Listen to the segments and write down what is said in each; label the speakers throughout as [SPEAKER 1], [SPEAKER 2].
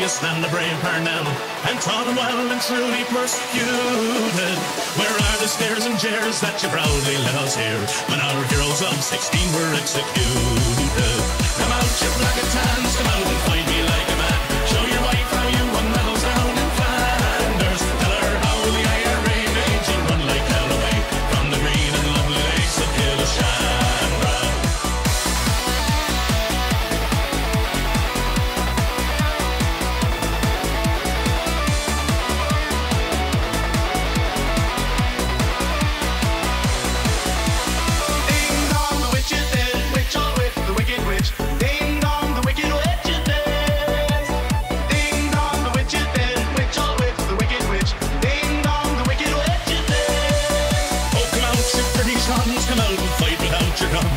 [SPEAKER 1] Stand the brave Parnell and taught them well and truly persecuted. Where are the stares and jeers that you proudly let us hear when our heroes of 16 were executed? Come out, you black and tans, come out and fight me like a man. Show your wife how you won medals down in Flanders. Tell her how the IRA made you run like hell away from the green and lovely lakes of Killashandra.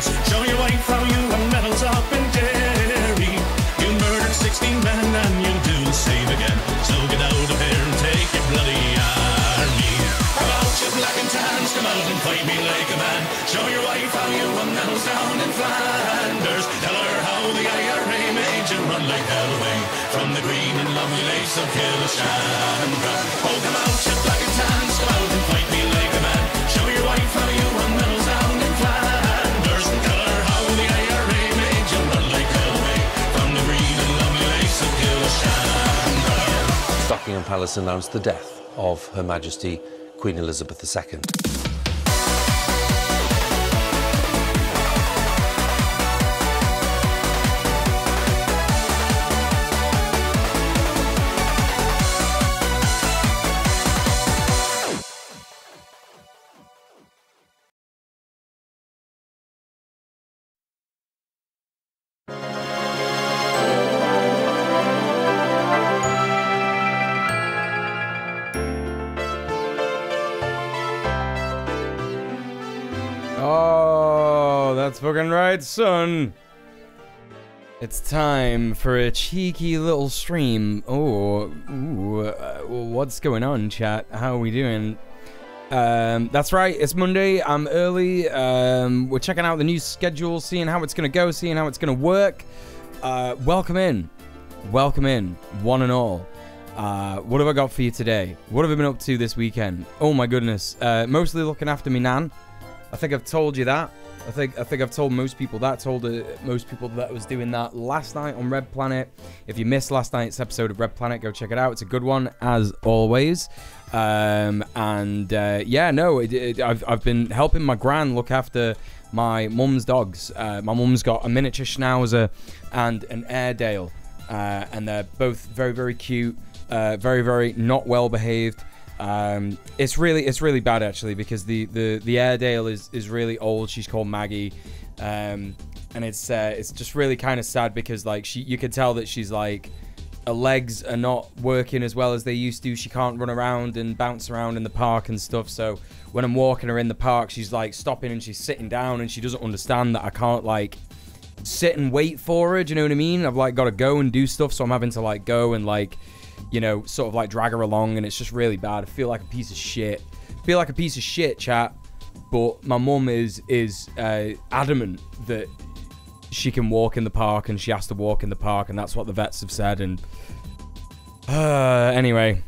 [SPEAKER 1] Show your wife how you won medals up in Derry. You murdered 16 men and you'll do the same again. So get out of here and take your bloody army. Come out, you black and tans, come out and fight me like a man. Show your wife how you won medals down in Flanders. Tell her how the IRA made you run like hell away from the green and lovely lakes of Killashandra. Oh, come out, you black and tans, come out and fight me like a man. Show your wife how you won medals down in Flanders.
[SPEAKER 2] Buckingham Palace announced the death of Her Majesty Queen Elizabeth II.
[SPEAKER 3] That's fucking right, son. It's time for a cheeky little stream. What's going on, chat? How are we doing? That's right, it's Monday. I'm early. We're checking out the new schedule, seeing how it's gonna go, seeing how it's gonna work. Welcome in, one and all. What have I got for you today? What have I been up to this weekend? Oh my goodness. Mostly looking after me nan. I think I've told you that. I think I've told most people that. Told most people that I was doing that last night on Red Planet. If you missed last night's episode of Red Planet, go check it out. It's a good one as always. Yeah, no, I've been helping my gran look after my mum's dogs. My mum's got a miniature Schnauzer and an Airedale, and they're both very, very cute, very, very not well behaved. It's really bad actually, because the Airedale is really old. She's called Maggie, and it's just really kind of sad because like you could tell that she's like, her legs are not working as well as they used to. She can't run around and bounce around in the park and stuff. So when I'm walking her in the park, she's like stopping and she's sitting down, and she doesn't understand that I can't like sit and wait for her. Do you know what I mean? I've like got to go and do stuff, so I'm having to like go and like, you know, sort of like drag her along, and it's just really bad. I feel like a piece of shit. Chat. But my mum is adamant that she can walk in the park, and she has to walk in the park, and that's what the vets have said. And anyway,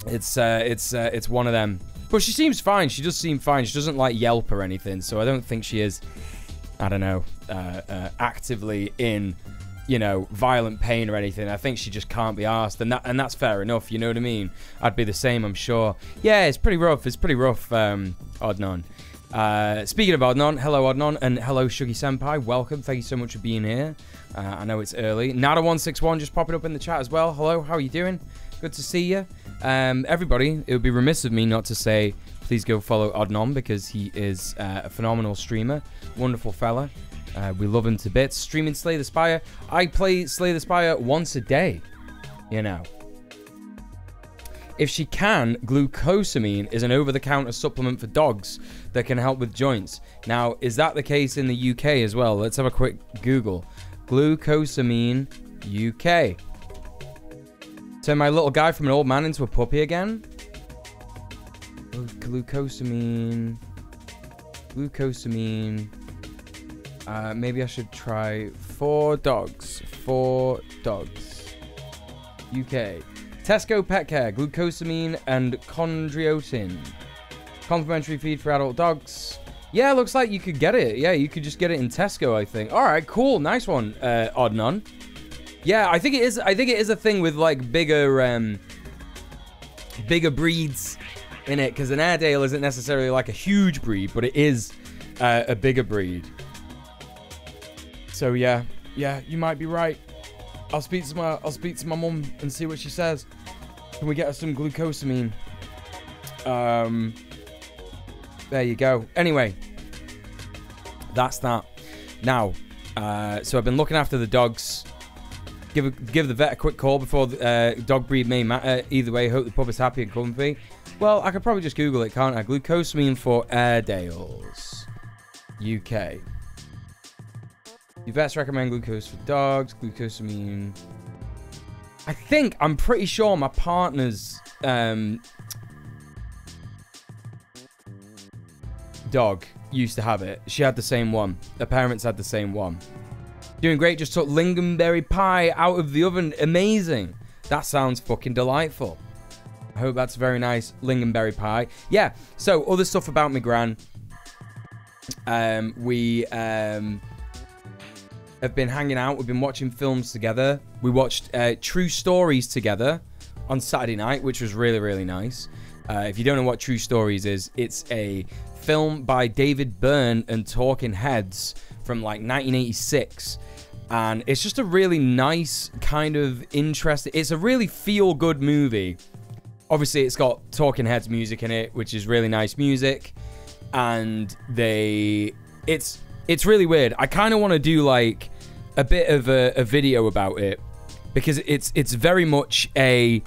[SPEAKER 3] it's one of them. But she seems fine. She does seem fine. She doesn't like yelp or anything, so I don't think she is, I don't know, actively in, you know, violent pain or anything. I think she just can't be arsed, and that's fair enough. You know what I mean? I'd be the same, I'm sure. Yeah, it's pretty rough. Odnon. Speaking of Odnon, hello Odnon, and hello Shuggy Senpai. Welcome. Thank you so much for being here. I know it's early. Nada161 just popping up in the chat as well. Hello, how are you doing? Good to see you. Everybody, it would be remiss of me not to say please go follow Odnon, because he is a phenomenal streamer. Wonderful fella. We love him to bits. Streaming Slay the Spire. I play Slay the Spire once a day. You know. If she can, glucosamine is an over-the-counter supplement for dogs that can help with joints. Now, is that the case in the UK as well? Let's have a quick Google. Glucosamine UK. Turn my little guy from an old man into a puppy again? Glucosamine. Maybe I should try 4 dogs. 4 dogs. UK. Tesco Pet Care, glucosamine and chondroitin. Complimentary feed for adult dogs. Yeah, looks like you could get it. Yeah, you could just get it in Tesco, I think. All right, cool, nice one, Odnon. Yeah, I think it is. I think it is a thing with like bigger breeds in it, because an Airedale isn't necessarily like a huge breed, but it is a bigger breed. So yeah, you might be right. I'll speak to my mum and see what she says. Can we get her some glucosamine? There you go. Anyway, that's that. Now, so I've been looking after the dogs. Give the vet a quick call before the dog breed may matter. Either way, hope the pup is happy and comfy. Well, I could probably just Google it, can't I? Glucosamine for Airedales. UK. Your vets recommend glucose for dogs. Glucosamine. I'm pretty sure my partner's dog used to have it. She had the same one. Her parents had the same one. Doing great. Just took lingonberry pie out of the oven. Amazing. That sounds fucking delightful. I hope that's very nice. Lingonberry pie. Yeah. So, other stuff about my gran. We have been hanging out. We've been watching films together. We watched True Stories together on Saturday night, which was really, really nice. If you don't know what True Stories is, it's a film by David Byrne and Talking Heads from like 1986. And it's just a really nice kind of interesting... It's a really feel-good movie. Obviously, it's got Talking Heads music in it, which is really nice music. And it's really weird. I kind of want to do like a bit of a video about it, because it's very much a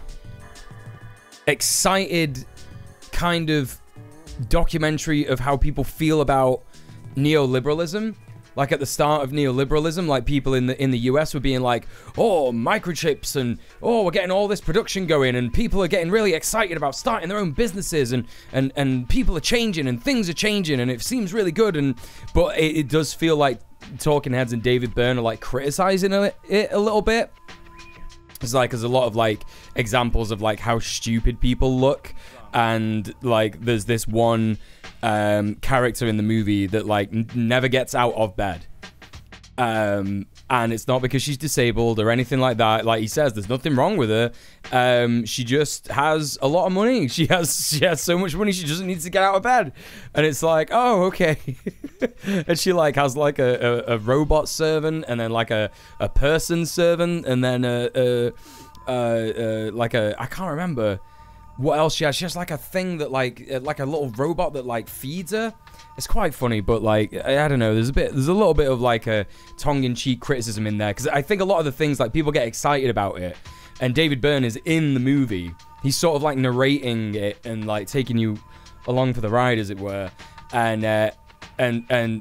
[SPEAKER 3] excited kind of documentary of how people feel about neoliberalism. Like at the start of neoliberalism, like people in the US were being like, oh, microchips, and oh, we're getting all this production going, and people are getting really excited about starting their own businesses, and people are changing, and things are changing, and it seems really good. But it does feel like Talking Heads and David Byrne are like criticizing it a little bit. It's like there's a lot of like examples of like how stupid people look, and like there's this one character in the movie that like never gets out of bed, and it's not because she's disabled or anything like that. Like he says, there's nothing wrong with her. She just has a lot of money. She has so much money, she doesn't need to get out of bed. And it's like, oh, okay. And she like has like a robot servant, and then like a person servant, and then like a I can't remember. what else she has? She has like a thing that like a little robot that like feeds her. It's quite funny, but like I don't know. There's a little bit of like a tongue-in-cheek criticism in there because I think a lot of the things like people get excited about it, and David Byrne is in the movie. He's sort of like narrating it and like taking you along for the ride, as it were, and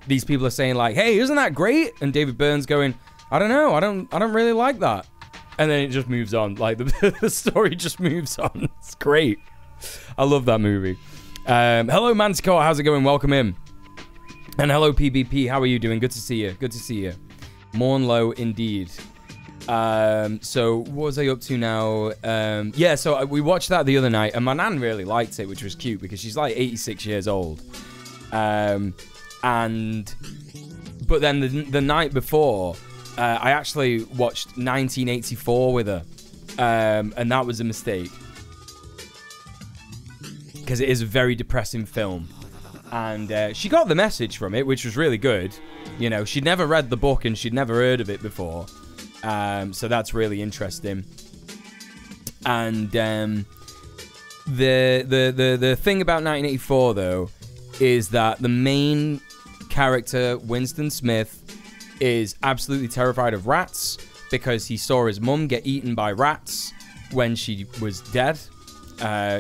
[SPEAKER 3] these people are saying like, "Hey, isn't that great?" And David Byrne's going, "I don't know. I don't really like that." And then it just moves on. Like the story just moves on. It's great. I love that movie. Hello, Manticore. How's it going? Welcome in. And hello, PvP. How are you doing? Good to see you. Good to see you. Morn low indeed. So what was I up to now? Yeah, so we watched that the other night, and my nan really liked it, which was cute because she's like 86 years old. But then the night before, I actually watched 1984 with her, and that was a mistake because it is a very depressing film. And she got the message from it, which was really good. You know, she'd never read the book and she'd never heard of it before. So that's really interesting. And the thing about 1984, though, is that the main character, Winston Smith, is absolutely terrified of rats because he saw his mum get eaten by rats when she was dead.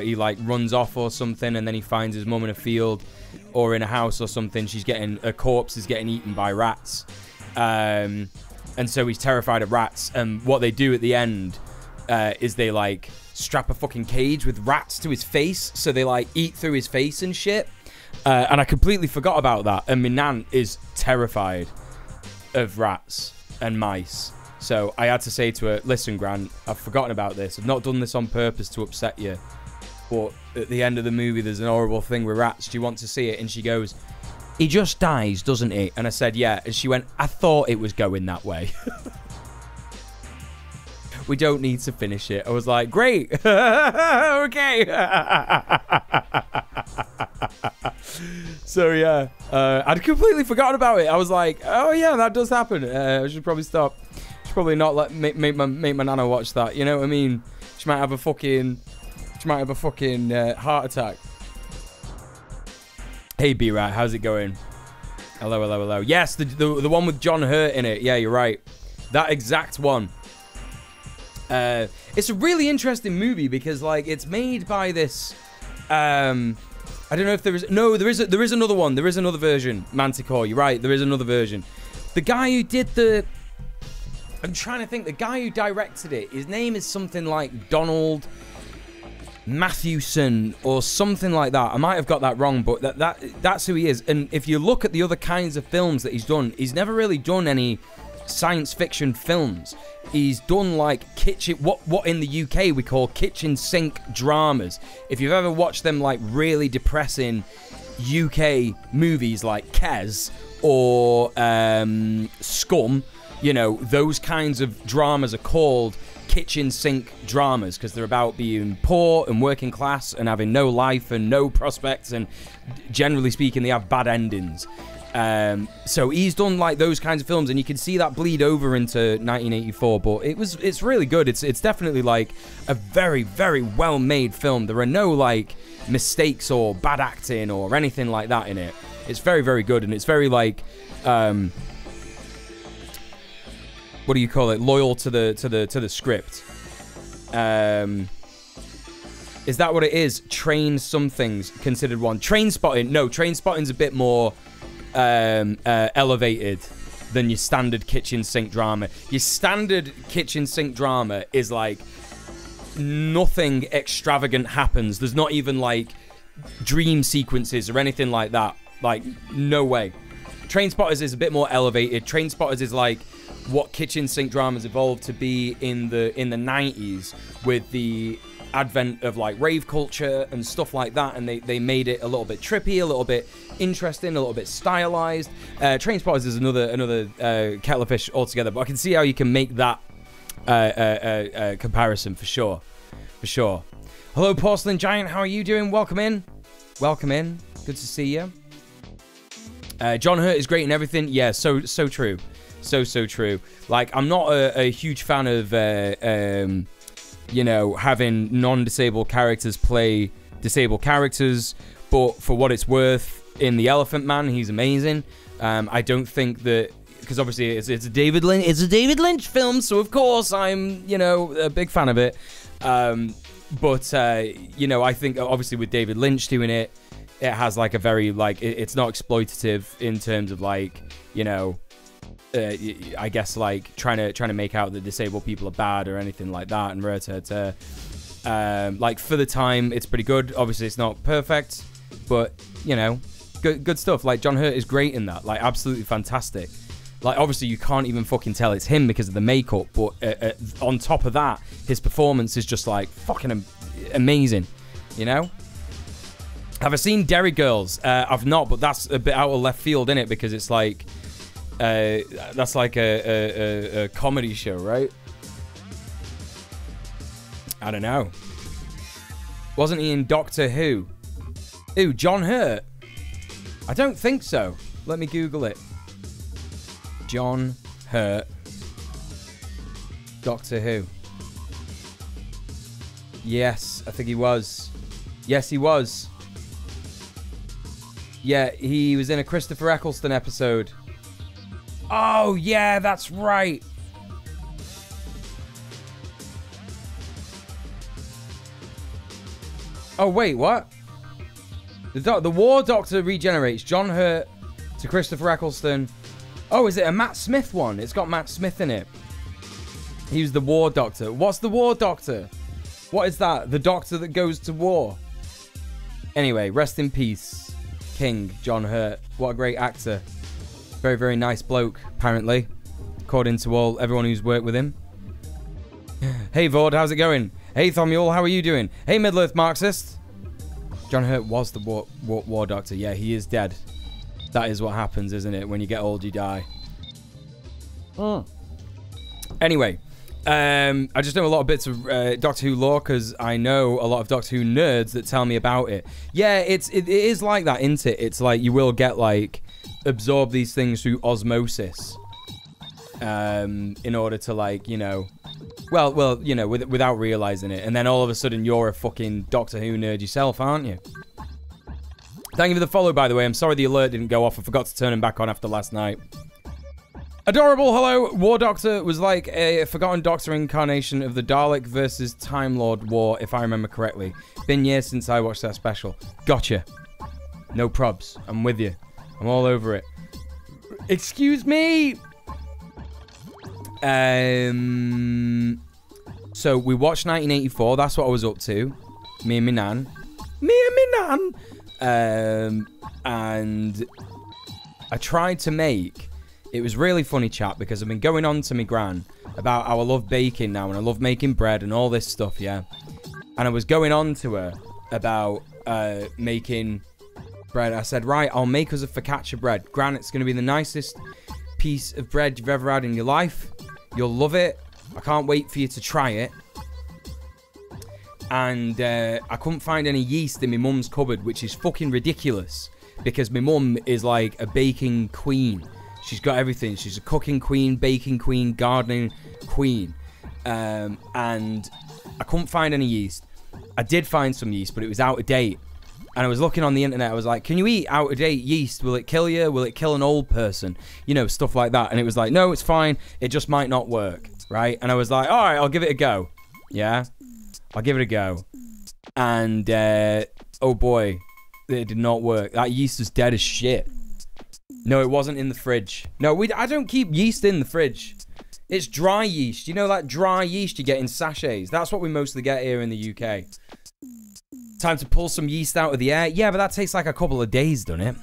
[SPEAKER 3] He like runs off or something, and then he finds his mum in a field or in a house or something. A corpse is getting eaten by rats. And so he's terrified of rats. And what they do at the end is they like strap a fucking cage with rats to his face, so they like eat through his face and shit. And I completely forgot about that. And my nan is terrified of rats and mice. So I had to say to her, listen, Gran, I've forgotten about this. I've not done this on purpose to upset you. But at the end of the movie, there's an horrible thing with rats. Do you want to see it? And she goes, he just dies, doesn't he? And I said, yeah. And she went, I thought it was going that way. We don't need to finish it. I was like, great. Okay. So, yeah. I'd completely forgotten about it. I was like, oh, yeah, that does happen. I should probably stop. Probably not make my nana watch that. You know what I mean? She might have a fucking heart attack. Hey B-Rat, how's it going? Hello. Yes, the one with John Hurt in it. Yeah, you're right. That exact one. It's a really interesting movie because like it's made by this. I don't know if there is. No, there is another one. There is another version. Manticore. You're right. There is another version. The guy who did the. I'm trying to think. The guy who directed it, his name is something like Donald Mathewson or something like that. I might have got that wrong, but that's who he is. And if you look at the other kinds of films that he's done, he's never really done any science fiction films. He's done like kitchen, what in the UK we call kitchen sink dramas. If you've ever watched them like really depressing UK movies like Kes or Scum, you know, those kinds of dramas are called kitchen sink dramas because they're about being poor and working class and having no life and no prospects, and generally speaking they have bad endings. So he's done like those kinds of films, and you can see that bleed over into 1984, but it's really good. It's definitely like a very, very well made film. There are no like mistakes or bad acting or anything like that in it. It's very, very good, and it's very like what do you call it? Loyal to the script. Is that what it is? Train something's considered one. Trainspotting. No, Trainspotting's a bit more elevated than your standard kitchen sink drama. Your standard kitchen sink drama is like nothing extravagant happens. There's not even like dream sequences or anything like that. Like, no way. Trainspotting is a bit more elevated. Trainspotting is like what kitchen sink dramas evolved to be in the 90s with the advent of like rave culture and stuff like that, and they made it a little bit trippy, a little bit interesting, a little bit stylized. Trainspotting is another kettle of fish altogether, but I can see how you can make that comparison for sure. Hello, Porcelain Giant, how are you doing? Welcome in. Good to see you. John Hurt is great and everything. Yeah, so true. So true. Like, I'm not a huge fan of you know, having non-disabled characters play disabled characters, but for what it's worth, in The Elephant Man, he's amazing. I don't think that, because obviously it's a David Lynch film, so of course I'm, you know, a big fan of it. But you know, I think obviously with David Lynch doing it, it has like a very like it's not exploitative in terms of like, you know, I guess like trying to make out that disabled people are bad or anything like that. And like for the time, it's pretty good. Obviously, it's not perfect, but you know, good stuff. Like John Hurt is great in that, like absolutely fantastic. Like obviously you can't even fucking tell it's him because of the makeup, but on top of that, his performance is just like fucking amazing, you know. Have I seen Derry Girls? I've not, but that's a bit out of left field, innit? Because it's like that's like a comedy show, right? I don't know. Wasn't he in Doctor Who? Ooh, John Hurt? I don't think so. Let me Google it. John Hurt. Doctor Who. Yes, I think he was. Yes, he was. Yeah, he was in a Christopher Eccleston episode. Oh, yeah, that's right. Oh, wait, what? The War Doctor regenerates. John Hurt to Christopher Eccleston. Oh, is it a Matt Smith one? It's got Matt Smith in it. He was the War Doctor. What's the War Doctor? What is that? The Doctor that goes to war. Anyway, rest in peace, King John Hurt. What a great actor. Very, very nice bloke, apparently, according to everyone who's worked with him. Hey, Vord, how's it going? Hey, Thomuel, how are you doing? Hey, Middle-earth Marxist. John Hurt was the war Doctor. Yeah, he is dead. That is what happens, isn't it? When you get old, you die. Anyway, I just know a lot of bits of Doctor Who lore because I know a lot of Doctor Who nerds that tell me about it. Yeah, it is like that, isn't it? It's like you will get like absorb these things through osmosis in order to like, you know, well, you know, without realizing it, and then all of a sudden you're a fucking Doctor Who nerd yourself, aren't you? Thank you for the follow, by the way. I'm sorry the alert didn't go off. I forgot to turn him back on after last night. Adorable, hello. War Doctor was like a forgotten Doctor incarnation of the Dalek versus Time Lord war, if I remember correctly. Been years since I watched that special. Gotcha. No probs. I'm with you. I'm all over it. Excuse me. So we watched 1984. That's what I was up to. Me and me nan. And I tried to make... It was really funny, chat, because I've been going on to my gran about how I love baking now and I love making bread and all this stuff, yeah? And I was going on to her about making bread. I said, right, I'll make us a focaccia bread. Gran, it's going to be the nicest piece of bread you've ever had in your life. You'll love it. I can't wait for you to try it. And I couldn't find any yeast in my mum's cupboard, which is fucking ridiculous. Because my mum is like a baking queen. She's got everything. She's a cooking queen, baking queen, gardening queen. And I couldn't find any yeast. I did find some yeast, but it was out of date. And I was looking on the internet. I was like, can you eat out of date yeast? Will it kill you? Will it kill an old person? You know, stuff like that. And it was like, no, it's fine. It just might not work, right? And I was like, all right, I'll give it a go. Yeah? I'll give it a go. And, oh boy, it did not work. That yeast was dead as shit. No, it wasn't in the fridge. No, I don't keep yeast in the fridge. It's dry yeast. You know that dry yeast you get in sachets? That's what we mostly get here in the UK. Time to pull some yeast out of the air. Yeah, but that takes like a couple of days, doesn't it?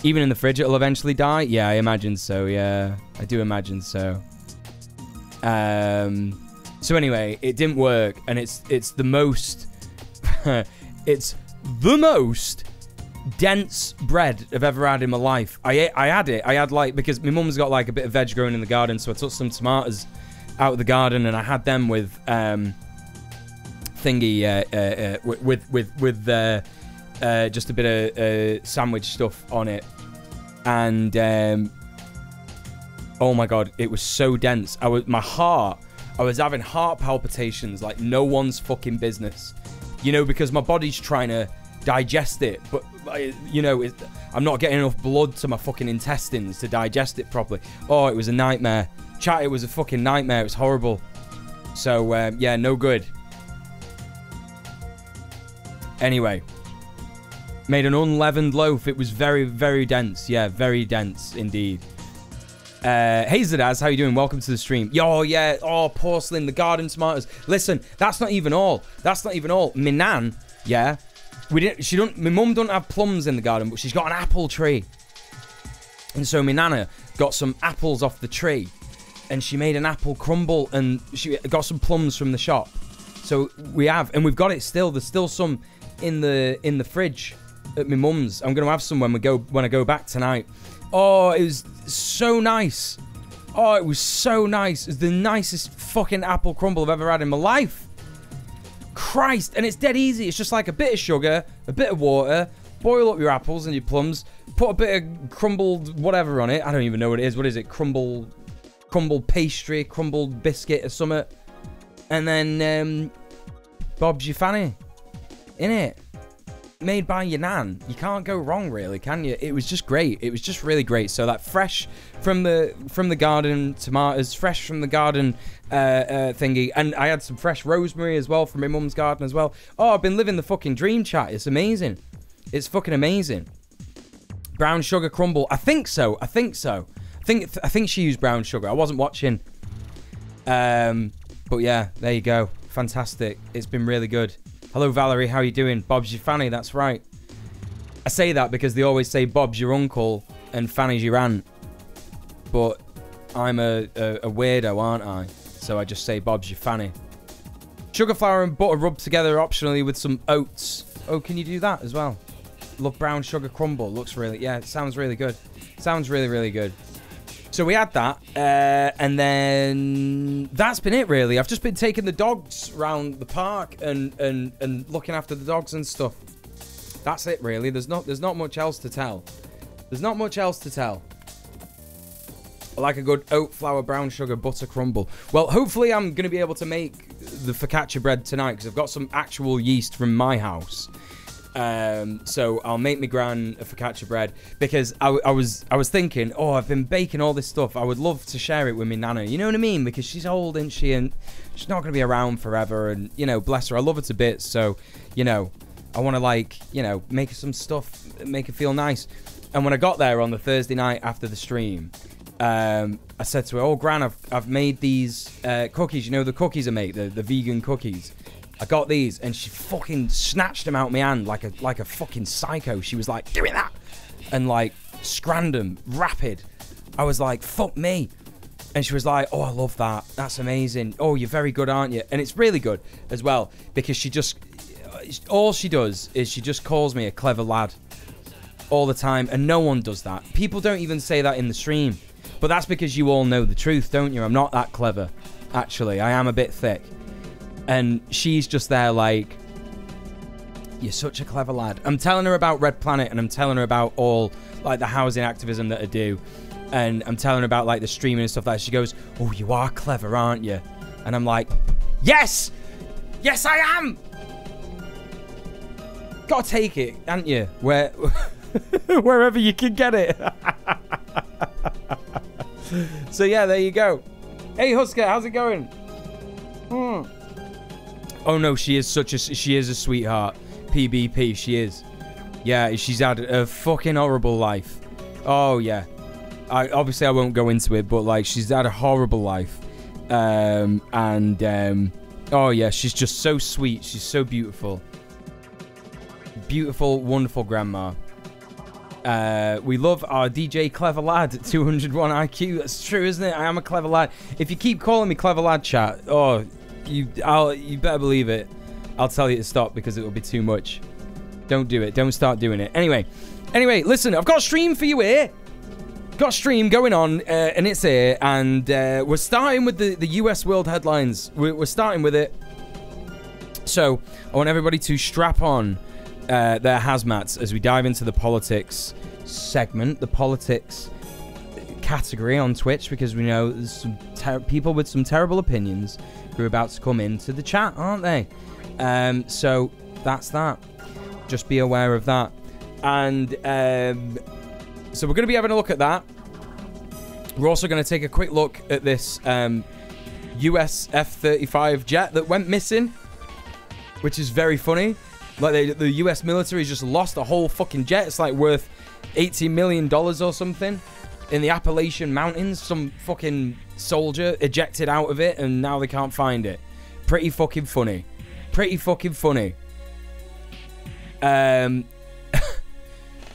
[SPEAKER 3] Even in the fridge, it'll eventually die? Yeah, I imagine so, yeah. I do imagine so. So anyway, it didn't work, and it's the most... it's the most dense bread I've ever had in my life. I had it. I had like... Because my mum's got like a bit of veg growing in the garden, so I took some tomatoes out of the garden, and I had them with... with just a bit of sandwich stuff on it, and oh my god, it was so dense. My heart I was having heart palpitations like no one's fucking business. You know, because my body's trying to digest it, but you know, I'm not getting enough blood to my fucking intestines to digest it properly. Oh, it was a nightmare. Chat, it was a fucking nightmare. It was horrible. So, yeah, no good. Anyway. Made an unleavened loaf. It was very, very dense. Yeah, very dense indeed. Hey Zadaz, how you doing? Welcome to the stream. Yo, yeah. Oh, porcelain, the garden tomatoes. Listen, that's not even all. That's not even all. My nan, yeah. My mum don't have plums in the garden, but she's got an apple tree. And so my nana got some apples off the tree. And she made an apple crumble, and she got some plums from the shop. So we have, and we've got it still. There's still some in the fridge at my mum's. I'm gonna have some when I go back tonight. Oh, it was so nice. Oh, it was so nice. It was the nicest fucking apple crumble I've ever had in my life. Christ, and it's dead easy. It's just like a bit of sugar, a bit of water, boil up your apples and your plums, put a bit of crumbled whatever on it. I don't even know what it is. What is it? Crumbled pastry, crumbled biscuit or something. And then Bob's your fanny. Innit? Made by your nan. You can't go wrong, really, can you? It was just great. It was just really great. So that fresh from the garden tomatoes, fresh from the garden thingy, and I had some fresh rosemary as well from my mum's garden as well. Oh, I've been living the fucking dream, chat. It's amazing. It's fucking amazing. Brown sugar crumble. I think so. I think she used brown sugar. I wasn't watching. But yeah, there you go. Fantastic. It's been really good. Hello, Valerie. How you doing? Bob's your fanny. That's right. I say that because they always say Bob's your uncle and Fanny's your aunt. But I'm a weirdo, aren't I? So I just say Bob's your fanny. Sugar, flour, and butter rubbed together optionally with some oats. Oh, can you do that as well? Love brown sugar crumble. Looks really... Yeah, it sounds really good. Sounds really, really good. So we had that, and then that's been it, really. I've just been taking the dogs around the park and looking after the dogs and stuff. That's it, really. There's not much else to tell. There's not much else to tell. I like a good oat flour brown sugar butter crumble. Well, hopefully I'm going to be able to make the focaccia bread tonight because I've got some actual yeast from my house. So I'll make my gran a focaccia bread because I was thinking, oh, I've been baking all this stuff. I would love to share it with my nana. You know what I mean? Because she's old, isn't she? And she's not going to be around forever. And, you know, bless her. I love her to bits. So, you know, I want to, like, you know, make her some stuff, make her feel nice. And when I got there on the Thursday night after the stream, I said to her, oh, Gran, I've made these cookies. You know, the cookies I make, the vegan cookies. I got these, and she fucking snatched them out of my hand like a fucking psycho. She was like, give me that, and like scranned them rapid. I was like, fuck me, and she was like, oh, I love that. That's amazing. Oh, you're very good, aren't you? And it's really good as well because all she does is she just calls me a clever lad all the time, and no one does that. People don't even say that in the stream, but that's because you all know the truth, don't you? I'm not that clever, actually. I am a bit thick. And she's just there like, you're such a clever lad. I'm telling her about Red Planet, and I'm telling her about all like the housing activism that I do, and I'm telling her about like the streaming and stuff like that. She goes, oh, you are clever, aren't you? And I'm like, yes I am. Gotta take it, haven't you? Wherever you can get it. So yeah, there you go. Hey Husker, how's it going? Oh no, she is a sweetheart. PBP, she is. Yeah, she's had a fucking horrible life. Oh yeah. Obviously I won't go into it, but like she's had a horrible life. Oh yeah, she's just so sweet. She's so beautiful. Beautiful, wonderful grandma. We love our DJ Clever Lad 201 IQ. That's true, isn't it? I am a clever lad. If you keep calling me Clever Lad, chat, you better believe it. I'll tell you to stop because it will be too much. Don't do it. Don't start doing it. Anyway, listen, I've got a stream for you here. Got a stream going on, and it's here, and we're starting with the US world headlines. We're starting with it. So I want everybody to strap on their hazmats as we dive into the politics segment, the politics category on Twitch, because we know there's some people with some terrible opinions who are about to come into the chat, aren't they? So that's that. Just be aware of that. And so we're going to be having a look at that. We're also going to take a quick look at this US F-35 jet that went missing, which is very funny. Like the US military just lost a whole fucking jet. It's like worth $80 million or something in the Appalachian Mountains. Some fucking soldier ejected out of it and now they can't find it. Pretty fucking funny. Pretty fucking funny.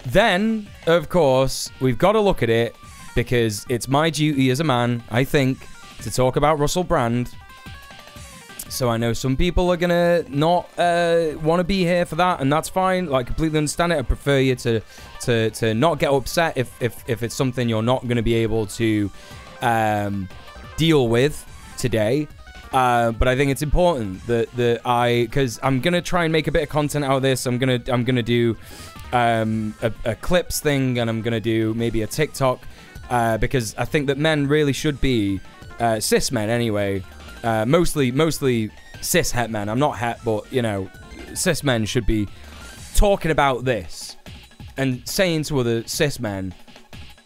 [SPEAKER 3] Then, of course, we've got to look at it because it's my duty as a man, I think, to talk about Russell Brand. So I know some people are gonna not want to be here for that, and that's fine. Like, completely understand it. I prefer you to not get upset if it's something you're not gonna be able to deal with today. But I think it's important that because I'm gonna try and make a bit of content out of this. I'm gonna do a clips thing, and I'm gonna do maybe a TikTok because I think that men really should be cis men anyway. Mostly cis het men. I'm not het, but you know, cis men should be talking about this and saying to other cis men,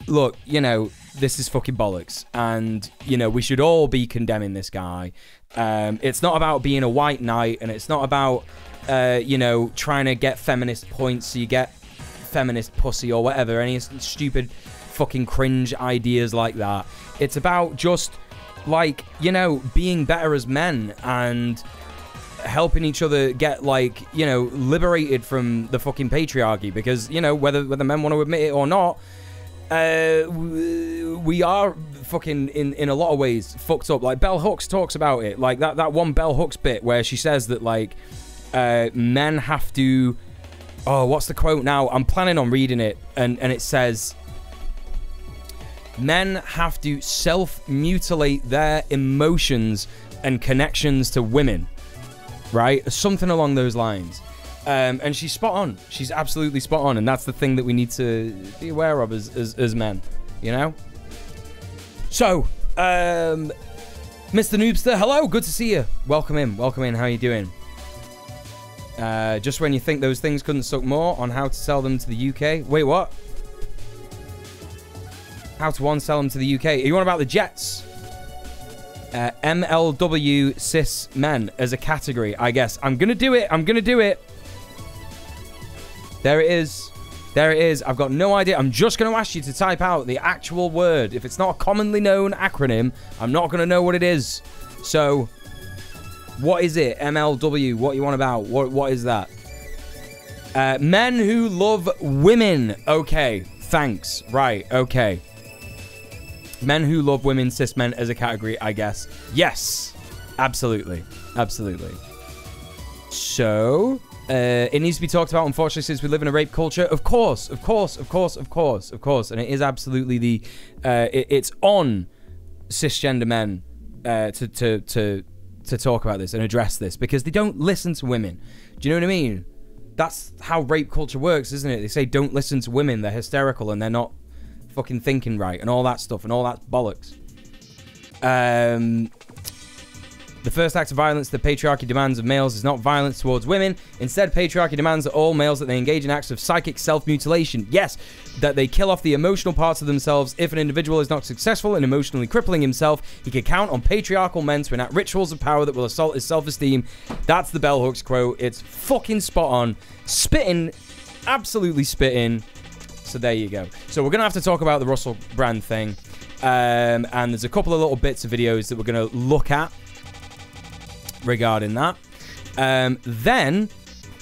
[SPEAKER 3] look, you know, this is fucking bollocks, and you know, we should all be condemning this guy. It's not about being a white knight, and it's not about you know, trying to get feminist points so you get feminist pussy or whatever, any stupid fucking cringe ideas like that. It's about just, like, you know, being better as men and helping each other get, like, you know, liberated from the fucking patriarchy, because, you know, whether men want to admit it or not, we are fucking in a lot of ways fucked up. Like, Bell Hooks talks about it, like that one Bell Hooks bit where she says that, like, men have to, oh, what's the quote now? I'm planning on reading it, and it says, men have to self-mutilate their emotions and connections to women, right? Something along those lines. And she's spot on. She's absolutely spot on, and that's the thing that we need to be aware of as men, you know? So, Mr. Noobster, hello, good to see you. Welcome in, how you doing? Just when you think those things couldn't suck more, on how to sell them to the UK. Wait, what? How to sell them to the UK. Are you on about the jets? MLW cis men as a category, I guess. I'm gonna do it. There it is. I've got no idea. I'm just gonna ask you to type out the actual word. If it's not a commonly known acronym, I'm not gonna know what it is. So, what is it? MLW. What you on about? What is that? Men who love women. Okay. Thanks. Right. Okay. Men who love women, cis men as a category, I guess. Yes. Absolutely. So, it needs to be talked about, unfortunately, since we live in a rape culture. Of course. And it is absolutely the... it's on cisgender men to talk about this and address this, because they don't listen to women. Do you know what I mean? That's how rape culture works, isn't it? They say don't listen to women, they're hysterical and they're not fucking thinking right and all that stuff and all that bollocks. The first act of violence the patriarchy demands of males is not violence towards women. Instead, patriarchy demands that all males that they engage in acts of psychic self-mutilation. Yes, that they kill off the emotional parts of themselves. If an individual is not successful in emotionally crippling himself, he can count on patriarchal men to enact rituals of power that will assault his self-esteem. That's the Bell Hooks quote. It's fucking spot on. Spitting. Absolutely spitting. So there you go. So we're going to have to talk about the Russell Brand thing. And there's a couple of little bits of videos that we're going to look at regarding that. Then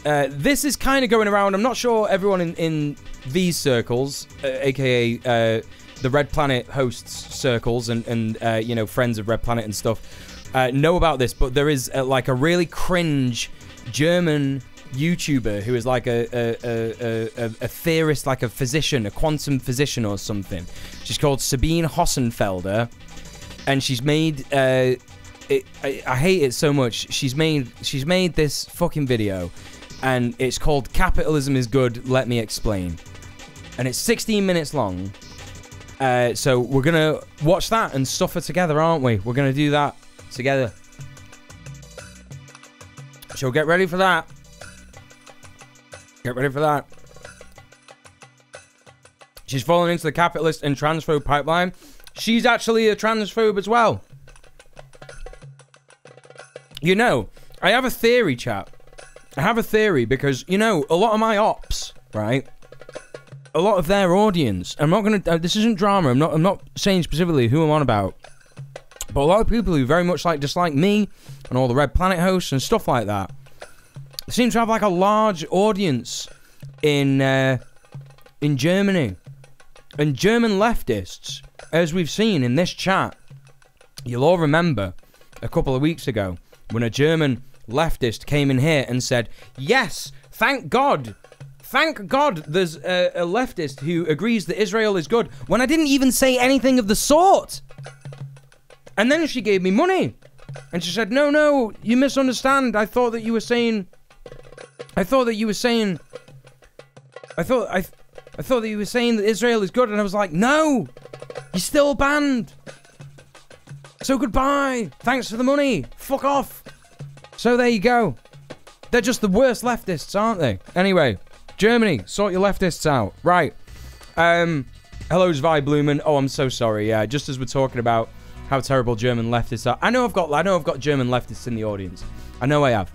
[SPEAKER 3] this is kind of going around. I'm not sure everyone in these circles, aka the Red Planet hosts circles and you know, friends of Red Planet and stuff, know about this, but there is like a really cringe German YouTuber who is like a theorist, like a physician, a quantum physician or something. She's called Sabine Hossenfelder, and she's made I hate it so much. She's made this fucking video, and it's called "Capitalism is Good, Let Me Explain," and it's 16 minutes long. So we're going to watch that and suffer together, aren't we? We're going to do that together. So get ready for that. Get ready for that. She's fallen into the capitalist and transphobe pipeline. She's actually a transphobe as well. You know, I have a theory, chat. I have a theory because, you know, a lot of my ops, right? A lot of their audience. I'm not going to... this isn't drama. I'm not saying specifically who I'm on about. But a lot of people who very much dislike me and all the Red Planet hosts and stuff like that seem to have like a large audience in Germany. And German leftists, as we've seen in this chat, you'll all remember a couple of weeks ago when a German leftist came in here and said, yes, thank God there's a leftist who agrees that Israel is good, when I didn't even say anything of the sort. And then she gave me money. And she said, no, you misunderstand. I thought that you were saying that Israel is good. And I was like, no, you're still banned. So goodbye. Thanks for the money. Fuck off. So there you go. They're just the worst leftists, aren't they? Anyway, Germany, sort your leftists out. Right. Hello, Zvi Blumen. Oh, I'm so sorry. Yeah, just as we're talking about how terrible German leftists are. I know I've got German leftists in the audience. I know I have.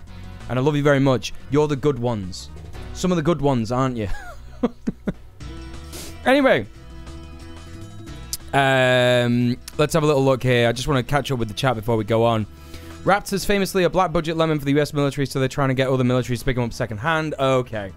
[SPEAKER 3] And I love you very much. You're the good ones. Some of the good ones, aren't you? Anyway. Let's have a little look here. I just want to catch up with the chat before we go on. Raptor's famously a black budget lemon for the US military, so they're trying to get other militaries to pick them up second hand. Okay.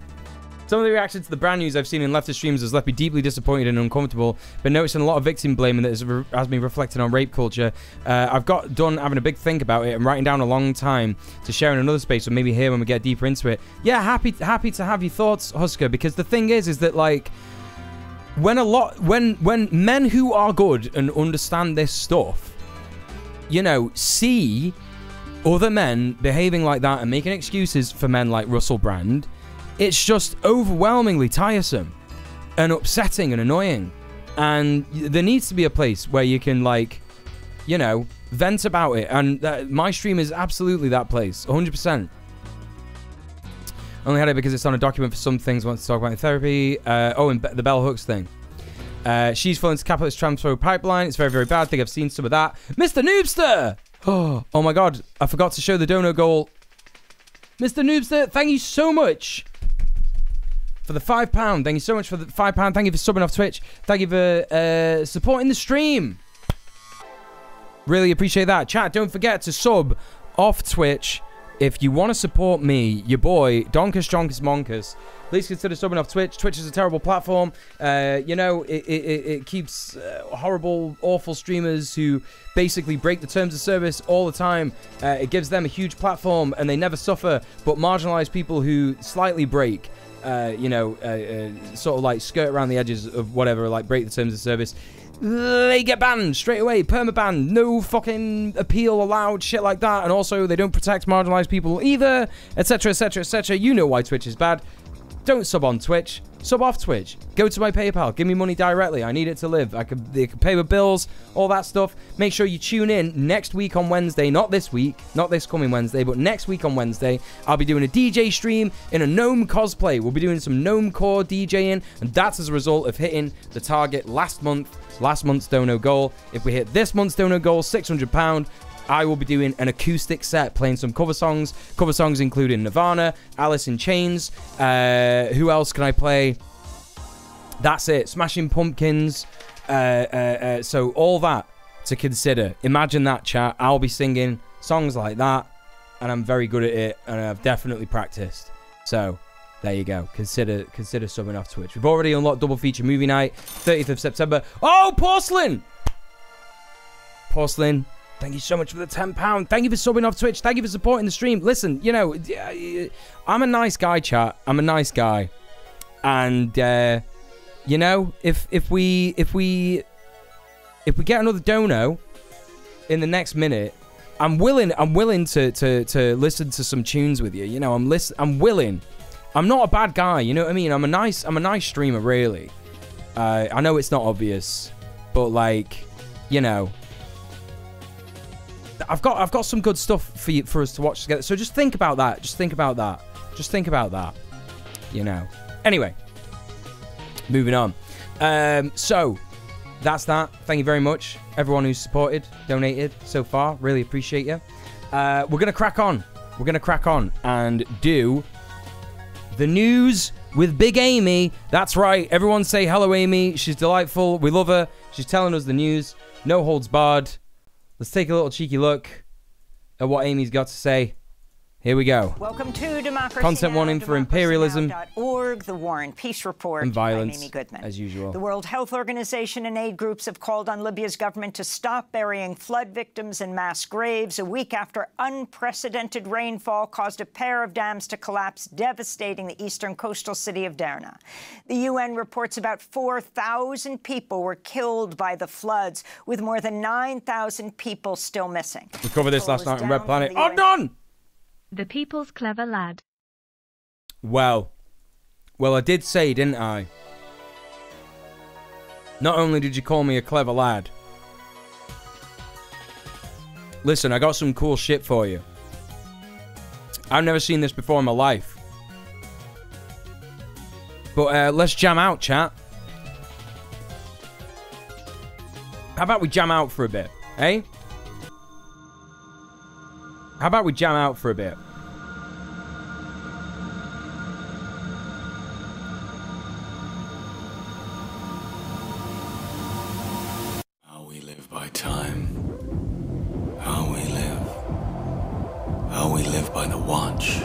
[SPEAKER 3] Some of the reactions to the brand news I've seen in leftist streams has left me deeply disappointed and uncomfortable, but noticing a lot of victim blaming that has me reflecting on rape culture. I've got done having a big think about it and writing down a long time to share in another space, or maybe here when we get deeper into it. Yeah, happy to have your thoughts, Husker, because the thing is that like when men who are good and understand this stuff, you know, see other men behaving like that and making excuses for men like Russell Brand, it's just overwhelmingly tiresome and upsetting and annoying. And there needs to be a place where you can, like, you know, vent about it. And my stream is absolutely that place, 100%. Only had it because it's on a document for some things I want to talk about in therapy. And the Bell Hooks thing. She's fallen into capitalist transfer pipeline. It's very, very bad. I think I've seen some of that. Mr. Noobster! Oh my God. I forgot to show the dono goal. Mr. Noobster, thank you so much for the £5. Thank you so much for the £5. Thank you for subbing off Twitch. Thank you for supporting the stream. Really appreciate that. Chat, don't forget to sub off Twitch. If you want to support me, your boy, Donkus Jonkus Monkus, please consider subbing off Twitch. Twitch is a terrible platform. You know, it keeps horrible, awful streamers who basically break the terms of service all the time. It gives them a huge platform and they never suffer, but marginalized people who slightly break, you know, sort of like skirt around the edges of whatever, like break the terms of service, they get banned straight away, permaban, no fucking appeal allowed, shit like that. And also they don't protect marginalized people either, etc, etc, etc. You know why Twitch is bad. Don't sub on Twitch, sub off Twitch. Go to my PayPal, give me money directly. I need it to live. They can pay my bills, all that stuff. Make sure you tune in next week on Wednesday, not this week, not this coming Wednesday, but next week on Wednesday. I'll be doing a DJ stream in a gnome cosplay. We'll be doing some gnome core DJing, and that's as a result of hitting the target last month's dono goal. If we hit this month's dono goal, £600, I will be doing an acoustic set, playing some cover songs including Nirvana, Alice in Chains. Who else can I play? That's it. Smashing Pumpkins. So all that to consider. Imagine that, chat. I'll be singing songs like that, and I'm very good at it, and I've definitely practiced. So there you go. Consider subbing off Twitch. We've already unlocked double feature movie night, 30th of September. Oh, Porcelain! Porcelain, thank you so much for the £10. Thank you for subbing off Twitch. Thank you for supporting the stream. Listen, you know, I'm a nice guy, chat. I'm a nice guy. And, you know, if we get another dono in the next minute, I'm willing to listen to some tunes with you. You know, I'm willing. I'm not a bad guy, you know what I mean? I'm a nice streamer, really. I know it's not obvious, but like, you know, I've got some good stuff for us to watch together. So just think about that. Just think about that. Just think about that. You know. Anyway, moving on. So that's that. Thank you very much, everyone who's supported, donated so far. Really appreciate you. We're gonna crack on. We're gonna crack on and do the news with Big Amy. That's right. Everyone say hello, Amy. She's delightful. We love her. She's telling us the news. No holds barred. Let's take a little cheeky look at what Amy's got to say. Here we go.
[SPEAKER 4] Welcome to Democracy
[SPEAKER 3] Content
[SPEAKER 4] Now!
[SPEAKER 3] warning for imperialism
[SPEAKER 4] .org, the War and Peace Report,
[SPEAKER 3] and violence,
[SPEAKER 4] I'm Amy Goodman.
[SPEAKER 3] as usual.
[SPEAKER 4] The World Health Organization and aid groups have called on Libya's government to stop burying flood victims in mass graves a week after unprecedented rainfall caused a pair of dams to collapse, devastating the eastern coastal city of Derna. The UN reports about 4,000 people were killed by the floods, with more than 9,000 people still missing.
[SPEAKER 3] We covered this last night on Red Planet. I'm done!
[SPEAKER 5] The people's clever lad.
[SPEAKER 3] Well, I did say, didn't I? Not only did you call me a clever lad. Listen, I got some cool shit for you. I've never seen this before in my life. But let's jam out, chat. How about we jam out for a bit, eh? How about we jam out for a bit?
[SPEAKER 6] How we live by time. How we live. How we live by the watch,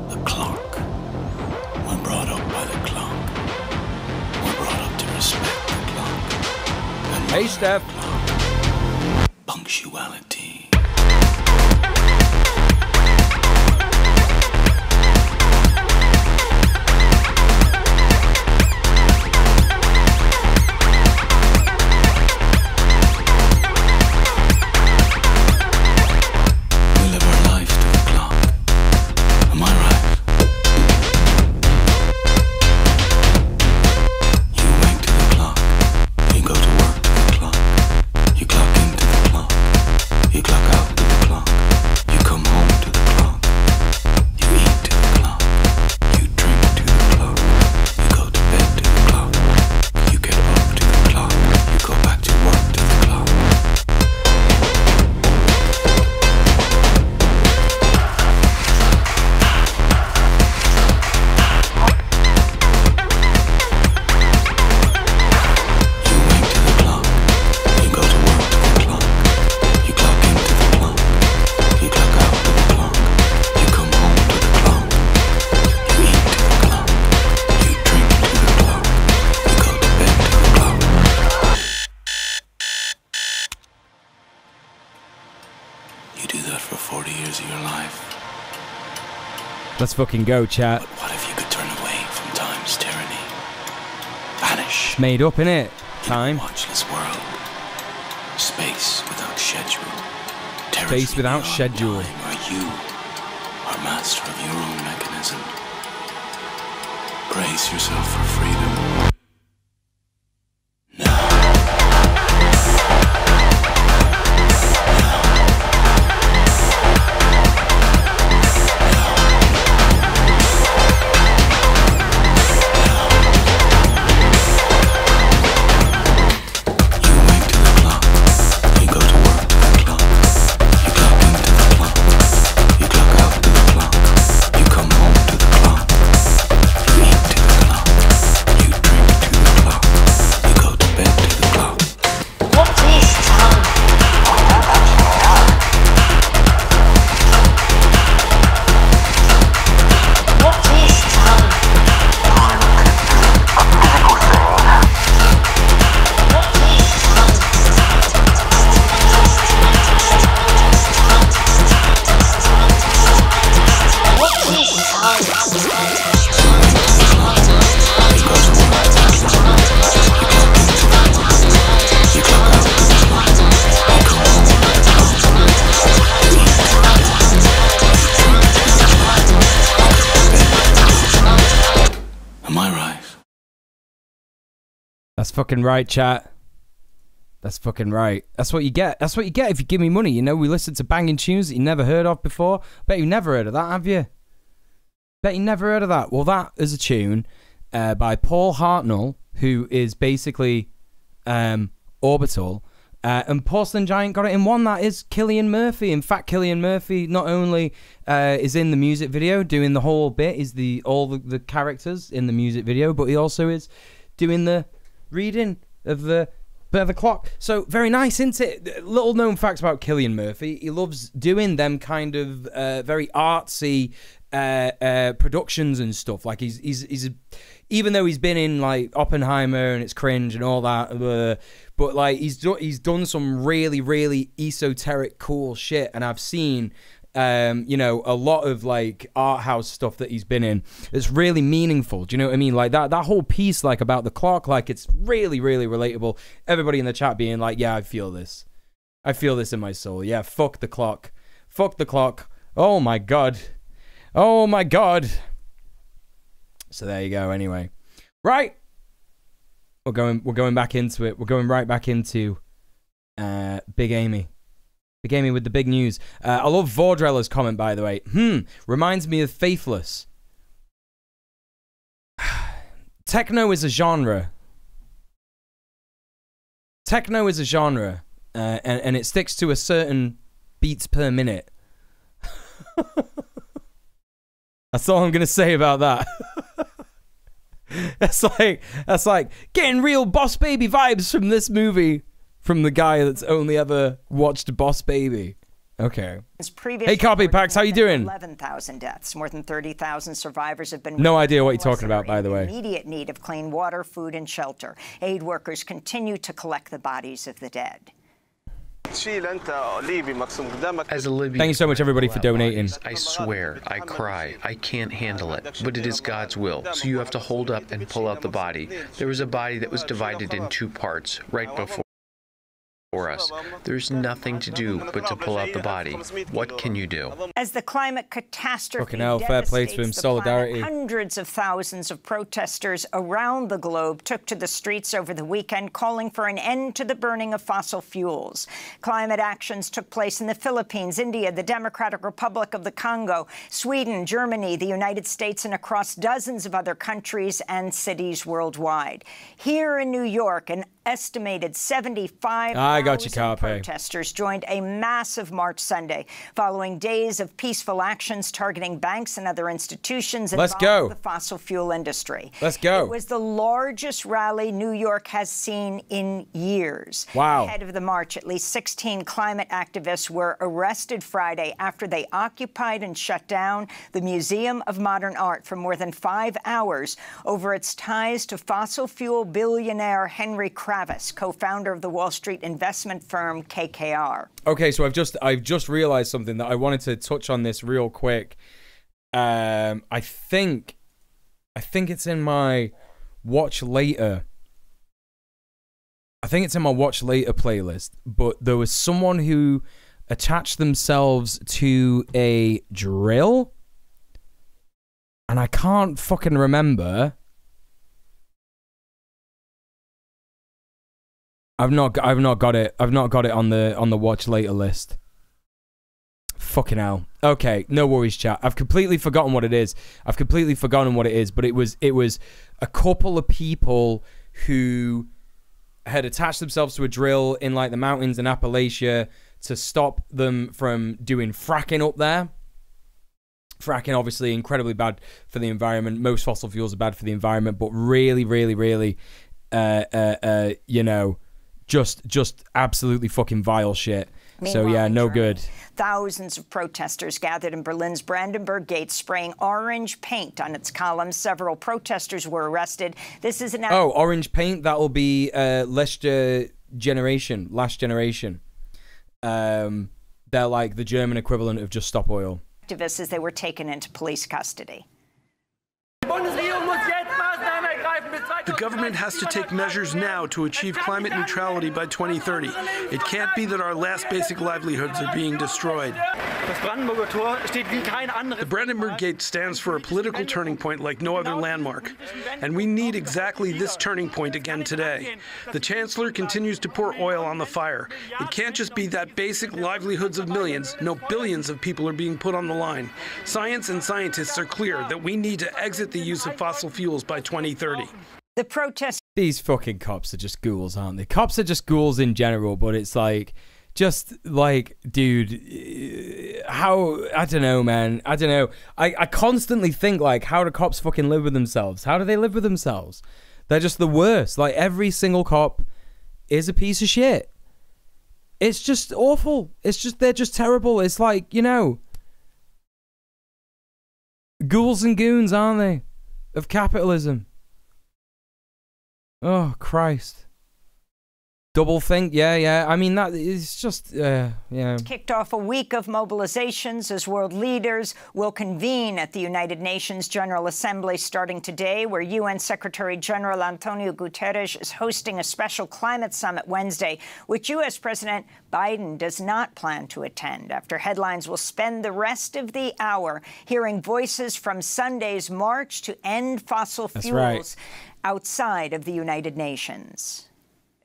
[SPEAKER 6] the clock. We're brought up by the clock. We're brought up to respect the clock. And
[SPEAKER 3] Hey, Steph.
[SPEAKER 6] punctuality.
[SPEAKER 3] Let's fucking go, chat.
[SPEAKER 6] But what if you could turn away from time's tyranny? Vanish.
[SPEAKER 3] It's made up, innit? Time.
[SPEAKER 6] Watchless world. Space without schedule.
[SPEAKER 3] Space without schedule.
[SPEAKER 6] Time, where you are master of your own mechanism. Brace yourself for freedom.
[SPEAKER 3] That's fucking right, chat. That's fucking right. That's what you get. That's what you get if you give me money. You know, we listen to banging tunes that you never heard of before. Bet you never heard of that, have you? Bet you never heard of that. Well, that is a tune by Paul Hartnell, who is basically Orbital. And Porcelain Giant got it in one. That is Cillian Murphy. In fact, Cillian Murphy not only is in the music video doing the whole bit, is all the characters in the music video, but he also is doing the reading of the clock. So very nice, isn't it? Little known facts about Cillian Murphy. He loves doing them kind of very artsy productions and stuff. Like he's even though he's been in like Oppenheimer and it's cringe and all that, but like he's done some really, really esoteric cool shit, and I've seen you know, a lot of like art house stuff that he's been in. It's really meaningful. Do you know what I mean? Like that whole piece, like about the clock, like it's really, really relatable. Everybody in the chat being like, yeah, I feel this. I feel this in my soul. Yeah, fuck the clock. Fuck the clock. Oh my God. Oh my God. So there you go. Anyway, right. We're going back into it. We're going right back into Big Amy. Big Amy with the big news. I love Vordrella's comment, by the way. Reminds me of Faithless. Techno is a genre. Techno is a genre, and it sticks to a certain beats per minute. That's all I'm gonna say about that. That's like getting real Boss Baby vibes from this movie. From the guy that's only ever watched Boss Baby. Okay. Hey, Copy Packs, how you doing?
[SPEAKER 4] 11,000 deaths. More than 30,000 survivors have been...
[SPEAKER 3] No idea what you're talking about, by the way.
[SPEAKER 4] Immediate need of clean water, food, and shelter. Aid workers continue to collect the bodies of the dead.
[SPEAKER 7] As a Libyan,
[SPEAKER 3] thank you so much, everybody, for donating.
[SPEAKER 7] I swear, I cry. I can't handle it. But it is God's will, so you have to hold up and pull out the body. There was a body that was divided in two parts right before us. There's nothing to do but to pull out the body. What can you do?
[SPEAKER 4] As the climate catastrophe
[SPEAKER 3] fucking hell, fair play to him. Solidarity.
[SPEAKER 4] Hundreds of thousands of protesters around the globe took to the streets over the weekend, calling for an end to the burning of fossil fuels. Climate actions took place in the Philippines, India, the Democratic Republic of the Congo, Sweden, Germany, the United States, and across dozens of other countries and cities worldwide. Here in New York, an estimated 75,000 protesters joined a massive march Sunday following days of peaceful actions targeting banks and other institutions involved in the fossil fuel industry.
[SPEAKER 3] Let's go.
[SPEAKER 4] It was the largest rally New York has seen in years.
[SPEAKER 3] Wow.
[SPEAKER 4] Ahead of the march, at least 16 climate activists were arrested Friday after they occupied and shut down the Museum of Modern Art for more than 5 hours over its ties to fossil fuel billionaire Henry Kravis, co-founder of the Wall Street investment firm KKR.
[SPEAKER 3] Okay, so I've just realized something that I wanted to touch on this real quick. I think it's in my watch later. I think it's in my watch later playlist, but there was someone who attached themselves to a drill, and I can't fucking remember. I've not got it on the watch later list. Fucking hell. Okay, no worries, chat. I've completely forgotten what it is. But it was a couple of people who had attached themselves to a drill in like the mountains in Appalachia to stop them from doing fracking up there. Fracking, obviously, incredibly bad for the environment. Most fossil fuels are bad for the environment, but really, really, really, you know, just absolutely fucking vile shit. So yeah, no good.
[SPEAKER 4] Thousands of protesters gathered in Berlin's Brandenburg Gate, spraying orange paint on its columns. Several protesters were arrested. This is an...
[SPEAKER 3] Oh, orange paint? That'll be last generation. They're like the German equivalent of Just Stop Oil.
[SPEAKER 4] Activists as they were taken into police custody.
[SPEAKER 8] Die Bundesregierung muss jetzt Maßnahmen ergreifen, The government has to take measures now to achieve climate neutrality by 2030. It can't be that our last basic livelihoods are being destroyed. The Brandenburg Gate stands for a political turning point like no other landmark, and we need exactly this turning point again today. The Chancellor continues to pour oil on the fire. It can't just be that basic livelihoods of millions, no, billions of people are being put on the line. Science and scientists are clear that we need to exit the use of fossil fuels by 2030.
[SPEAKER 4] The protest.
[SPEAKER 3] These fucking cops are just ghouls, aren't they? Cops are just ghouls in general, but it's like, just like, dude, how, I don't know, man. I don't know. I constantly think, like, how do cops fucking live with themselves? How do they live with themselves? They're just the worst. Like, every single cop is a piece of shit. It's just awful. It's just, they're just terrible. It's like, you know, ghouls and goons, aren't they? Of capitalism. Oh, Christ. Double think, yeah. I mean, that is just, yeah.
[SPEAKER 4] Kicked off a week of mobilizations as world leaders will convene at the United Nations General Assembly starting today, where UN Secretary General Antonio Guterres is hosting a special climate summit Wednesday, which U.S. President Biden does not plan to attend, after headlines will spend the rest of the hour hearing voices from Sunday's march to end fossil fuels outside of the United Nations.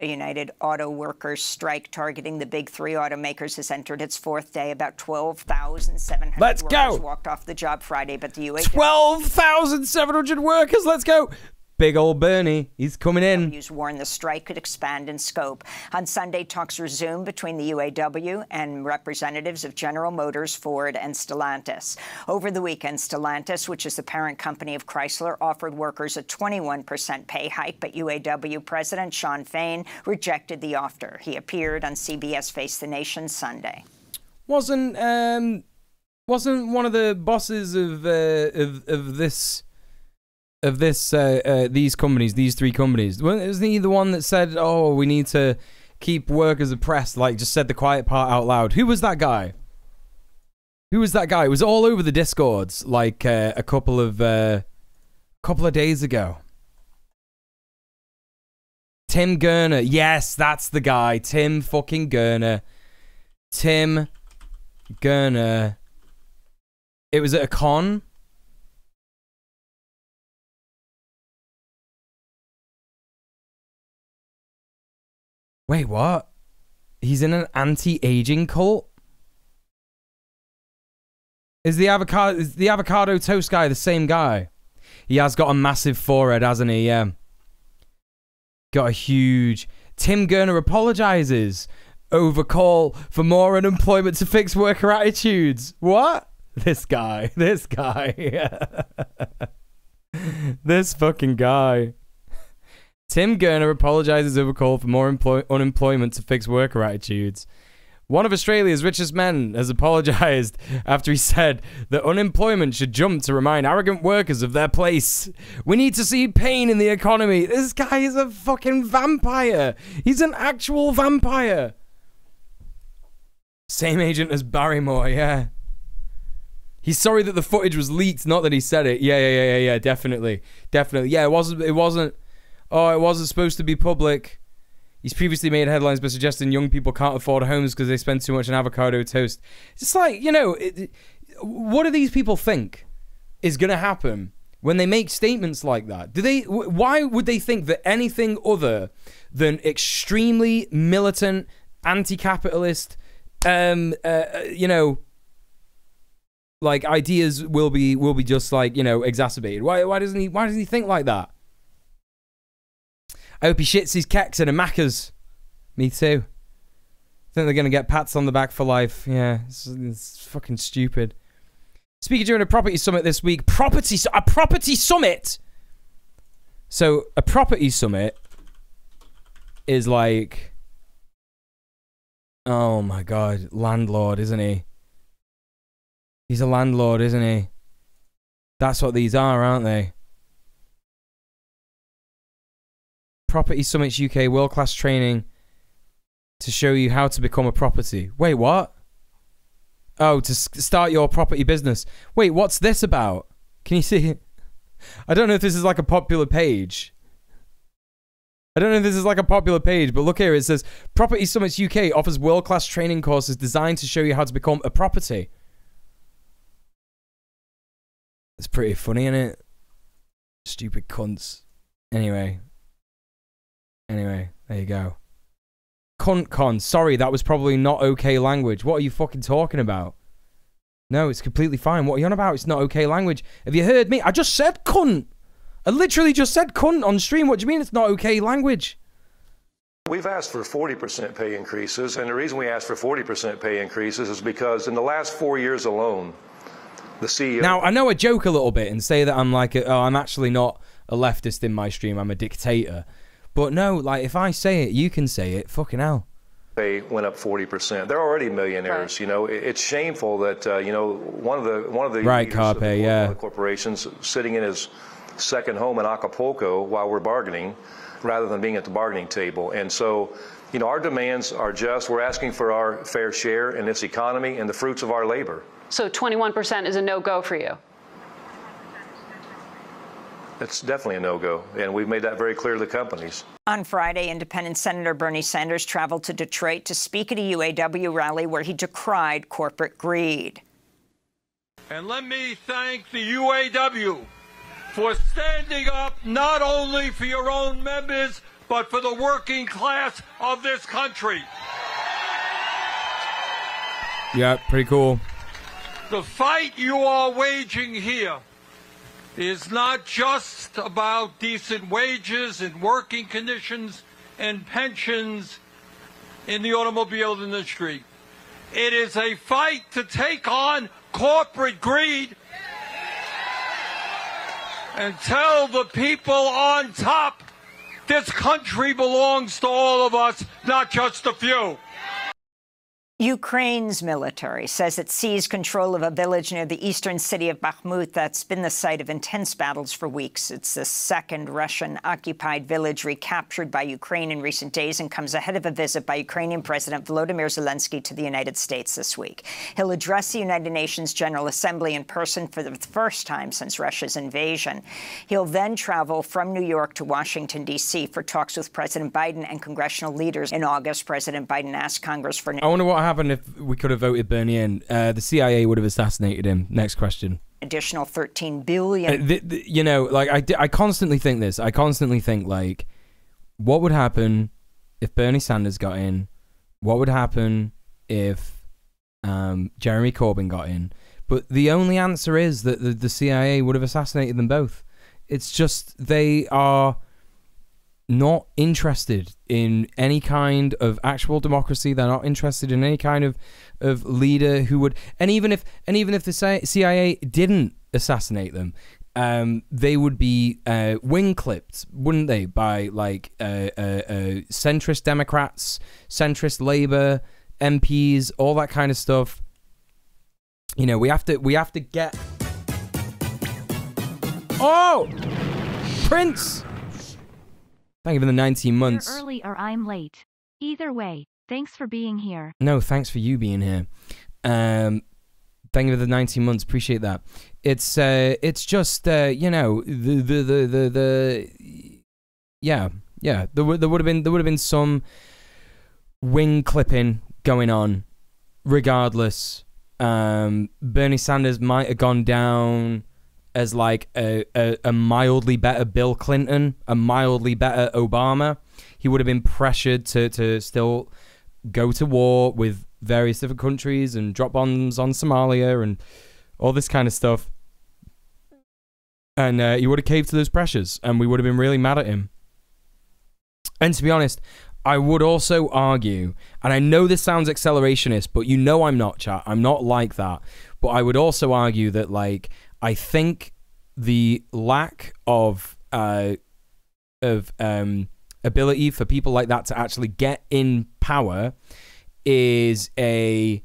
[SPEAKER 4] A United Auto Workers strike targeting the big three automakers has entered its fourth day. About 12,700 workers walked off the job Friday, but the UAW...
[SPEAKER 3] 12,700 workers, let's go! Big old Bernie, he's coming in.
[SPEAKER 4] Warned the strike could expand in scope. On Sunday, talks resumed between the UAW and representatives of General Motors, Ford, and Stellantis. Over the weekend, Stellantis, which is the parent company of Chrysler, offered workers a 21% pay hike, but UAW President Shawn Fain rejected the offer. He appeared on CBS Face the Nation Sunday.
[SPEAKER 3] Wasn't one of the bosses of these companies, these three companies, isn't he the one that said, oh, we need to keep workers oppressed, like just said the quiet part out loud? Who was that guy? It was all over the Discords like a couple of days ago. Tim Gurner. Yes, that's the guy. Tim fucking Gurner. Tim Gurner. It was at a con. Wait, what? He's in an anti-aging cult? Is the avocado toast guy the same guy? He has got a massive forehead, hasn't he? Yeah. Got a huge... Tim Gurner apologizes over call for more unemployment to fix worker attitudes. What? This guy. This fucking guy. Tim Gurner apologizes over call for more unemployment to fix worker attitudes. One of Australia's richest men has apologized after he said that unemployment should jump to remind arrogant workers of their place. We need to see pain in the economy. This guy is a fucking vampire. He's an actual vampire. Same agent as Barrymore, yeah. He's sorry that the footage was leaked, not that he said it. Yeah, definitely. Yeah, it wasn't. Oh, it wasn't supposed to be public. He's previously made headlines by suggesting young people can't afford homes because they spend too much on avocado toast. It's just like, you know, what do these people think is going to happen when they make statements like that? Why would they think that anything other than extremely militant, anti-capitalist, you know, like ideas will be just like, you know, exacerbated? Why doesn't he think like that? I hope he shits his keks in a Macca's. Me too. I think they're going to get pats on the back for life. Yeah, it's fucking stupid. Speaking during a property summit this week. A property summit? So, a property summit is like... Oh my god, landlord, isn't he? He's a landlord, isn't he? That's what these are, aren't they? Property Summits UK, world-class training to show you how to become a property. Wait, what? Oh, to start your property business. Wait, what's this about? Can you see it? I don't know if this is like a popular page. I don't know if this is like a popular page, but look here. It says, Property Summits UK offers world-class training courses designed to show you how to become a property. It's pretty funny, isn't it? Stupid cunts. Anyway, there you go. Cunt con. Sorry, that was probably not okay language. What are you fucking talking about? No, it's completely fine. What are you on about? It's not okay language. Have you heard me? I just said cunt. I literally just said cunt on stream. What do you mean it's not okay language?
[SPEAKER 9] We've asked for 40% pay increases, and the reason we asked for 40% pay increases is because in the last 4 years alone, the CEO...
[SPEAKER 3] Now, I know I joke a little bit and say that I'm like, oh, I'm actually not a leftist in my stream. I'm a dictator. But no, like, if I say it, you can say it. Fucking hell.
[SPEAKER 9] Pay went up 40%. They're already millionaires. Right. You know, it's shameful that you know, one of the
[SPEAKER 3] right, Carpe, yeah,
[SPEAKER 9] corporations sitting in his second home in Acapulco while we're bargaining, rather than being at the bargaining table. And so, you know, our demands are just. We're asking for our fair share in this economy and the fruits of our labor.
[SPEAKER 10] So 21% is a no-go for you?
[SPEAKER 9] It's definitely a no-go, and we've made that very clear to the companies.
[SPEAKER 4] On Friday, Independent Senator Bernie Sanders traveled to Detroit to speak at a UAW rally where he decried corporate greed.
[SPEAKER 11] And let me thank the UAW for standing up not only for your own members, but for the working class of this country.
[SPEAKER 3] Yeah, pretty cool.
[SPEAKER 11] The fight you are waging here is not just about decent wages and working conditions and pensions in the automobile industry. It is a fight to take on corporate greed and tell the people on top this country belongs to all of us, not just a few.
[SPEAKER 4] Ukraine's military says it seized control of a village near the eastern city of Bakhmut that's been the site of intense battles for weeks. It's the second Russian-occupied village recaptured by Ukraine in recent days and comes ahead of a visit by Ukrainian President Volodymyr Zelensky to the United States this week. He'll address the United Nations General Assembly in person for the first time since Russia's invasion. He'll then travel from New York to Washington, D.C. for talks with President Biden and congressional leaders. In August, President Biden asked Congress for...
[SPEAKER 3] I wonder what happened if we could have voted Bernie in. The CIA would have assassinated him. Next question.
[SPEAKER 4] Additional $13 billion.
[SPEAKER 3] You know, like, I constantly think this. I constantly think, like, what would happen if Bernie Sanders got in? What would happen if Jeremy Corbyn got in? But the only answer is that the CIA would have assassinated them both. It's just they are not interested in any kind of actual democracy. They're not interested in any kind of leader who would, and even if the CIA didn't assassinate them, they would be wing clipped, wouldn't they, by like centrist Democrats, centrist Labour MPs, all that kind of stuff. You know, we have to get. Oh, Prince. Thank you for the 19 months.
[SPEAKER 5] You're early or I'm late. Either way, thanks for being here.
[SPEAKER 3] No, thanks for you being here. Thank you for the 19 months. Appreciate that. It's just you know, yeah. There would have been some wing clipping going on. Regardless, Bernie Sanders might have gone down as like a mildly better Bill Clinton, a mildly better Obama. He would have been pressured to still go to war with various different countries and drop bombs on Somalia and all this kind of stuff. And he would have caved to those pressures, and we would have been really mad at him. And to be honest, I would also argue, and I know this sounds accelerationist, but you know I'm not, chat. I'm not like that. But I would also argue that, like, I think the lack of ability for people like that to actually get in power is it's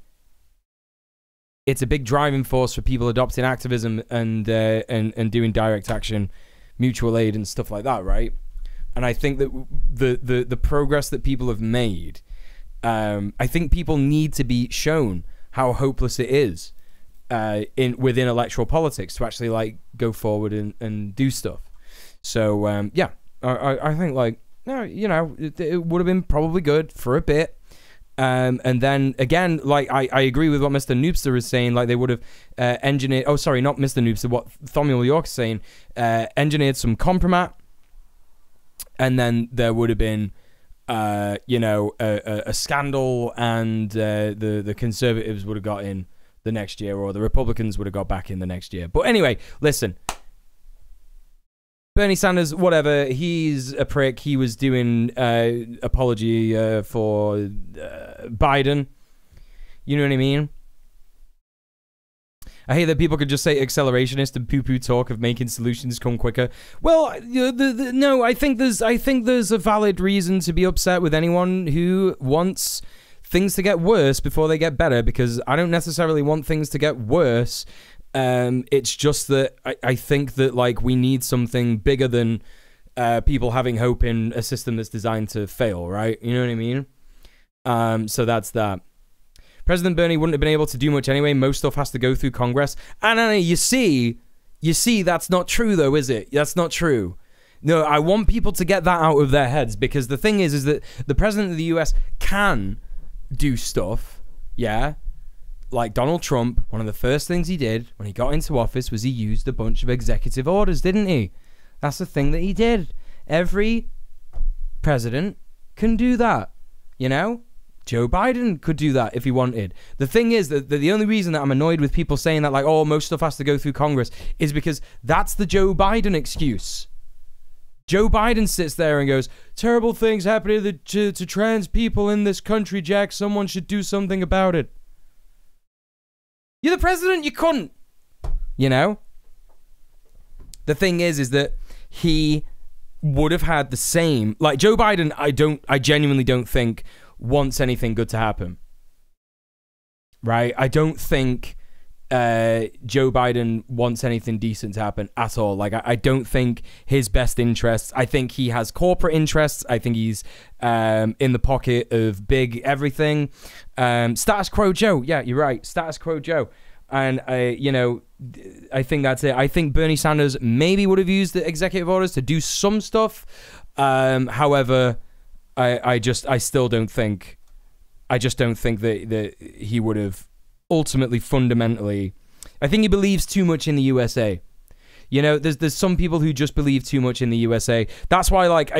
[SPEAKER 3] a big driving force for people adopting activism and doing direct action, mutual aid and stuff like that, right? And I think that the progress that people have made, I think people need to be shown how hopeless it is within electoral politics to actually like go forward and do stuff. So yeah, I think like no, you know, it would have been probably good for a bit. And then again, like I agree with what Mr. Noobster is saying. Like they would have engineered. Oh, sorry, not Mr. Noobster. What Thomuel York is saying, engineered some compromat, and then there would have been, you know, a scandal, and the Conservatives would have got in the next year, or the Republicans would have got back in the next year. But anyway, listen. Bernie Sanders, whatever, he's a prick. He was doing apology for Biden. You know what I mean? I hate that people could just say accelerationist and poo-poo talk of making solutions come quicker. Well, no, I think there's a valid reason to be upset with anyone who wants things to get worse before they get better, because I don't necessarily want things to get worse. It's just that I think that, like, we need something bigger than people having hope in a system that's designed to fail, right? You know what I mean? So that's that. President Bernie wouldn't have been able to do much anyway. Most stuff has to go through Congress. And you see, that's not true, though, is it? That's not true. No, I want people to get that out of their heads, because the thing is that the president of the US can do stuff, yeah? Like Donald Trump, one of the first things he did when he got into office was he used a bunch of executive orders, didn't he? That's the thing that he did. Every president can do that, you know? Joe Biden could do that if he wanted. The thing is that the only reason that I'm annoyed with people saying that, like, oh, most stuff has to go through Congress, is because that's the Joe Biden excuse. Joe Biden sits there and goes, terrible things happening to trans people in this country, Jack. Someone should do something about it. You're the president, you couldn't. You know? The thing is that he would have had the same, like Joe Biden, I genuinely don't think wants anything good to happen. Right? I don't think Joe Biden wants anything decent to happen at all. Like, I don't think his best interests, I think he has corporate interests. I think he's in the pocket of big everything. Status quo Joe. Yeah, you're right. Status quo Joe. And you know, I think that's it. I think Bernie Sanders maybe would have used the executive orders to do some stuff. However, I still don't think, that he would have ultimately, fundamentally. I think he believes too much in the USA. You know, there's some people who just believe too much in the USA. That's why, like,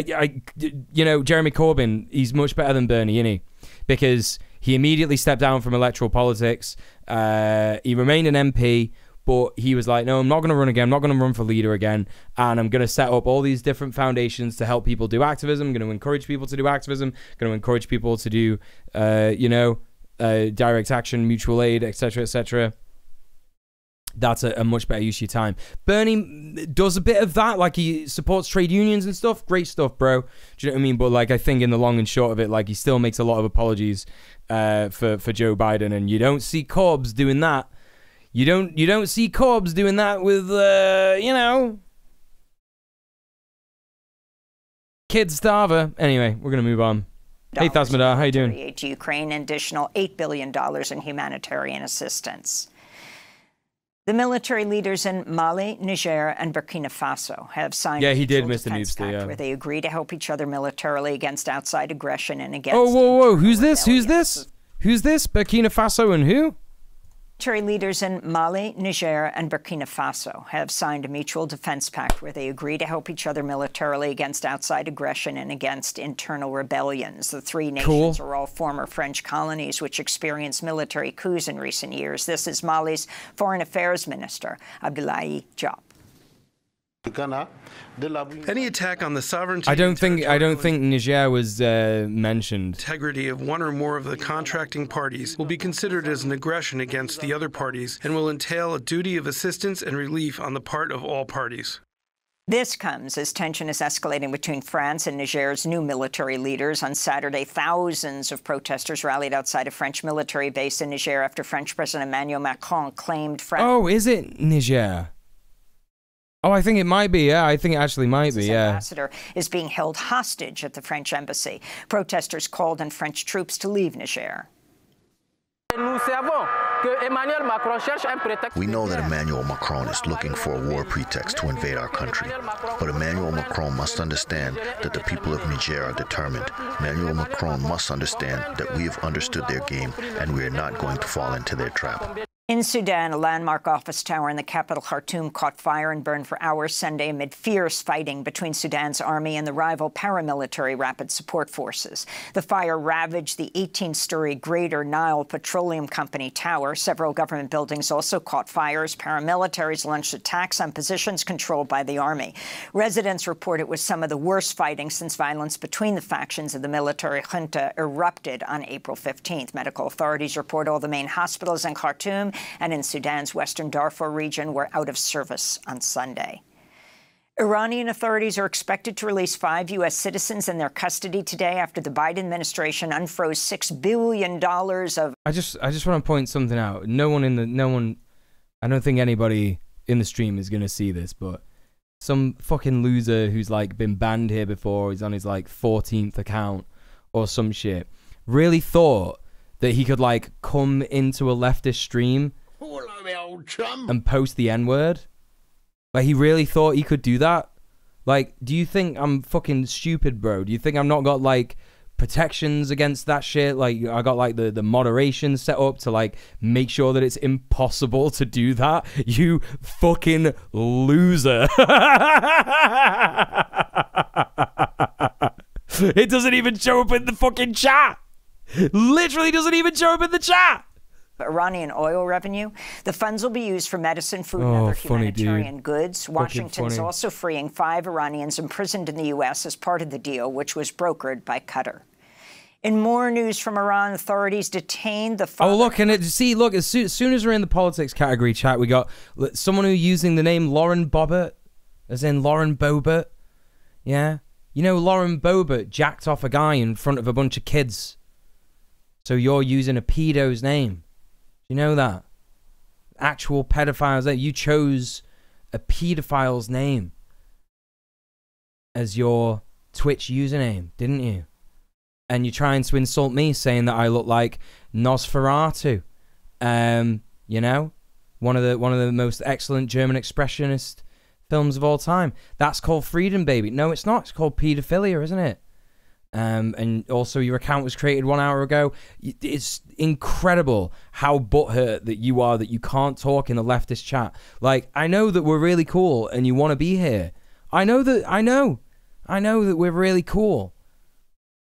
[SPEAKER 3] you know, Jeremy Corbyn, he's much better than Bernie, isn't he? Because he immediately stepped down from electoral politics. He remained an MP, but he was like, no, I'm not going to run again. I'm not going to run for leader again. And I'm going to set up all these different foundations to help people do activism. I'm going to encourage people to do activism. I'm going to encourage people to do, you know, direct action, mutual aid, etc., etc. That's a much better use of your time. Bernie does a bit of that, like he supports trade unions and stuff. Great stuff, bro. Do you know what I mean? But like, I think in the long and short of it, like, he still makes a lot of apologies for Joe Biden, and you don't see Corbs doing that. You don't see Corbs doing that with you know, Kid Starver. Anyway, we're gonna move on. Hey, Thasmadar, how you doing?
[SPEAKER 4] To Ukraine, an additional $8 billion in humanitarian assistance. The military leaders in Mali, Niger, and Burkina Faso have signed a Mr. Pact where they agree to help each other militarily against outside aggression and against...
[SPEAKER 3] Oh, whoa. Who's this? Burkina Faso and who?
[SPEAKER 4] Military leaders in Mali, Niger, and Burkina Faso have signed a mutual defense pact where they agree to help each other militarily against outside aggression and against internal rebellions. The three nations are all former French colonies which experienced military coups in recent years. This is Mali's Foreign Affairs Minister, Abdoulaye Diop.
[SPEAKER 8] Any attack on the sovereignty...
[SPEAKER 3] I don't think Niger was mentioned.
[SPEAKER 8] Integrity of one or more of the contracting parties will be considered as an aggression against the other parties and will entail a duty of assistance and relief on the part of all parties.
[SPEAKER 4] This comes as tension is escalating between France and Niger's new military leaders. On Saturday, thousands of protesters rallied outside a French military base in Niger after French President Emmanuel Macron claimed France...
[SPEAKER 3] Oh, is it Niger? Oh, I think it might be, yeah. I think it actually might be, yeah.
[SPEAKER 4] The ambassador is being held hostage at the French embassy. Protesters called on French troops to leave Niger.
[SPEAKER 12] We know that Emmanuel Macron is looking for a war pretext to invade our country. But Emmanuel Macron must understand that the people of Niger are determined. Emmanuel Macron must understand that we have understood their game and we are not going to fall into their trap.
[SPEAKER 4] In Sudan, a landmark office tower in the capital Khartoum caught fire and burned for hours Sunday amid fierce fighting between Sudan's army and the rival paramilitary Rapid Support Forces. The fire ravaged the 18-story Greater Nile Petroleum Company tower. Several government buildings also caught fire as paramilitaries launched attacks on positions controlled by the army. Residents report it was some of the worst fighting since violence between the factions of the military junta erupted on April 15th. Medical authorities report all the main hospitals in Khartoum and in Sudan's western Darfur region were out of service on Sunday. Iranian authorities are expected to release 5 U.S. citizens in their custody today after the Biden administration unfroze $6 billion of...
[SPEAKER 3] I just want to point something out. I don't think anybody in the stream is going to see this, but some fucking loser who's like been banned here before, he's on his like 14th account or some shit, really thought that he could like come into a leftist stream and post the N-word. Like, he really thought he could do that? Like, do you think I'm fucking stupid, bro? Do you think I've not got like protections against that shit? Like, I got like the moderation set up to like make sure that it's impossible to do that. You fucking loser. It doesn't even show up in the fucking chat. Literally doesn't even show up in the chat.
[SPEAKER 4] Iranian oil revenue. The funds will be used for medicine, food, and other humanitarian goods. Washington's also freeing 5 Iranians imprisoned in the U.S. as part of the deal, which was brokered by Qatar. In more news from Iran, authorities detained the father...
[SPEAKER 3] Oh, look, and as soon as we're in the politics category chat, we got someone who's using the name Lauren Boebert, as in Lauren Boebert. Yeah? You know, Lauren Boebert jacked off a guy in front of a bunch of kids. So you're using a pedo's name. Do you know that? Actual pedophiles. That you chose a pedophile's name as your Twitch username, didn't you? And you're trying to insult me, saying that I look like Nosferatu. You know, one of the most excellent German expressionist films of all time. That's called freedom, baby. No, it's not. It's called pedophilia, isn't it? And also your account was created 1 hour ago. It's incredible how butthurt that you are that you can't talk in the leftist chat. Like, I know that we're really cool and you want to be here. I know that we're really cool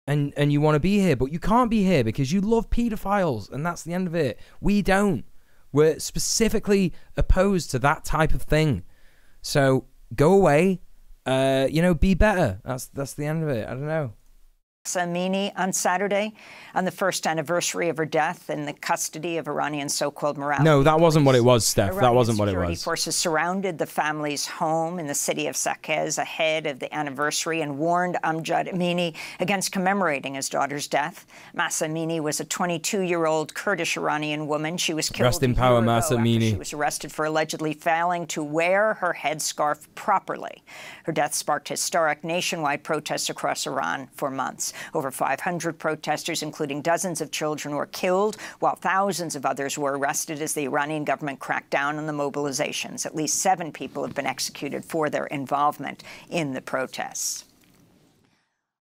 [SPEAKER 3] and you want to be here, but you can't be here because you love pedophiles, and that's the end of it. We don't. We're specifically opposed to that type of thing. So go away. Be better. That's the end of it. I don't know.
[SPEAKER 4] Amini on Saturday, on the first anniversary of her death in the custody of Iranian so-called morality.
[SPEAKER 3] No, that wasn't what it was, Steph.
[SPEAKER 4] Iranian
[SPEAKER 3] that wasn't what it
[SPEAKER 4] security
[SPEAKER 3] was.
[SPEAKER 4] Forces surrounded the family's home in the city of Saqqez ahead of the anniversary and warned Amjad Amini against commemorating his daughter's death. Mahsa Amini was a 22-year-old Kurdish Iranian woman. She was killed
[SPEAKER 3] Rest in power, Mahsa Amini.
[SPEAKER 4] She was arrested for allegedly failing to wear her headscarf properly. Her death sparked historic nationwide protests across Iran for months. Over 500 protesters, including dozens of children, were killed, while thousands of others were arrested as the Iranian government cracked down on the mobilizations. At least 7 people have been executed for their involvement in the protests.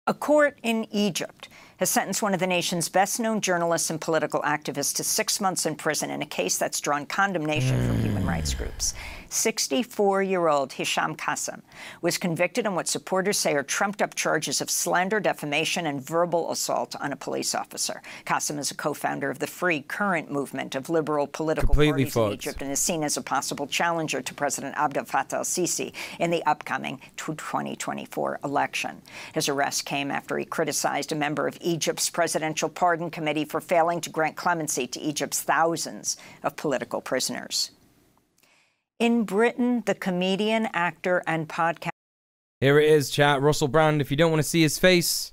[SPEAKER 4] A court in Egypt has sentenced one of the nation's best-known journalists and political activists to 6 months in prison in a case that's drawn condemnation from human rights groups. 64-year-old Hisham Qassem was convicted on what supporters say are trumped-up charges of slander, defamation, and verbal assault on a police officer. Qassem is a co-founder of the Free Current movement of liberal political parties in Egypt and is seen as a possible challenger to President Abdel Fattah al-Sisi in the upcoming 2024 election. His arrest came after he criticized a member of Egypt's Presidential Pardon Committee for failing to grant clemency to Egypt's thousands of political prisoners. In Britain, the comedian, actor, and podcast...
[SPEAKER 3] Here it is, chat. Russell Brand, if you don't want to see his face.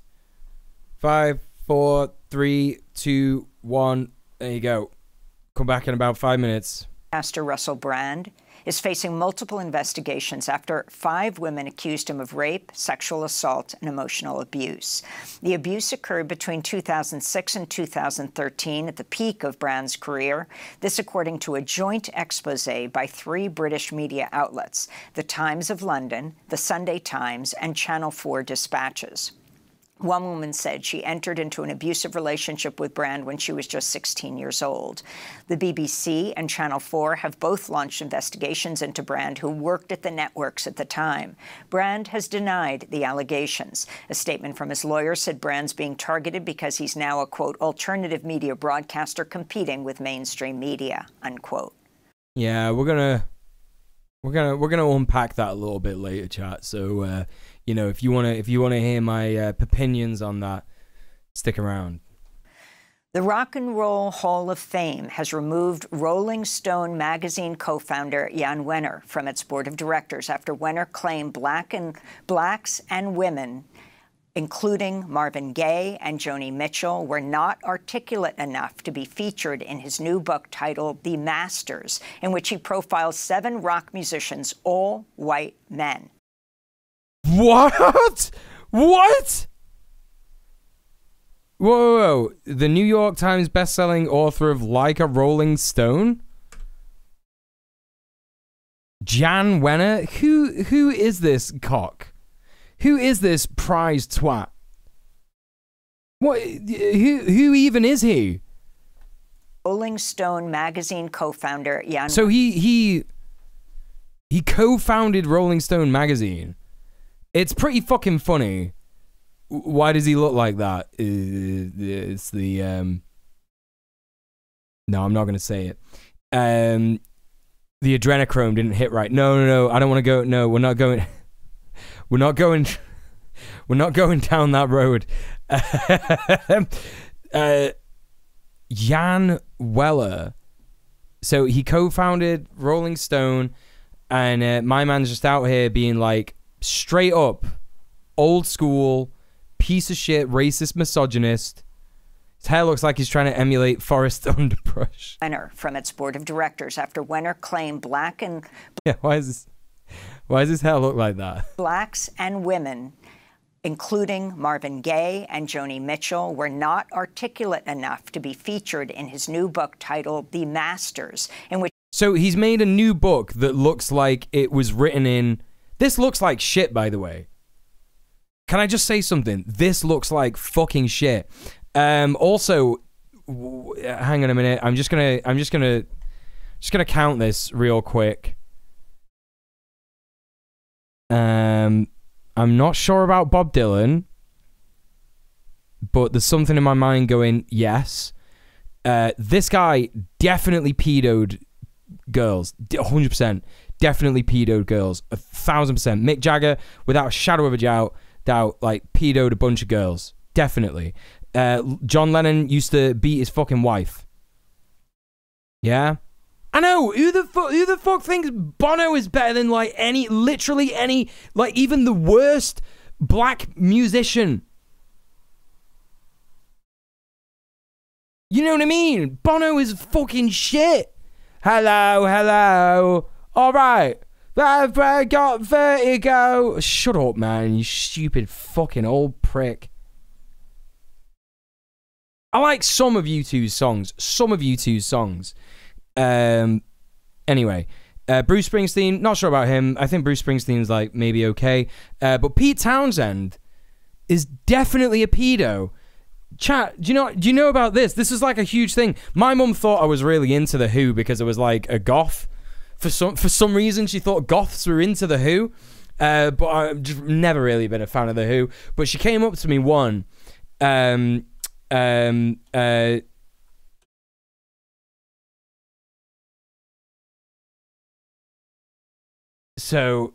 [SPEAKER 3] 5, 4, 3, 2, 1. There you go. Come back in about 5 minutes.
[SPEAKER 4] Pastor Russell Brand is facing multiple investigations after 5 women accused him of rape, sexual assault, and emotional abuse. The abuse occurred between 2006 and 2013 at the peak of Brand's career. This according to a joint expose by 3 British media outlets, The Times of London, The Sunday Times, and Channel 4 Dispatches. One woman said she entered into an abusive relationship with Brand when she was just 16 years old. The BBC and Channel 4 have both launched investigations into Brand, who worked at the networks at the time. Brand has denied the allegations. A statement from his lawyer said Brand's being targeted because he's now a, quote, alternative media broadcaster competing with mainstream media, unquote.
[SPEAKER 3] Yeah, we're gonna unpack that a little bit later, chat. So you know, if you wanna hear my opinions on that, stick around.
[SPEAKER 4] The Rock and Roll Hall of Fame has removed Rolling Stone magazine co-founder Jan Wenner from its board of directors after Wenner claimed blacks and women, including Marvin Gaye and Joni Mitchell, were not articulate enough to be featured in his new book titled The Masters, in which he profiles 7 rock musicians, all white men.
[SPEAKER 3] What? What? Whoa. The New York Times bestselling author of Like a Rolling Stone? Jan Wenner? Who is this cock? Who is this prize twat? What? Who even is he?
[SPEAKER 4] Rolling Stone magazine co-founder Jan.
[SPEAKER 3] So he co-founded Rolling Stone magazine. It's pretty fucking funny. Why does he look like that? It's the no, I'm not gonna say it. The adrenochrome didn't hit right. No. I don't want to go. No, we're not going. We're not going down that road. Jan Wenner. So he co-founded Rolling Stone, and my man's just out here being like straight up old school piece of shit, racist, misogynist. His hair looks like he's trying to emulate Forrest Underbrush.
[SPEAKER 4] Wenner from its board of directors after Wenner claimed
[SPEAKER 3] Yeah, why does his hair look like that?
[SPEAKER 4] Blacks and women, including Marvin Gaye and Joni Mitchell, were not articulate enough to be featured in his new book titled The Masters, in which...
[SPEAKER 3] So he's made a new book that looks like it was written in... This looks like shit, by the way. Can I just say something? This looks like fucking shit. Also, hang on a minute. I'm just gonna count this real quick. I'm not sure about Bob Dylan, but there's something in my mind going, yes. This guy definitely pedoed girls. 100%. Definitely pedoed girls. 1,000%. Mick Jagger, without a shadow of a doubt, like, pedoed a bunch of girls. Definitely. John Lennon used to beat his fucking wife. Yeah? I know, who the fuck thinks Bono is better than, like, literally any, like, even the worst black musician? You know what I mean? Bono is fucking shit. Hello. All right. I've got vertigo. Shut up, man, you stupid fucking old prick. I like some of U2's songs. Anyway, Bruce Springsteen, not sure about him. I think Bruce Springsteen's like maybe okay. But Pete Townsend is definitely a pedo. Chat, do you know about this? This is like a huge thing. My mum thought I was really into The Who because I was like a goth. For some reason, she thought goths were into The Who. But I've just never really been a fan of The Who. But she came up to me one. So,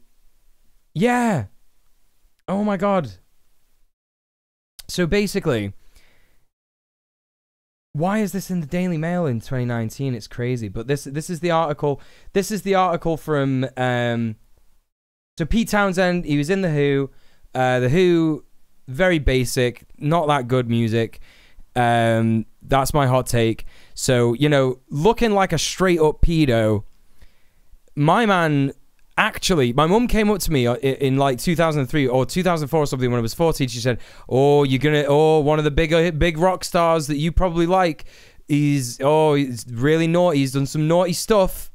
[SPEAKER 3] yeah. Oh my god. So basically, why is this in the Daily Mail in 2019? It's crazy. But this is the article. This is the article from so Pete Townsend, he was in The Who. The Who, very basic, not that good music. That's my hot take. So, you know, looking like a straight up pedo, my man, actually, my mum came up to me in like 2003 or 2004 or something when I was 14. She said, one of the big rock stars that you probably like, he's really naughty. He's done some naughty stuff.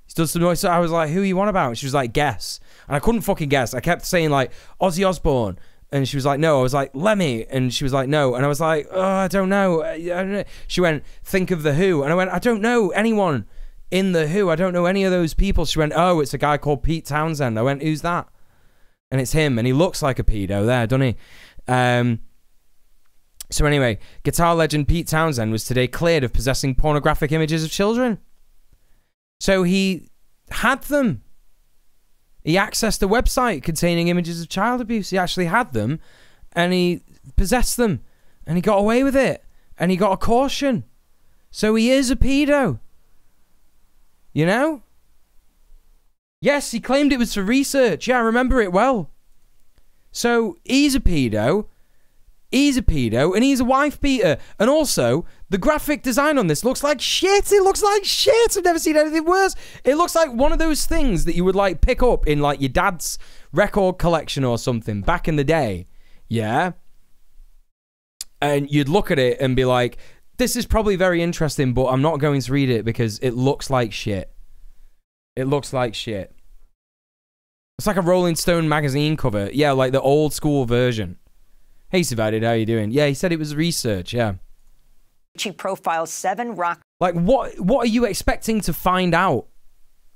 [SPEAKER 3] So I was like, who are you on about? She was like, guess. And I couldn't fucking guess. I kept saying like Ozzy Osbourne. And she was like, no. I was like, Lemmy. And she was like, no. And I was like, oh, I don't know. She went, think of The Who. And I went, I don't know anyone in The Who. I don't know any of those people. She went, oh, it's a guy called Pete Townsend. I went, who's that? And it's him. And he looks like a pedo there, doesn't he? So anyway, guitar legend Pete Townsend was today cleared of possessing pornographic images of children. So he had them. He accessed a website containing images of child abuse. He actually had them, and he possessed them, and he got away with it, and he got a caution. So he is a pedo. You know? Yes, he claimed it was for research. Yeah, I remember it well. So he's a pedo. He's a pedo, and he's a wife beater. And also, the graphic design on this looks like shit. It looks like shit. I've never seen anything worse. It looks like one of those things that you would, like, pick up in, like, your dad's record collection or something back in the day. Yeah? And you'd look at it and be like, this is probably very interesting, but I'm not going to read it because it looks like shit. It looks like shit. It's like a Rolling Stone magazine cover. Yeah, like the old school version. Hey, Subadid, how you doing? Yeah, he said it was research, yeah.
[SPEAKER 4] She profiles 7 rock...
[SPEAKER 3] Like, what are you expecting to find out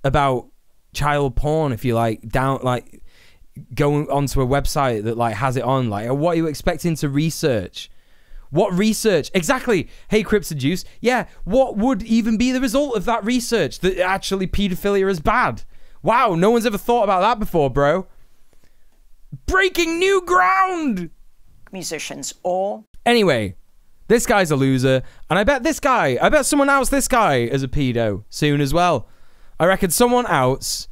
[SPEAKER 3] about child porn if you, like, going onto a website that, like, has it on? Like, what are you expecting to research? What research? Exactly. Hey, Crips and Juice. Yeah, what would even be the result of that research? That actually pedophilia is bad? Wow, no one's ever thought about that before, bro. Breaking new ground!
[SPEAKER 4] Musicians all.
[SPEAKER 3] Anyway, this guy's a loser, and I bet someone outs this guy as a pedo soon as well. I reckon someone outs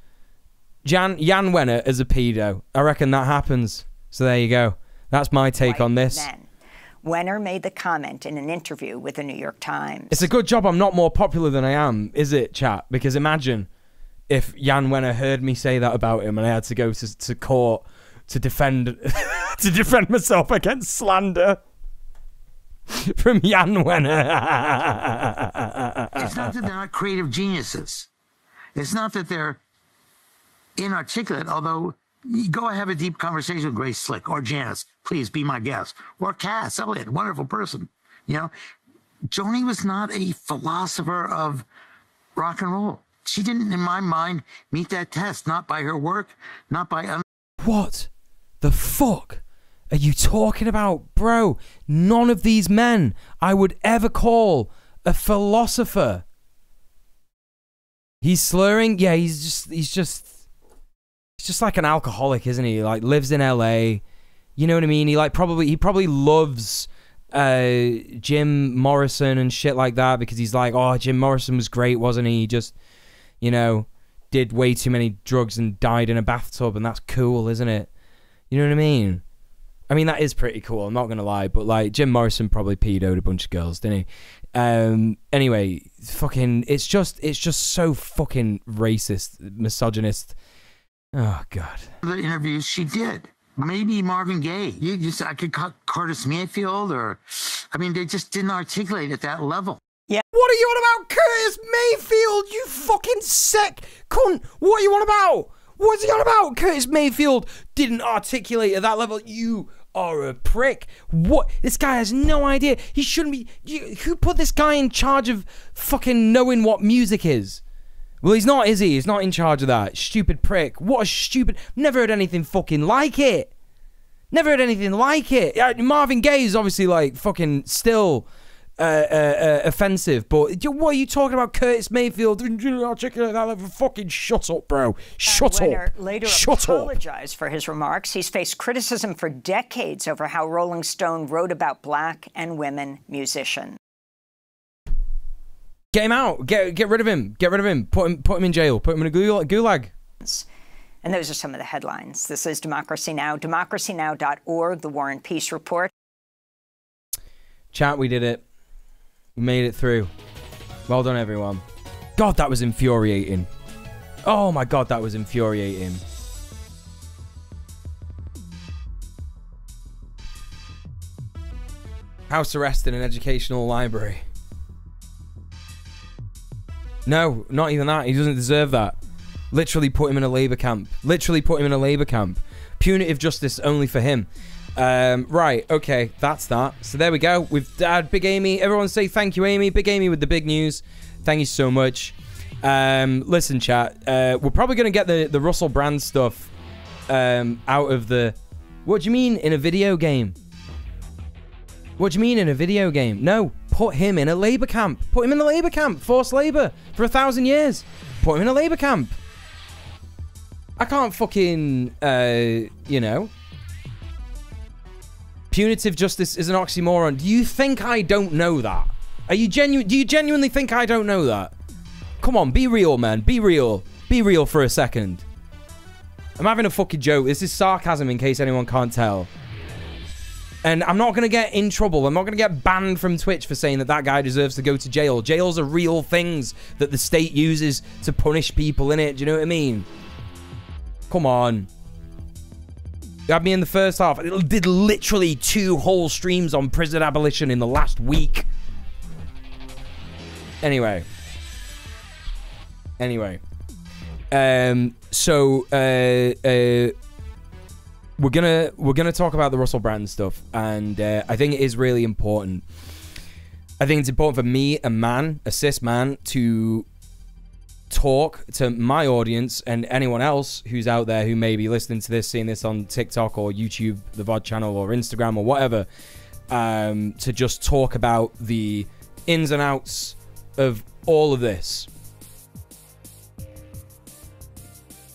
[SPEAKER 3] Jan Wenner as a pedo. I reckon that happens. So there you go. That's my take on this.
[SPEAKER 4] Men. Wenner made the comment in an interview with the New York Times.
[SPEAKER 3] It's a good job I'm not more popular than I am, is it, chat? Because imagine if Jan Wenner heard me say that about him and I had to go to court to defend myself against slander from Jan Wenner.
[SPEAKER 13] It's not that they're not creative geniuses. It's not that they're inarticulate, although you go have a deep conversation with Grace Slick or Janice, please be my guest, or Cass Elliot, wonderful person. You know, Joni was not a philosopher of rock and roll. She didn't, in my mind, meet that test, not by her work, not by...
[SPEAKER 3] What the fuck are you talking about, bro? None of these men I would ever call a philosopher. He's slurring. Yeah, he's just like an alcoholic, isn't he? Like, lives in LA. You know what I mean? He probably loves Jim Morrison and shit like that because he's like, oh, Jim Morrison was great, wasn't he? He just, you know, did way too many drugs and died in a bathtub, and that's cool, isn't it? You know what I mean? I mean, that is pretty cool, I'm not going to lie, but, like, Jim Morrison probably pedoed a bunch of girls, didn't he? Anyway, fucking, it's just so fucking racist, misogynist. Oh, God.
[SPEAKER 13] The interviews she did. Maybe Marvin Gaye. I could cut Curtis Mayfield, or, I mean, they just didn't articulate at that level.
[SPEAKER 4] Yeah.
[SPEAKER 3] What are you on about, Curtis Mayfield? You fucking sick cunt. What are you on about? What's he on about? Curtis Mayfield didn't articulate at that level. You are a prick. What? This guy has no idea. He shouldn't be... Who put this guy in charge of fucking knowing what music is? Well, he's not, is he? He's not in charge of that. Stupid prick. What a stupid... Never heard anything fucking like it. Never heard anything like it. Marvin Gaye is obviously, like, fucking still... offensive, but what are you talking about? Curtis Mayfield? Fucking shut up, bro. Shut up.
[SPEAKER 4] Later
[SPEAKER 3] shut
[SPEAKER 4] apologized for his remarks. He's faced criticism for decades over how Rolling Stone wrote about black and women musicians.
[SPEAKER 3] Get him out. Get rid of him. Get rid of him. Put him in jail. Put him in a gulag.
[SPEAKER 4] And those are some of the headlines. This is Democracy Now!, democracynow.org, the War and Peace Report.
[SPEAKER 3] Chat, we did it. We made it through. Well done, everyone. God, that was infuriating. Oh my God, that was infuriating. House arrest in an educational library. No, not even that. He doesn't deserve that. Literally put him in a Labour camp. Literally put him in a Labour camp. Punitive justice only for him. Right, okay, that's that. So there we go. We've had Big Amy. Everyone say thank you, Amy. Big Amy with the big news. Thank you so much. Listen, chat. We're probably going to get the Russell Brand stuff out of the... What do you mean in a video game? What do you mean in a video game? No, put him in a Labour camp. Put him in a Labour camp. Forced Labour for 1,000 years. Put him in a Labour camp. I can't fucking, you know. Punitive justice is an oxymoron. Do you think I don't know that? Are you genuine? Do you genuinely think I don't know that? Come on, be real, man. Be real. Be real for a second. I'm having a fucking joke. This is sarcasm in case anyone can't tell. And I'm not going to get in trouble. I'm not going to get banned from Twitch for saying that that guy deserves to go to jail. Jails are real things that the state uses to punish people in it. Do you know what I mean? Come on. You had me in the first half. I did literally 2 whole streams on prison abolition in the last week. Anyway. So we're gonna talk about the Russell Brand stuff, and I think it is really important. I think it's important for me, a man, a cis man, to talk to my audience and anyone else who's out there who may be listening to this, seeing this on TikTok or YouTube, the VOD channel, or Instagram or whatever, to just talk about the ins and outs of all of this.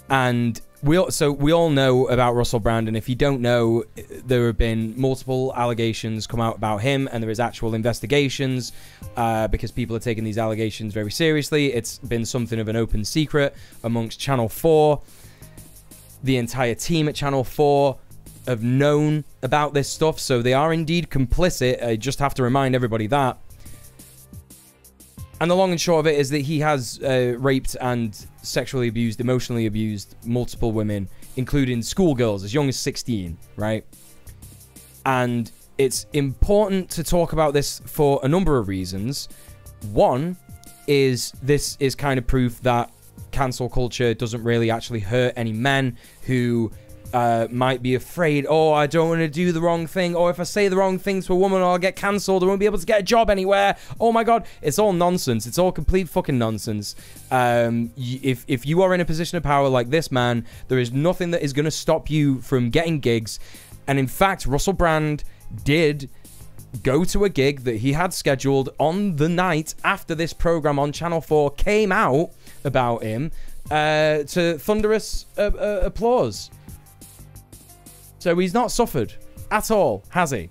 [SPEAKER 3] And we all know about Russell Brand, and if you don't know, there have been multiple allegations come out about him, and there is actual investigations because people are taking these allegations very seriously. It's been something of an open secret amongst Channel 4. The entire team at Channel 4 have known about this stuff, so they are indeed complicit. I just have to remind everybody that. And the long and short of it is that he has raped and sexually abused, emotionally abused multiple women, including schoolgirls as young as 16, right? And it's important to talk about this for a number of reasons. One is this is kind of proof that cancel culture doesn't really actually hurt any men who might be afraid, oh, I don't want to do the wrong thing, or if I say the wrong thing to a woman, I'll get cancelled, I won't be able to get a job anywhere. Oh my God, it's all nonsense. It's all complete fucking nonsense. If you are in a position of power like this man, there is nothing that is going to stop you from getting gigs. And in fact, Russell Brand did go to a gig that he had scheduled on the night after this program on Channel 4 came out about him, to thunderous applause. So he's not suffered at all, has he?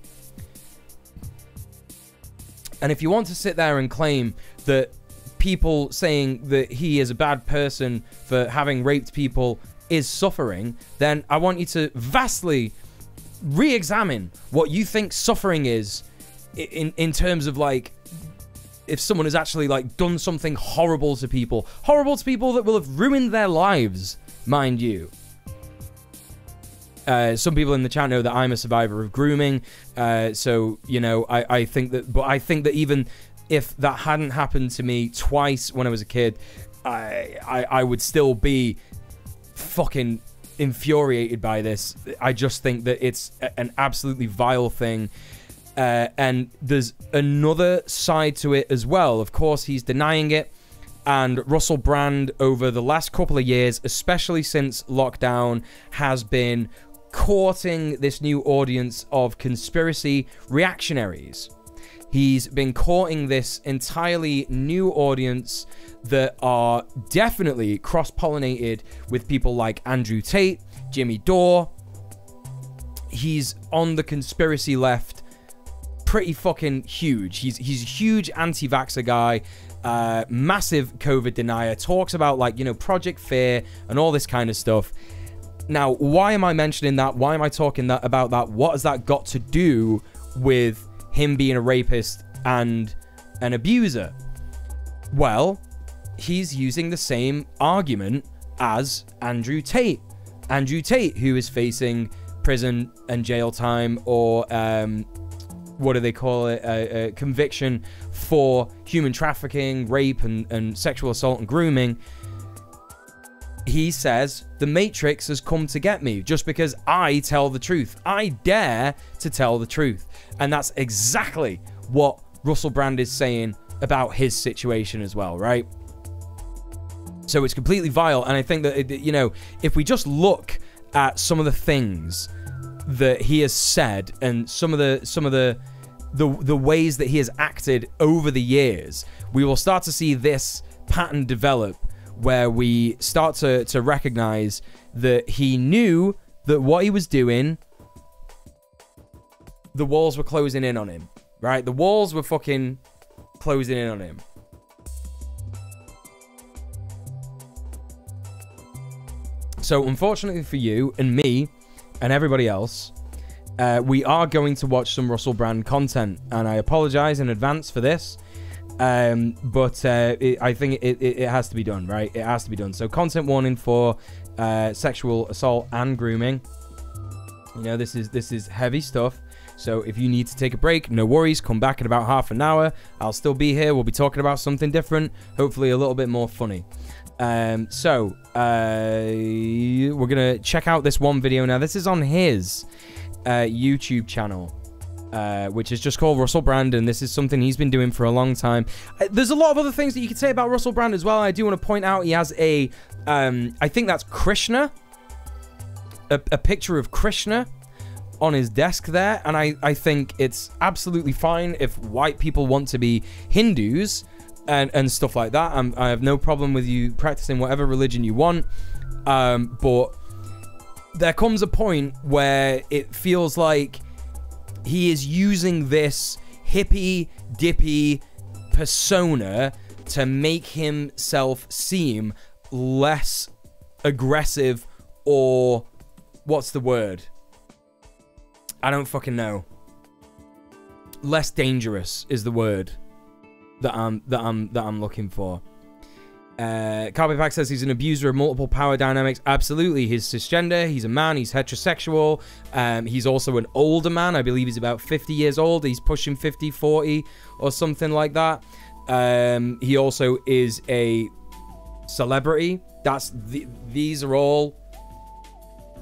[SPEAKER 3] And if you want to sit there and claim that people saying that he is a bad person for having raped people is suffering, then I want you to vastly re-examine what you think suffering is in terms of, like, if someone has actually, like, done something horrible to people that will have ruined their lives, mind you. Some people in the chat know that I'm a survivor of grooming, so, you know, I think that even if that hadn't happened to me twice when I was a kid, I would still be fucking infuriated by this. I just think that it's an absolutely vile thing, and there's another side to it as well. Of course, he's denying it. And Russell Brand, over the last couple of years, especially since lockdown, has been courting this new audience of conspiracy reactionaries. He's been courting this entirely new audience that are definitely cross-pollinated with people like Andrew Tate, Jimmy Dore. He's on the conspiracy left, pretty fucking huge. He's a huge anti-vaxxer guy. Massive COVID denier, talks about, like, you know, Project Fear and all this kind of stuff. Now, why am I mentioning that? Why am I talking about that? What has that got to do with him being a rapist and an abuser? Well, he's using the same argument as Andrew Tate. Andrew Tate, who is facing prison and jail time, or what do they call it? A conviction for human trafficking, rape, and sexual assault and grooming. He says, the Matrix has come to get me just because I tell the truth. I dare to tell the truth. And that's exactly what Russell Brand is saying about his situation as well, right? So it's completely vile. And I think that, you know, if we just look at some of the things that he has said and some of the ways that he has acted over the years, we will start to see this pattern develop, where we start to recognize that he knew that what he was doing, the walls were closing in on him, right? The walls were fucking closing in on him. So unfortunately for you and me and everybody else, we are going to watch some Russell Brand content, and I apologize in advance for this. But I think it has to be done, right? It has to be done. So content warning for sexual assault and grooming. You know, this is heavy stuff. So if you need to take a break, no worries. Come back in about half an hour. I'll still be here. We'll be talking about something different, hopefully a little bit more funny. We're gonna check out this one video now. This is on his YouTube channel, which is just called Russell Brand, and this is something he's been doing for a long time. There's a lot of other things that you could say about Russell Brand as well. I do want to point out he has a, I think that's Krishna, a picture of Krishna on his desk there, and I think it's absolutely fine if white people want to be Hindus and stuff like that. I have no problem with you practicing whatever religion you want, but there comes a point where it feels like he is using this hippie dippy persona to make himself seem less aggressive, or what's the word? I don't fucking know. Less dangerous is the word that I'm looking for. Carby Pack says he's an abuser of multiple power dynamics. Absolutely. He's cisgender, he's a man, he's heterosexual. He's also an older man. I believe he's about 50 years old. He's pushing 50, 40 or something like that. He also is a celebrity. These are all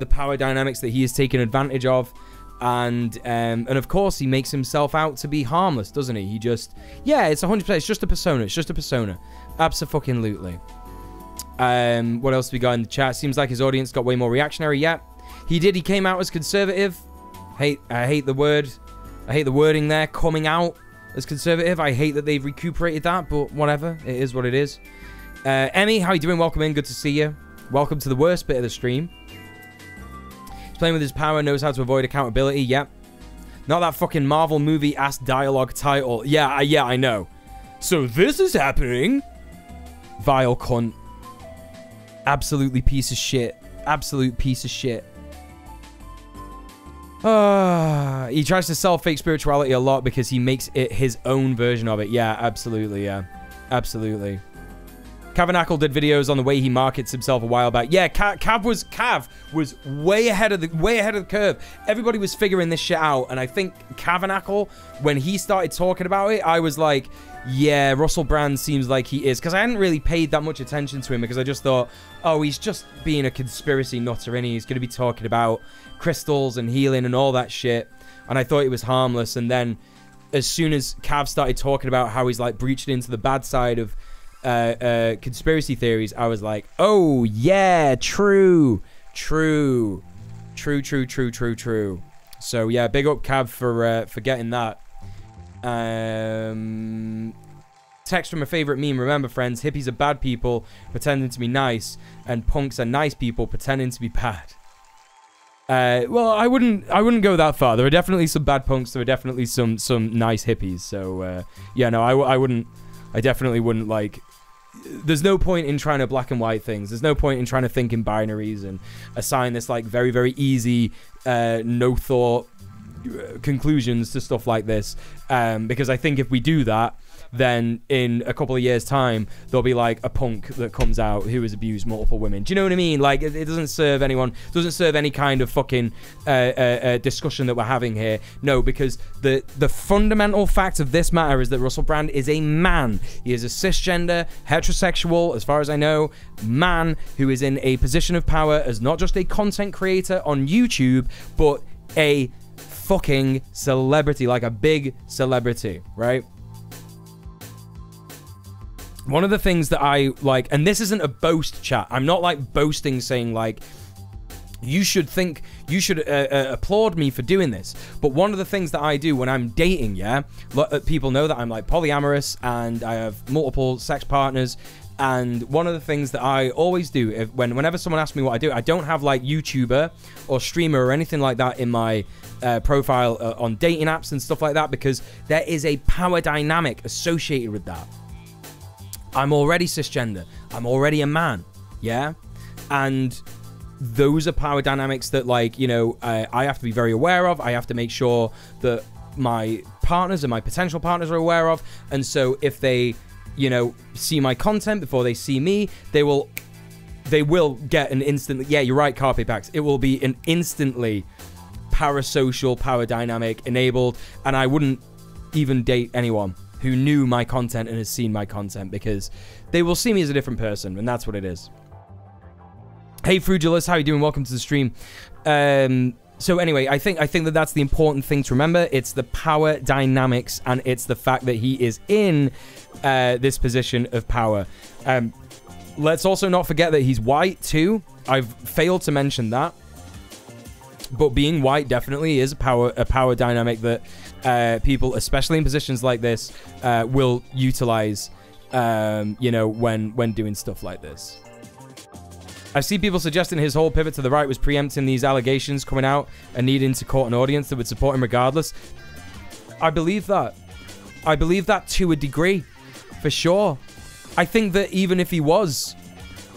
[SPEAKER 3] the power dynamics that he has taken advantage of. And of course he makes himself out to be harmless, doesn't he? He just, yeah, it's 100%. It's just a persona. It's just a persona. Abso-fucking-lutely. What else have we got in the chat? Seems like his audience got way more reactionary. Yeah, he did. He came out as conservative. I hate the word. I hate the wording there. Coming out as conservative. I hate that they've recuperated that, but whatever. It is what it is. Emmy, how you doing? Welcome in. Good to see you. Welcome to the worst bit of the stream. Playing with his power, knows how to avoid accountability. Yep. Not that fucking Marvel movie ass dialogue title. Yeah, I know. So this is happening. Vile cunt. Absolutely piece of shit. Absolute piece of shit. He tries to sell fake spirituality a lot because he makes it his own version of it. Yeah, absolutely. Yeah, absolutely. Cavanackle did videos on the way he markets himself a while back. Yeah, Cav was way ahead of the curve. Everybody was figuring this shit out, and I think Cavanackle, when he started talking about it, I was like, yeah, Russell Brand seems like he is, because I hadn't really paid that much attention to him, because I just thought, oh, he's just being a conspiracy nutter, and he's going to be talking about crystals and healing and all that shit, and I thought it was harmless. And then as soon as Cav started talking about how he's like breached into the bad side of conspiracy theories, I was like, oh yeah, true. So yeah, big up Cav for getting that. Text from a favorite meme. Remember, friends, hippies are bad people pretending to be nice, and punks are nice people pretending to be bad. Well, I wouldn't go that far. There are definitely some bad punks. There are definitely some nice hippies. So yeah, no, I definitely wouldn't, like, there's no point in trying to black and white things. There's no point in trying to think in binaries and assign this like very, very easy, no thought conclusions to stuff like this. Because I think if we do that, then in a couple of years' time, there'll be like a punk that comes out who has abused multiple women. Do you know what I mean? Like, it doesn't serve anyone, doesn't serve any kind of fucking discussion that we're having here. No, because the fundamental fact of this matter is that Russell Brand is a man. He is a cisgender, heterosexual, as far as I know, man who is in a position of power as not just a content creator on YouTube, but a fucking celebrity, like a big celebrity, right? One of the things that I like, and this isn't a boast, chat. I'm not like boasting, saying like, you should applaud me for doing this. But one of the things that I do when I'm dating, yeah, people know that I'm like polyamorous and I have multiple sex partners. And one of the things that I always do, whenever someone asks me what I do, I don't have like YouTuber or streamer or anything like that in my profile on dating apps and stuff like that, because there is a power dynamic associated with that. I'm already cisgender. I'm already a man, yeah? And those are power dynamics that, like, you know, I have to be very aware of. I have to make sure that my partners and my potential partners are aware of. And so if they, you know, see my content before they see me, they will get an instant, yeah, you're right, Carpe Pax. It will be an instantly parasocial, power dynamic enabled, and I wouldn't even date anyone who knew my content and has seen my content, because they will see me as a different person, and that's what it is. Hey Frugilus, how you doing? Welcome to the stream. So anyway, I think that that's the important thing to remember. It's the power dynamics, and it's the fact that he is in this position of power. Let's also not forget that he's white too. I've failed to mention that. But being white definitely is a power dynamic that people, especially in positions like this, will utilize, you know, when doing stuff like this. I see people suggesting his whole pivot to the right was preempting these allegations coming out and needing to court an audience that would support him regardless. I believe that. I believe that to a degree, for sure. I think that even if he was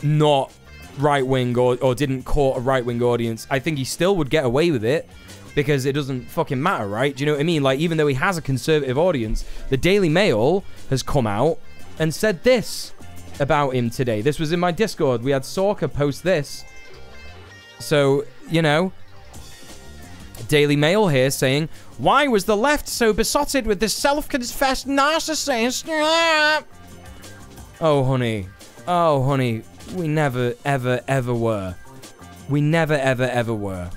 [SPEAKER 3] not right-wing or didn't court a right-wing audience, I think he still would get away with it, because it doesn't fucking matter, right? Do you know what I mean? Like, even though he has a conservative audience, the Daily Mail has come out and said this about him today. This was in my Discord. We had Sorka post this. So, you know, Daily Mail here saying, why was the left so besotted with this self-confessed narcissist? Oh, honey. Oh, honey. We never, ever, ever were. We never, ever, ever were.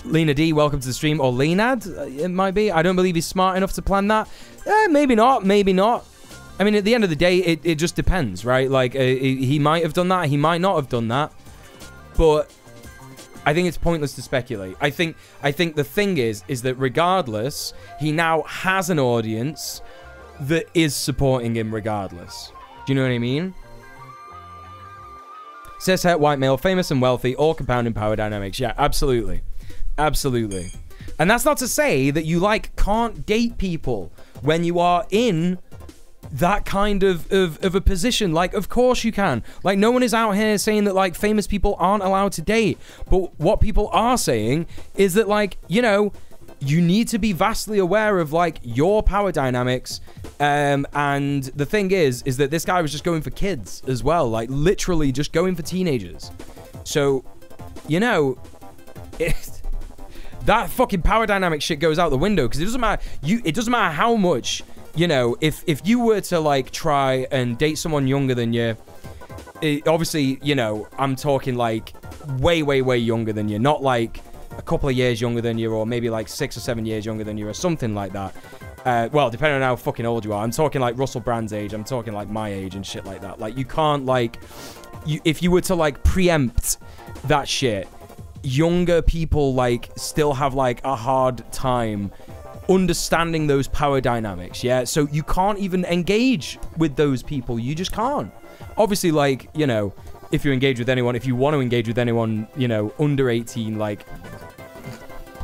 [SPEAKER 3] Lena D, welcome to the stream. Or Lenad, it might be. I don't believe he's smart enough to plan that. Maybe not. Maybe not. I mean, at the end of the day, it just depends, right? Like, he might have done that. He might not have done that. But I think it's pointless to speculate. I think the thing is that regardless, he now has an audience that is supporting him regardless. Do you know what I mean? Cishet, white male, famous and wealthy, all compounding power dynamics. Yeah, absolutely. Absolutely. And that's not to say that you, like, can't date people when you are in that kind of a position. Like, of course you can. Like, no one is out here saying that, like, famous people aren't allowed to date. But what people are saying is that, like, you know, you need to be vastly aware of, like, your power dynamics. And the thing is that this guy was just going for kids as well. Like, literally just going for teenagers. So, you know, that fucking power dynamic shit goes out the window, because it doesn't matter. It doesn't matter how much, you know, if you were to, like, try and date someone younger than you, obviously, you know, I'm talking, like, way, way, way younger than you. Not, like, a couple of years younger than you, or maybe, like, 6 or 7 years younger than you, or something like that. Well, depending on how fucking old you are. I'm talking, like, Russell Brand's age. I'm talking, like, my age and shit like that. Like, you can't, like... if you were to, like, preempt that shit, younger people, like, still have, like, a hard time understanding those power dynamics, yeah? So you can't even engage with those people. You just can't. Obviously, like, you know, if you engage with anyone, if you want to engage with anyone, you know, under 18, like,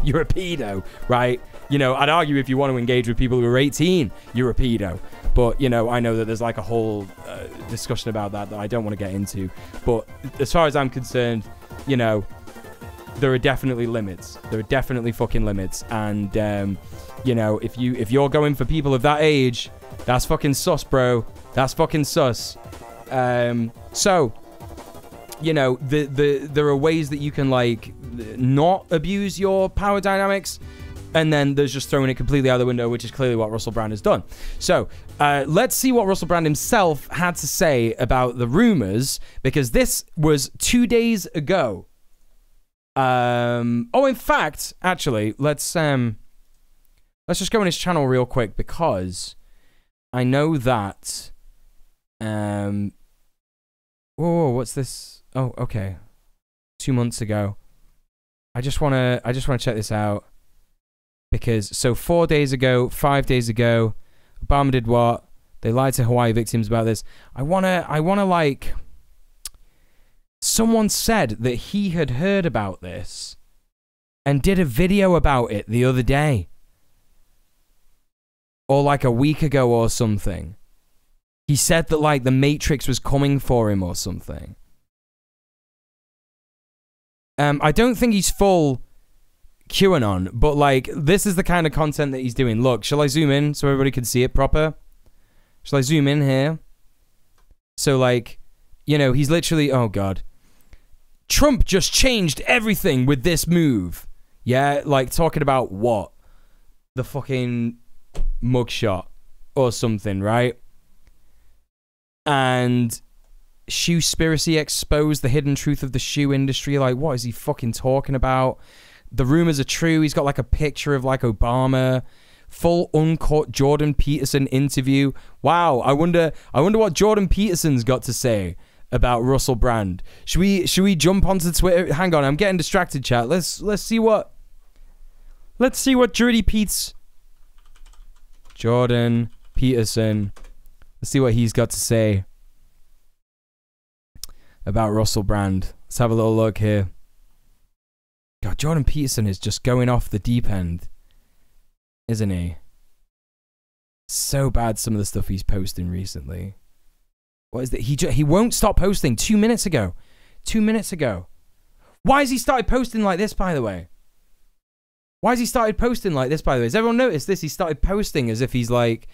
[SPEAKER 3] you're a pedo, right? You know, I'd argue if you want to engage with people who are 18, you're a pedo. But, you know, I know that there's, like, a whole discussion about that I don't want to get into. But as far as I'm concerned, you know, there are definitely limits. There are definitely fucking limits. And, you know, if you're going for people of that age, That's fucking sus, bro. That's fucking sus. So, you know, there are ways that you can, like, not abuse your power dynamics, and then there's just throwing it completely out the window, which is clearly what Russell Brand has done. So, let's see what Russell Brand himself had to say about the rumors, because this was 2 days ago. In fact, actually, let's just go on his channel real quick, because I know that, whoa, what's this? Oh, okay. 2 months ago. I just wanna check this out, because so 4 days ago, 5 days ago, Obama did what? They lied to Hawaii victims about this. I wanna like, someone said that he had heard about this and did a video about it the other day. Or like a week ago or something. He said that like the Matrix was coming for him or something. I don't think he's full QAnon, but like this is the kind of content that he's doing. Look, shall I zoom in so everybody can see it proper? Shall I zoom in here? So like, you know, he's literally, oh God. Trump just changed everything with this move. Yeah, like talking about what? The fucking mugshot or something, right? And Shoespiracy exposed the hidden truth of the shoe industry. Like, what is he fucking talking about? The rumors are true. He's got like a picture of like Obama. Full uncut Jordan Peterson interview. Wow, I wonder what Jordan Peterson's got to say about Russell Brand. Should we jump onto Twitter? Hang on, I'm getting distracted, chat. Let's see what Dirty Pete's Jordan Peterson. Let's see what he's got to say about Russell Brand. Let's have a little look here. God, Jordan Peterson is just going off the deep end, isn't he? So bad, some of the stuff he's posting recently. What is that? He won't stop posting. 2 minutes ago. 2 minutes ago. Why has he started posting like this, by the way? Why has he started posting like this, by the way? Has everyone noticed this? He started posting as if he's like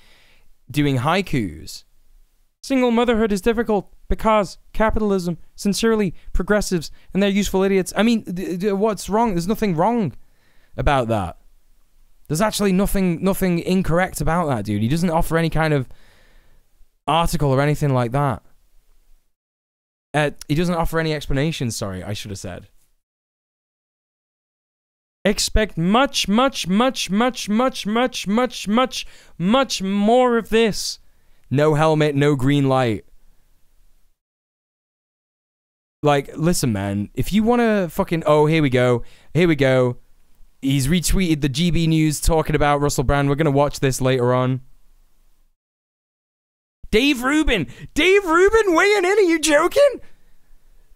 [SPEAKER 3] doing haikus. Single motherhood is difficult because capitalism, sincerely, progressives, and they're useful idiots. I mean, what's wrong? There's nothing wrong about that. There's actually nothing incorrect about that, dude. He doesn't offer any kind of article or anything like that. He doesn't offer any explanations, sorry, I should have said. Expect much, much, much, much, much, much, much, much, much more of this. No helmet, no green light. Like, listen, man, if you want to fucking... Oh, here we go. Here we go. He's retweeted the GB News talking about Russell Brand. We're going to watch this later on. Dave Rubin weighing in. Are you joking?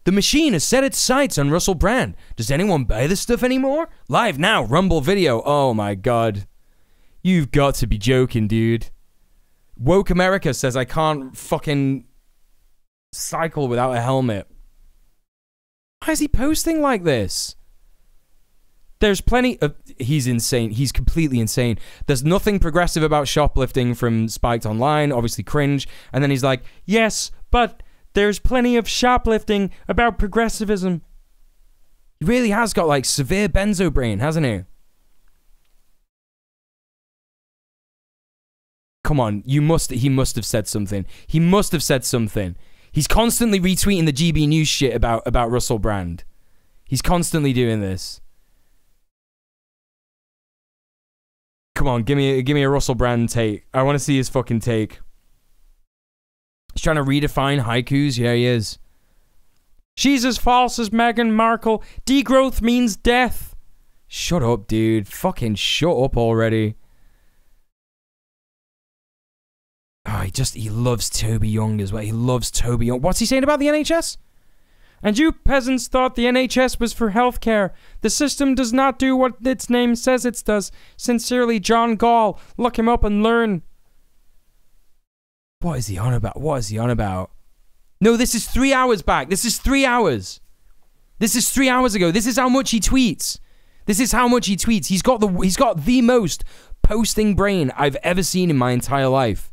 [SPEAKER 3] The machine has set its sights on Russell Brand. Does anyone buy this stuff anymore? Live now, Rumble video. Oh my God. You've got to be joking, dude. Woke America says I can't fucking cycle without a helmet. Why is he posting like this? There's plenty of... He's insane. He's completely insane. There's nothing progressive about shoplifting from Spiked Online. Obviously cringe. And then he's like, yes, but there's plenty of shoplifting about progressivism. He really has got like severe benzo brain, hasn't he? Come on, he must have said something. He must have said something. He's constantly retweeting the GB News shit about Russell Brand. He's constantly doing this. Come on, give me a Russell Brand take. I want to see his fucking take. He's trying to redefine haikus. Yeah, he is. She's as false as Meghan Markle. Degrowth means death. Shut up, dude. Fucking shut up already. Oh, he loves Toby Young as well. He loves Toby Young. What's he saying about the NHS? And you peasants thought the NHS was for healthcare. The system does not do what its name says it does. Sincerely, John Gall. Look him up and learn. What is he on about? What is he on about? No, this is 3 hours back. This is 3 hours. This is 3 hours ago. This is how much he tweets. This is how much he tweets. He's got the most posting brain I've ever seen in my entire life.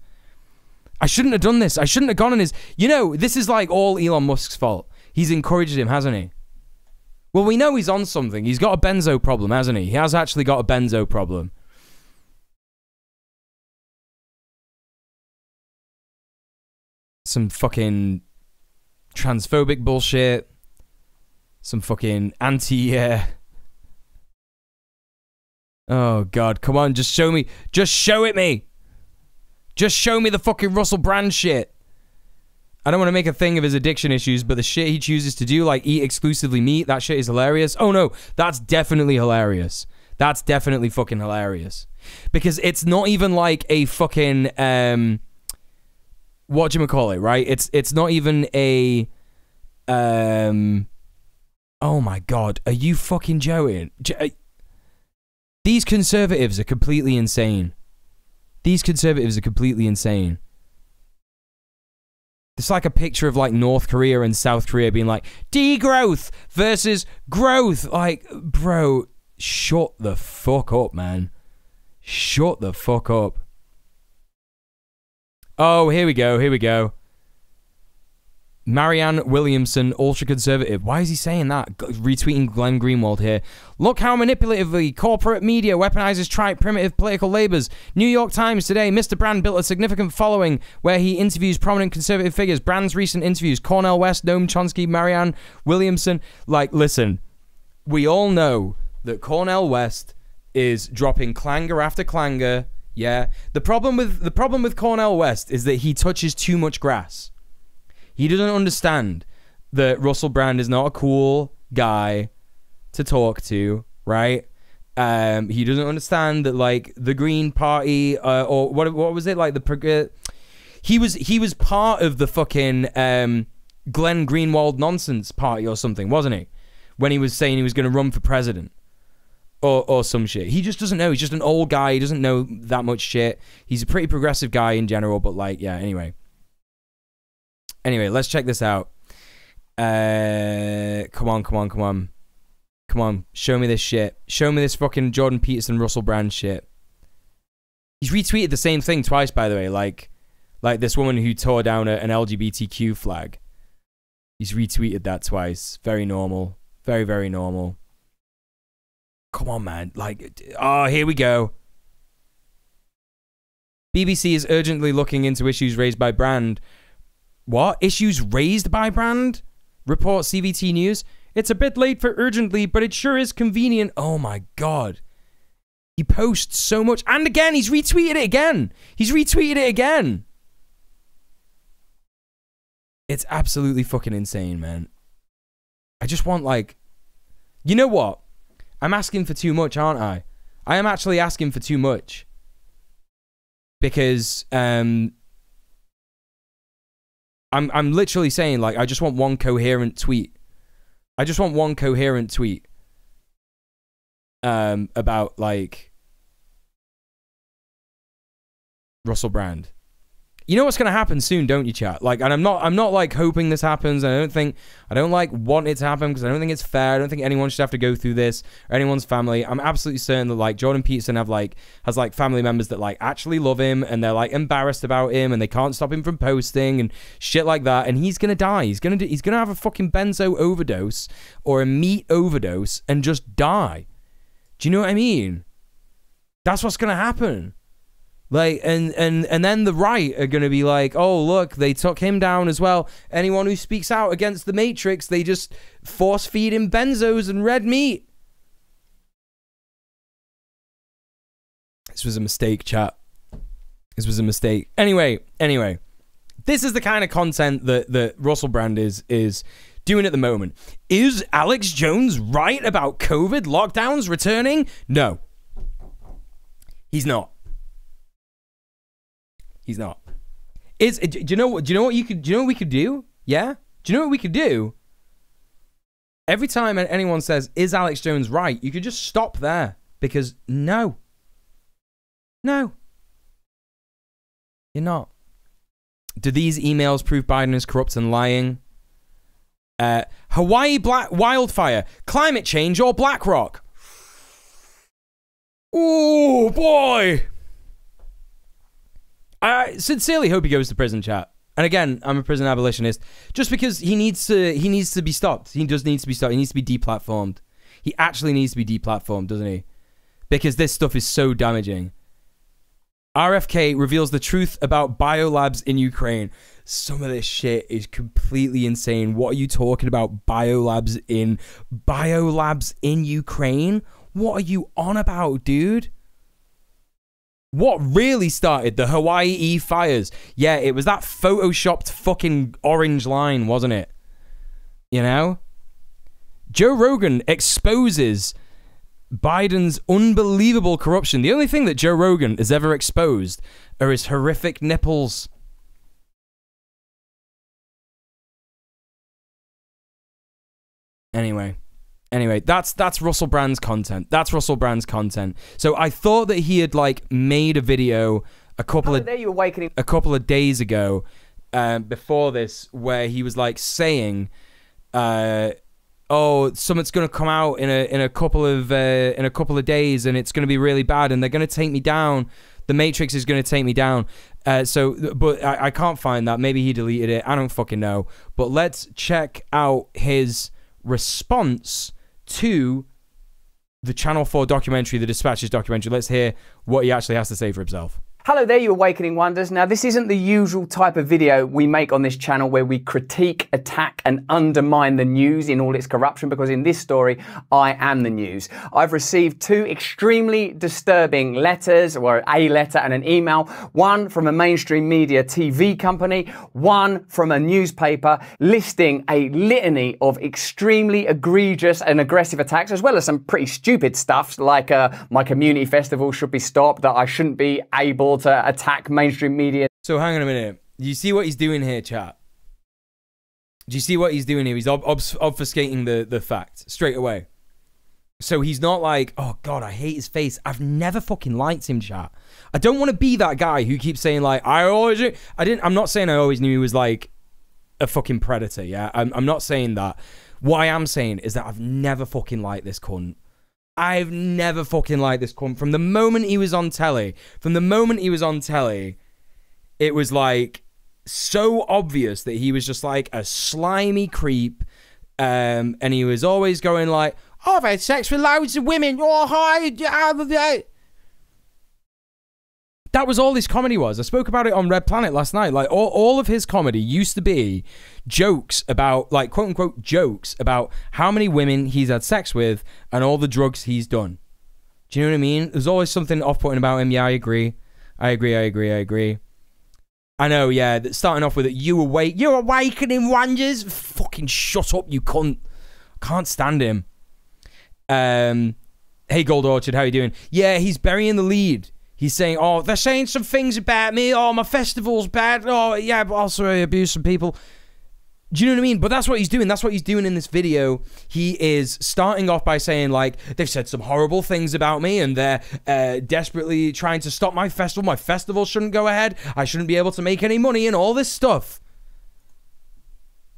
[SPEAKER 3] I shouldn't have done this. I shouldn't have gone on his... You know, this is like all Elon Musk's fault. He's encouraged him, hasn't he? Well, we know he's on something. He's got a benzo problem, hasn't he? He has actually got a benzo problem. Some fucking transphobic bullshit. Some fucking anti... Oh, God. Come on, just show me. Just show it me. Just show me the fucking Russell Brand shit. I don't want to make a thing of his addiction issues, but the shit he chooses to do, like eat exclusively meat, that shit is hilarious. Oh no, that's definitely hilarious. That's definitely fucking hilarious. Because it's not even like a fucking, whatchamacallit, right? It's not even a, oh my God, are you fucking joking? These conservatives are completely insane. These conservatives are completely insane. It's like a picture of like North Korea and South Korea being like, degrowth versus growth. Like, bro, shut the fuck up, man. Shut the fuck up. Oh, here we go. Here we go. Marianne Williamson, ultra-conservative. Why is he saying that? Retweeting Glenn Greenwald here. Look how manipulatively corporate media weaponizes trite, primitive political labors. New York Times today, Mr. Brand built a significant following where he interviews prominent conservative figures. Brand's recent interviews, Cornel West, Noam Chomsky, Marianne Williamson. Like, listen, we all know that Cornel West is dropping clanger after clanger. Yeah. The problem with Cornel West is that he touches too much grass. He doesn't understand that Russell Brand is not a cool guy to talk to, right? He doesn't understand that, like, the Green Party, or what was it, like he was part of the fucking Glenn Greenwald nonsense party or something, wasn't he? When he was saying he was going to run for president or some shit. He just doesn't know. He's just an old guy. He doesn't know that much shit. He's a pretty progressive guy in general, but like, yeah. Anyway, let's check this out. Come on. Show me this shit. Show me this fucking Jordan Peterson, Russell Brand shit. He's retweeted the same thing twice, by the way. Like this woman who tore down an LGBTQ flag. He's retweeted that twice. Very normal. Very, very normal. Come on, man. Like, oh, here we go. BBC is urgently looking into issues raised by Brand. What? Issues raised by Brand? Report CVT News. It's a bit late for urgently, but it sure is convenient. Oh my God. He posts so much. And again, he's retweeted it again. It's absolutely fucking insane, man. I just want, like... You know what? I'm asking for too much, aren't I? I am actually asking for too much. Because, I'm literally saying, like, I just want one coherent tweet. About, like, Russell Brand. You know what's going to happen soon, don't you, chat? Like, and I'm not like hoping this happens. I don't like want it to happen because I don't think it's fair. I don't think anyone should have to go through this or anyone's family. I'm absolutely certain that like Jordan Peterson has like family members that like actually love him and they're like embarrassed about him and they can't stop him from posting and shit like that. And he's gonna die. He's gonna have a fucking benzo overdose or a meat overdose and just die. Do you know what I mean? That's what's gonna happen. Like, and then the right are going to be like, oh, look, they took him down as well. Anyone who speaks out against the Matrix, they just force feed him benzos and red meat. This was a mistake, chat. This was a mistake. Anyway. This is the kind of content that Russell Brand is doing at the moment. Is Alex Jones right about COVID lockdowns returning? No. He's not. He's not. Do you know what we could do? Yeah? Do you know what we could do? Every time anyone says, is Alex Jones right? You could just stop there. Because no. No. You're not. Do these emails prove Biden is corrupt and lying? Hawaii wildfire, climate change, or BlackRock? Oh, boy. I sincerely hope he goes to prison, chat. And again, I'm a prison abolitionist. Just because he needs to be stopped. He just needs to be stopped. He needs to be deplatformed. He actually needs to be deplatformed, doesn't he? Because this stuff is so damaging. RFK reveals the truth about biolabs in Ukraine. Some of this shit is completely insane. What are you talking about? Biolabs in Ukraine? What are you on about, dude? What really started the Hawaii fires? Yeah, it was that photoshopped fucking orange line, wasn't it? You know? Joe Rogan exposes Biden's unbelievable corruption. The only thing that Joe Rogan has ever exposed are his horrific nipples. Anyway, that's Russell Brand's content. That's Russell Brand's content. So I thought that he had like made a video a couple of days ago, before this, where he was like saying, "Oh, something's gonna come out in a couple of days, and it's gonna be really bad, and they're gonna take me down. The Matrix is gonna take me down." But I can't find that. Maybe he deleted it. I don't fucking know. But let's check out his response to the Channel 4 documentary, the Dispatches documentary. Let's hear what he actually has to say for himself.
[SPEAKER 14] Hello there, you Awakening Wonders. Now, this isn't the usual type of video we make on this channel where we critique, attack, and undermine the news in all its corruption, because in this story, I am the news. I've received two extremely disturbing letters, or a letter and an email, one from a mainstream media TV company, one from a newspaper, listing a litany of extremely egregious and aggressive attacks, as well as some pretty stupid stuff, like my community festival should be stopped, that I shouldn't be able to attack mainstream media.
[SPEAKER 3] So hang on a minute. Do you see what he's doing here, chat? Do you see what he's doing here? He's obfuscating the fact straight away. So he's not like, oh God, I hate his face. I've never fucking liked him, chat. I don't want to be that guy who keeps saying like, I'm not saying I always knew he was like a fucking predator, yeah? I'm not saying that. What I am saying is that I've never fucking liked this cunt. I've never fucking liked this cunt. From the moment he was on telly, it was like so obvious that he was just like a slimy creep. And he was always going like, oh, I've had sex with loads of women. Oh, hi. That was all his comedy was. I spoke about it on Red Planet last night. Like all of his comedy used to be jokes about, like, quote unquote jokes about how many women he's had sex with and all the drugs he's done. Do you know what I mean? There's always something off-putting about him. Yeah, I agree. I know, yeah. Starting off with it, you're Awakening Wonders. Fucking shut up, you cunt. Can't stand him. Hey, Gold Orchard, how you doing? Yeah, he's burying the lead. He's saying, oh, they're saying some things about me. Oh, my festival's bad. Oh, yeah, but also I abuse some people. Do you know what I mean? But that's what he's doing. That's what he's doing in this video. He is starting off by saying, like, they've said some horrible things about me and they're desperately trying to stop my festival. My festival shouldn't go ahead. I shouldn't be able to make any money and all this stuff.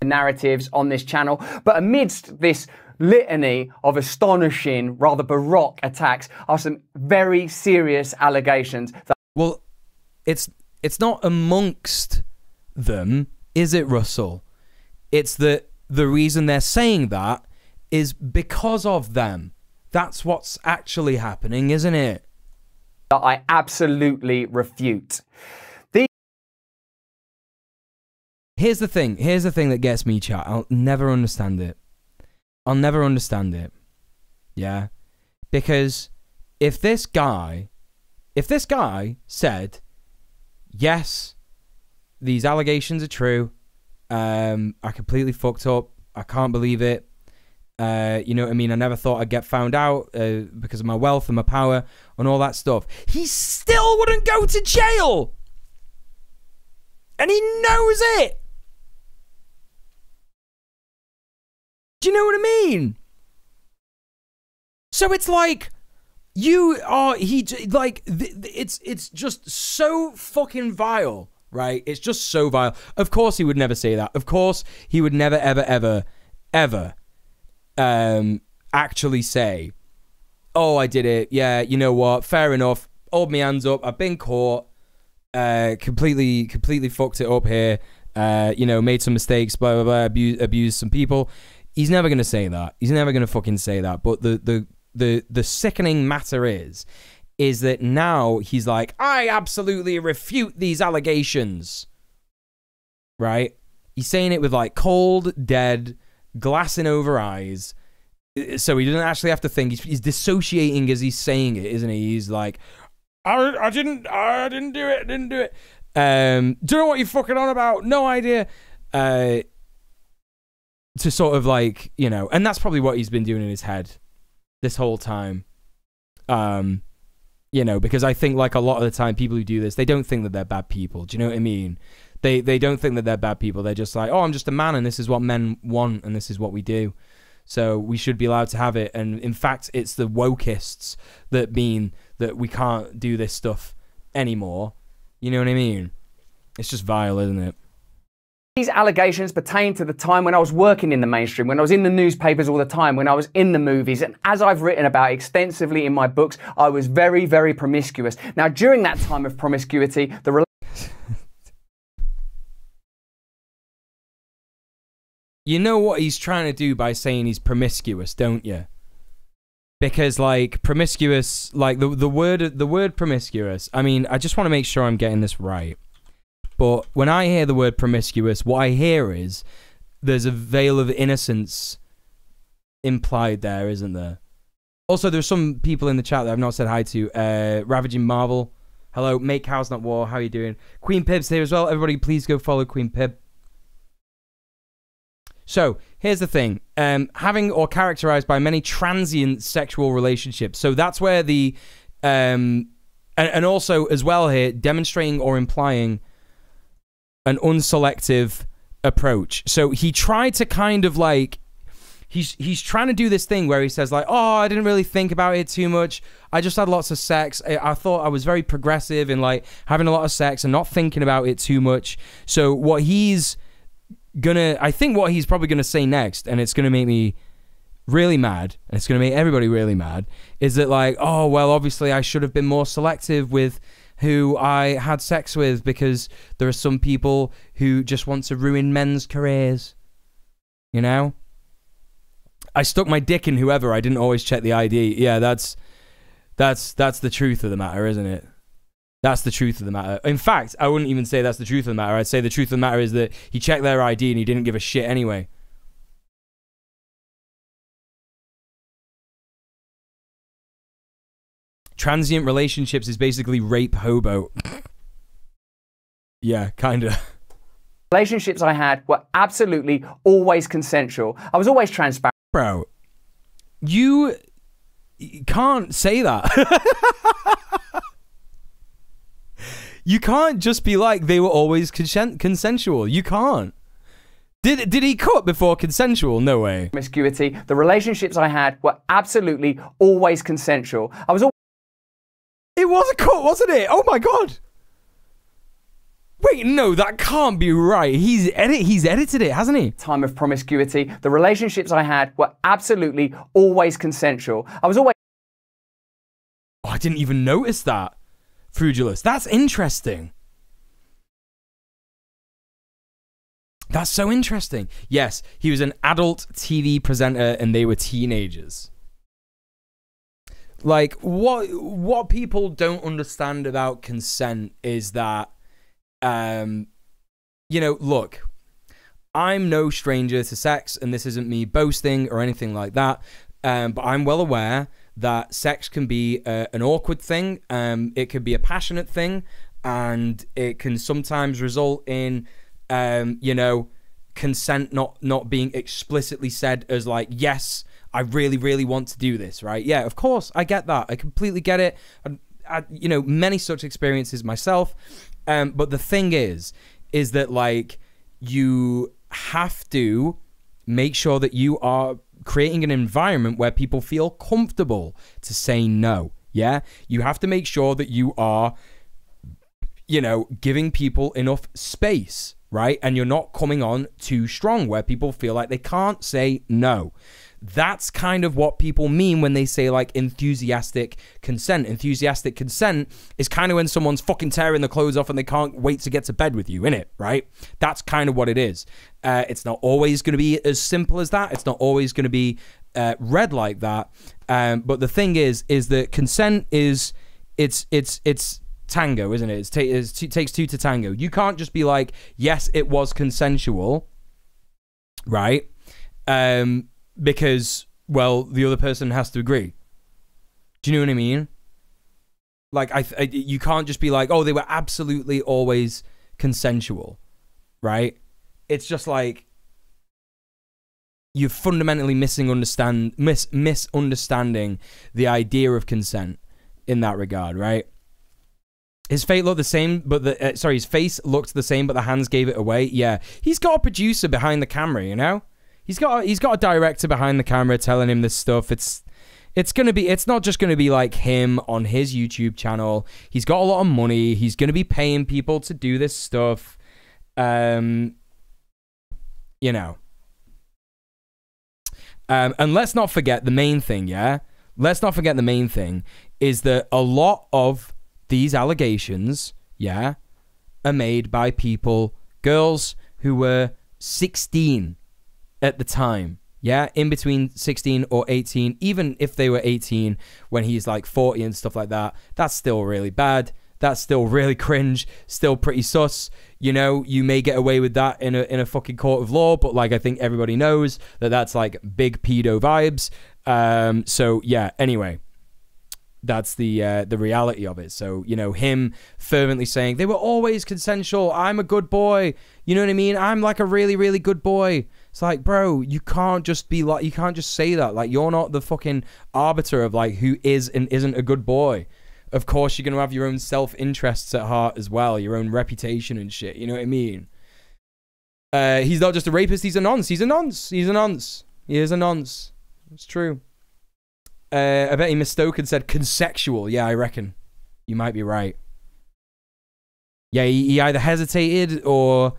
[SPEAKER 14] Narratives on this channel. But amidst this litany of astonishing, rather baroque attacks are some very serious allegations.
[SPEAKER 3] Well, it's not amongst them, is it, Russell? It's that the reason they're saying that is because of them. That's what's actually happening, isn't it?
[SPEAKER 14] That I absolutely refute.
[SPEAKER 3] Here's the thing that gets me, chat. I'll never understand it. Yeah? Because if this guy said, yes, these allegations are true, I completely fucked up, I can't believe it, you know what I mean, I never thought I'd get found out because of my wealth and my power and all that stuff, he still wouldn't go to jail! And he knows it! Do you know what I mean? So it's like, it's just so fucking vile, right? It's just so vile. Of course he would never say that. Of course he would never, ever actually say, oh, I did it. Yeah, you know what? Fair enough. Hold my hands up. I've been caught. completely fucked it up here. You know, made some mistakes, blah blah blah, abused some people. He's never gonna say that. He's never gonna fucking say that. But the sickening matter is that now he's like, I absolutely refute these allegations. Right? He's saying it with like cold, dead, glassing over eyes. So he doesn't actually have to think. He's dissociating as he's saying it, isn't he? He's like, I didn't do it. Do you know what you're fucking on about? No idea. To sort of like, you know, and that's probably what he's been doing in his head this whole time. You know, because I think like a lot of the time people who do this, they don't think that they're bad people. Do you know what I mean? They don't think that they're bad people. They're just like, oh, I'm just a man and this is what men want and this is what we do. So we should be allowed to have it. And in fact, it's the wokeists that mean that we can't do this stuff anymore. You know what I mean? It's just vile, isn't it?
[SPEAKER 14] These allegations pertain to the time when I was working in the mainstream, when I was in the newspapers all the time, when I was in the movies, and as I've written about extensively in my books, I was very, very promiscuous. Now, during that time of promiscuity,
[SPEAKER 3] You know what he's trying to do by saying he's promiscuous, don't you? Because like promiscuous, like the word promiscuous. I mean, I just want to make sure I'm getting this right. But when I hear the word promiscuous, what I hear is there's a veil of innocence implied there, isn't there? Also, there's some people in the chat that I've not said hi to. Ravaging Marvel, hello. Make Cows Not War, how are you doing? Queen Pib's here as well. Everybody, please go follow Queen Pib. So, here's the thing. Having or characterized by many transient sexual relationships. So that's where the... and also, as well here, demonstrating or implying an unselective approach. So he tried to kind of like... He's trying to do this thing where he says like, oh, I didn't really think about it too much. I just had lots of sex. I thought I was very progressive in like having a lot of sex and not thinking about it too much. So what he's... I think what he's probably gonna say next, and it's gonna make me really mad, and it's gonna make everybody really mad, is that like, oh well, obviously I should have been more selective with who I had sex with because there are some people who just want to ruin men's careers. You know? I stuck my dick in whoever. I didn't always check the ID. Yeah, that's the truth of the matter, isn't it? That's the truth of the matter. In fact, I wouldn't even say that's the truth of the matter. I'd say the truth of the matter is that he checked their ID and he didn't give a shit anyway. Transient relationships is basically rape hobo. Yeah, kinda.
[SPEAKER 14] Relationships I had were absolutely always consensual. I was always transparent.
[SPEAKER 3] Bro, you can't say that. You can't just be like, they were always consensual. You can't. Did he cut before consensual? No way.
[SPEAKER 14] Promiscuity. The relationships I had were absolutely always consensual. I was.
[SPEAKER 3] It was a cut, wasn't it? Oh my god. Wait, no, that can't be right. He's edited it, hasn't he?
[SPEAKER 14] Time of promiscuity. The relationships I had were absolutely always consensual. I was always.
[SPEAKER 3] Oh, I didn't even notice that. Frugulus. That's interesting. That's so interesting. Yes, he was an adult TV presenter and they were teenagers. Like, what people don't understand about consent is that, you know, look, I'm no stranger to sex, and this isn't me boasting or anything like that, but I'm well aware that sex can be an awkward thing, it can be a passionate thing, and it can sometimes result in, you know, consent not being explicitly said as like, yes, I really, really want to do this, right? Yeah, of course, I get that. I completely get it. I you know, many such experiences myself. But the thing is that like, you have to make sure that you are creating an environment where people feel comfortable to say no. Yeah, you have to make sure that you are, you know, giving people enough space, right? And you're not coming on too strong where people feel like they can't say no. That's kind of what people mean when they say like enthusiastic consent. Enthusiastic consent is kind of when someone's fucking tearing the clothes off and they can't wait to get to bed with you, innit? Right? That's kind of what it is. It's not always going to be as simple as that. It's not always going to be read like that. But the thing is that consent is it's tango, isn't it? It takes two to tango. You can't just be like, yes, it was consensual, right? Because, well, the other person has to agree. Do you know what I mean? Like, you can't just be like, oh, they were absolutely always consensual, right? It's just like, you're fundamentally misunderstanding the idea of consent in that regard, right? His face looked the same, but his face looked the same, but the hands gave it away. Yeah, he's got a producer behind the camera, you know. He's got a director behind the camera telling him this stuff. It's not just gonna be like him on his YouTube channel. He's got a lot of money. He's gonna be paying people to do this stuff. You know. And let's not forget the main thing, yeah? Let's not forget the main thing is that a lot of these allegations, yeah, are made by girls who were 16 at the time, yeah? In between 16 or 18, even if they were 18 when he's like 40 and stuff like that, that's still really bad. That's still really cringe, still pretty sus. You know, you may get away with that in a fucking court of law, but like I think everybody knows that that's like big pedo vibes. So yeah, anyway, that's the reality of it. So, you know, him fervently saying they were always consensual. I'm a good boy. You know what I mean? I'm like a really, really good boy. It's like, bro, you can't just be like, you can't just say that. Like, you're not the fucking arbiter of like who is and isn't a good boy. Of course, you're going to have your own self-interests at heart as well, your own reputation and shit, you know what I mean? He's not just a rapist, he's a nonce. He's a nonce. He's a nonce. He is a nonce. It's true. I bet he mistook and said consexual. Yeah, I reckon. You might be right. Yeah, he either hesitated or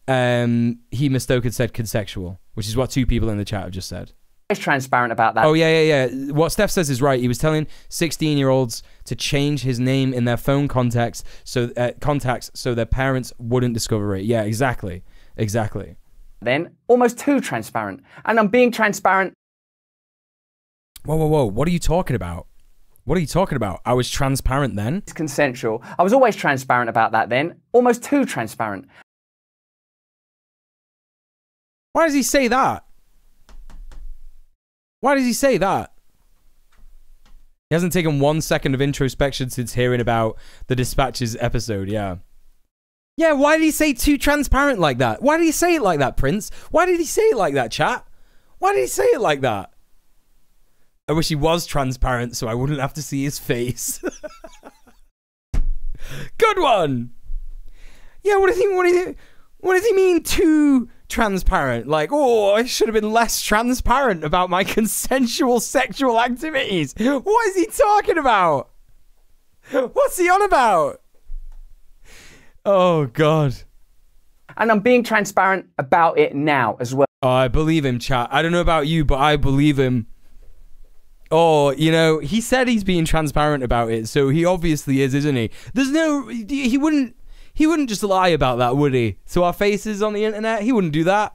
[SPEAKER 3] he mistook and said consexual, which is what two people in the chat have just said.
[SPEAKER 14] Transparent about that.
[SPEAKER 3] Oh yeah. What Steph says is right. He was telling 16-year-olds to change his name in their phone contacts so their parents wouldn't discover it. Yeah, exactly.
[SPEAKER 14] Then almost too transparent, and I'm being transparent.
[SPEAKER 3] Whoa! What are you talking about? I was transparent then.
[SPEAKER 14] It's consensual. I was always transparent about that then. Almost too transparent.
[SPEAKER 3] Why does he say that? Why does he say that? He hasn't taken 1 second of introspection since hearing about the Dispatches episode, yeah. Yeah, why did he say too transparent like that? Why did he say it like that, Prince? Why did he say it like that, chat? Why did he say it like that? I wish he was transparent so I wouldn't have to see his face. Good one! Yeah, what does he mean too transparent? Like, oh, I should have been less transparent about my consensual sexual activities. What is he talking about? What's he on about? Oh, God.
[SPEAKER 14] And I'm being transparent about it now as well.
[SPEAKER 3] Oh, I believe him, chat. I don't know about you, but I believe him. Oh, you know, he said he's being transparent about it, so he obviously is, isn't he? He wouldn't just lie about that, would he? To our faces on the internet? He wouldn't do that.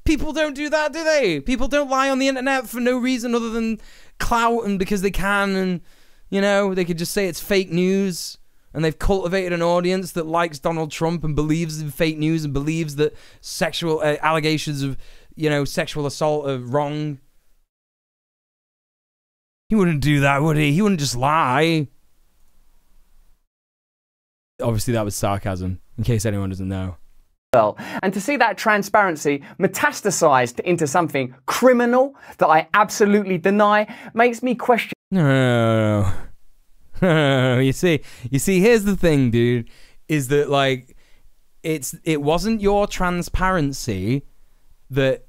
[SPEAKER 3] People don't do that, do they? People don't lie on the internet for no reason other than clout and because they can, and, you know, they could just say it's fake news, and they've cultivated an audience that likes Donald Trump and believes in fake news and believes that sexual allegations of, you know, sexual assault are wrong. He wouldn't do that, would he? He wouldn't just lie. Obviously, that was sarcasm, in case anyone doesn't know.
[SPEAKER 14] Well, and to see that transparency metastasized into something criminal that I absolutely deny makes me question.
[SPEAKER 3] No. You see, here's the thing, dude, is that like it wasn't your transparency that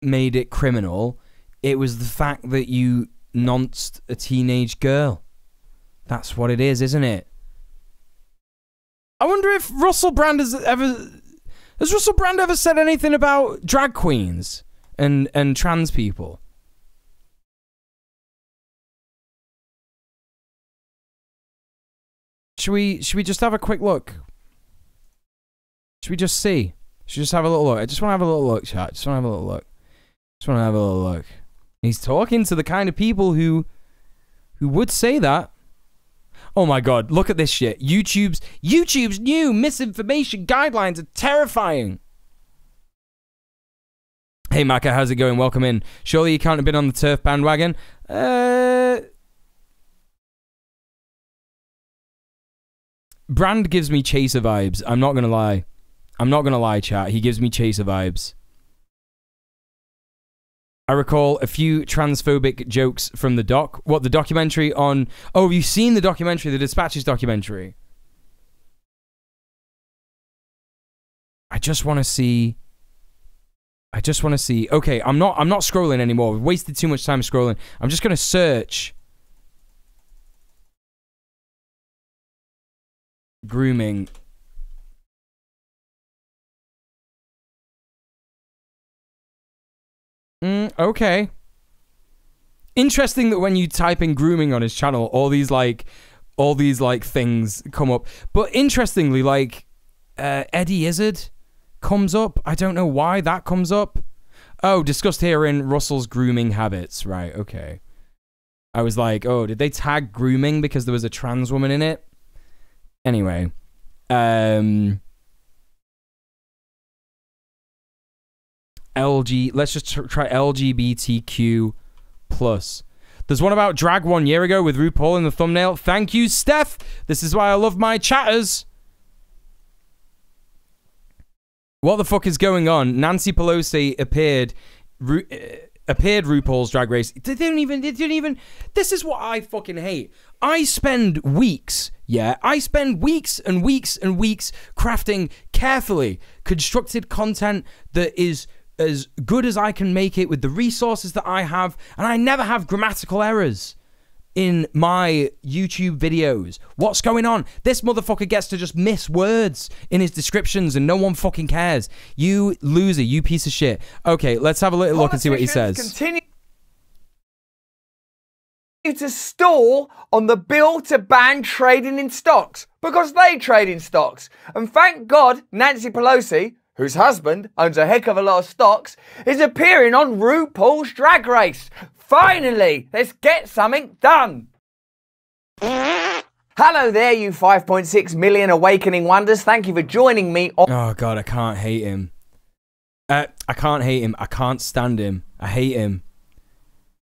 [SPEAKER 3] made it criminal. It was the fact that you nonced a teenage girl. That's what it is, isn't it? I wonder if Russell Brand has Russell Brand ever said anything about drag queens and trans people. Should we just have a quick look? Should we just see? Should we just have a little look? I just want to have a little look, chat. Just want to have a little look. Just want to have a little look. He's talking to the kind of people who would say that. Oh my god, look at this shit. YouTube's new misinformation guidelines are terrifying. Hey Maka, how's it going? Welcome in. Surely you can't have been on the TERF bandwagon. Brand gives me Chaser vibes. I'm not gonna lie. I'm not gonna lie, chat. He gives me Chaser vibes. I recall a few transphobic jokes from the doc. What, the documentary on... Oh, have you seen the documentary, the Dispatches documentary? I just want to see... Okay, I'm not scrolling anymore. We've wasted too much time scrolling. I'm just going to search... grooming... Okay. Interesting that when you type in grooming on his channel, all these things come up. But interestingly, like Eddie Izzard comes up. I don't know why that comes up. Oh, discussed here in Russell's grooming habits. Right, okay. I was like, oh, did they tag grooming because there was a trans woman in it? Anyway. Let's just try LGBTQ+. There's one about drag 1 year ago with RuPaul in the thumbnail. Thank you, Steph. This is why I love my chatters. What the fuck is going on? Nancy Pelosi appeared RuPaul's Drag Race. They didn't even. This is what I fucking hate. I spend weeks and weeks and weeks crafting carefully constructed content that is as good as I can make it with the resources that I have, and I never have grammatical errors in my YouTube videos. What's going on? This motherfucker gets to just miss words in his descriptions and no one fucking cares. You loser, you piece of shit. Okay, let's have a little look and see what he says.
[SPEAKER 14] Continue to stall on the bill to ban trading in stocks because they trade in stocks. And thank God Nancy Pelosi, whose husband owns a heck of a lot of stocks, is appearing on RuPaul's Drag Race. Finally, let's get something done. Hello there, you 5.6 million awakening wonders. Thank you for joining me on...
[SPEAKER 3] Oh, God, I can't hate him. I can't hate him. I can't stand him. I hate him.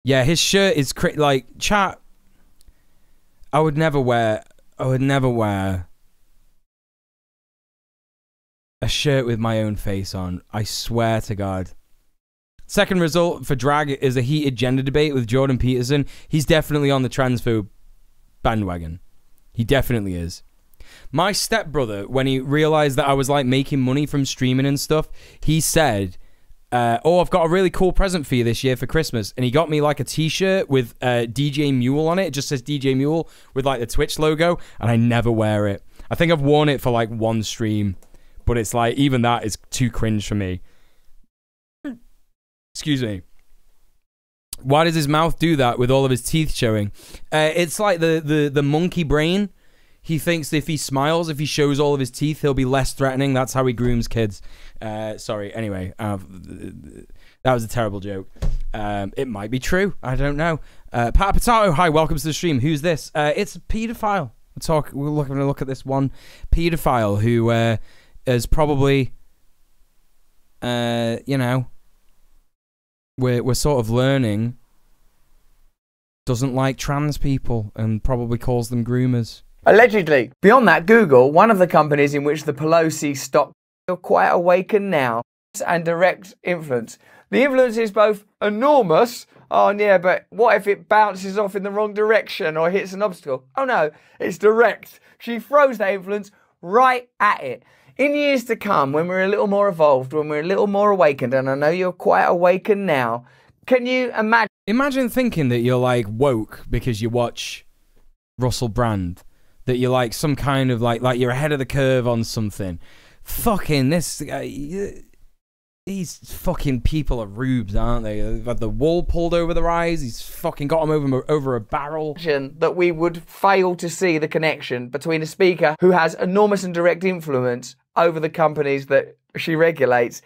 [SPEAKER 3] Yeah, his shirt is... like, chat... I would never wear a shirt with my own face on. I swear to God. Second result for drag is a heated gender debate with Jordan Peterson. He's definitely on the transphobe bandwagon. He definitely is. My stepbrother, when he realized that I was like making money from streaming and stuff, he said, oh, I've got a really cool present for you this year for Christmas. And he got me like a t-shirt with DJ Mule on it. It just says DJ Mule with like the Twitch logo. And I never wear it. I think I've worn it for like one stream. But it's like, even that is too cringe for me. Excuse me. Why does his mouth do that with all of his teeth showing? It's like the monkey brain. He thinks if he smiles, if he shows all of his teeth, he'll be less threatening. That's how he grooms kids. Sorry. Anyway, that was a terrible joke. It might be true. I don't know. Pat Potato, hi, welcome to the stream. Who's this? It's a paedophile. We're looking to look at this one paedophile who is probably, you know, we're sort of learning doesn't like trans people and probably calls them groomers.
[SPEAKER 14] Allegedly. Beyond that, Google, one of the companies in which the Pelosi stock are quite awakened now, and direct influence. The influence is both enormous. Oh yeah, but what if it bounces off in the wrong direction or hits an obstacle? Oh no, it's direct. She throws that influence right at it. In years to come, when we're a little more evolved, when we're a little more awakened, and I know you're quite awakened now, can you imagine?
[SPEAKER 3] Imagine thinking that you're like woke because you watch Russell Brand, that you're like some kind of like you're ahead of the curve on something. Fucking this, these fucking people are rubes, aren't they? They've had the wool pulled over their eyes. He's fucking got them over a barrel.
[SPEAKER 14] That we would fail to see the connection between a speaker who has enormous and direct influence over the companies that she regulates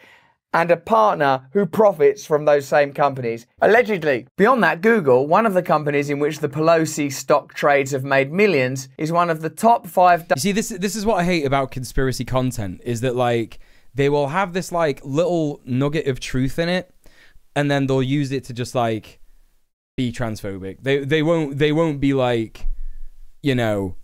[SPEAKER 14] and a partner who profits from those same companies, allegedly. Beyond that, Google, one of the companies in which the Pelosi stock trades have made millions, is one of the top 5...
[SPEAKER 3] You see, this is what I hate about conspiracy content, is that, like, they will have this, like, little nugget of truth in it, and then they'll use it to just, like, be transphobic. They won't be, like, you know,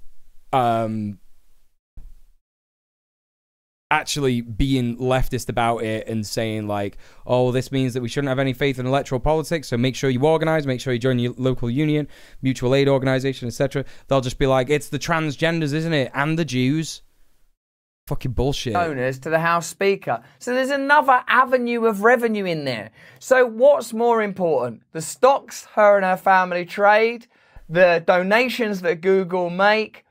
[SPEAKER 3] actually being leftist about it and saying, like, oh, this means that we shouldn't have any faith in electoral politics, so make sure you organize, make sure you join your local union, mutual aid organization, etc. They'll just be like, it's the transgenders, isn't it? And the Jews. Fucking bullshit.
[SPEAKER 14] Owners to the House Speaker. So there's another avenue of revenue in there. So what's more important? The stocks her and her family trade, the donations that Google make,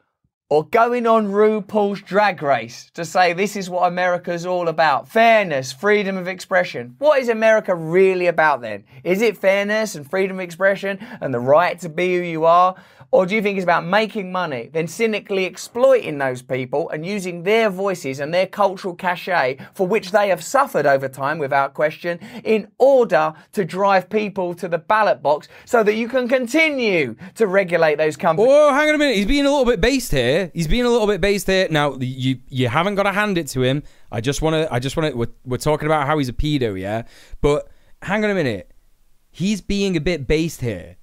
[SPEAKER 14] or going on RuPaul's Drag Race to say this is what America's all about? Fairness, freedom of expression. What is America really about then? Is it fairness and freedom of expression and the right to be who you are? Or do you think it's about making money, then cynically exploiting those people and using their voices and their cultural cachet, for which they have suffered over time without question, in order to drive people to the ballot box so that you can continue to regulate those companies?
[SPEAKER 3] Oh, hang on a minute. He's being a little bit based here. He's being a little bit based here. Now, you haven't got to hand it to him. I just want to, we're talking about how he's a pedo, yeah? But hang on a minute. He's being a bit based here.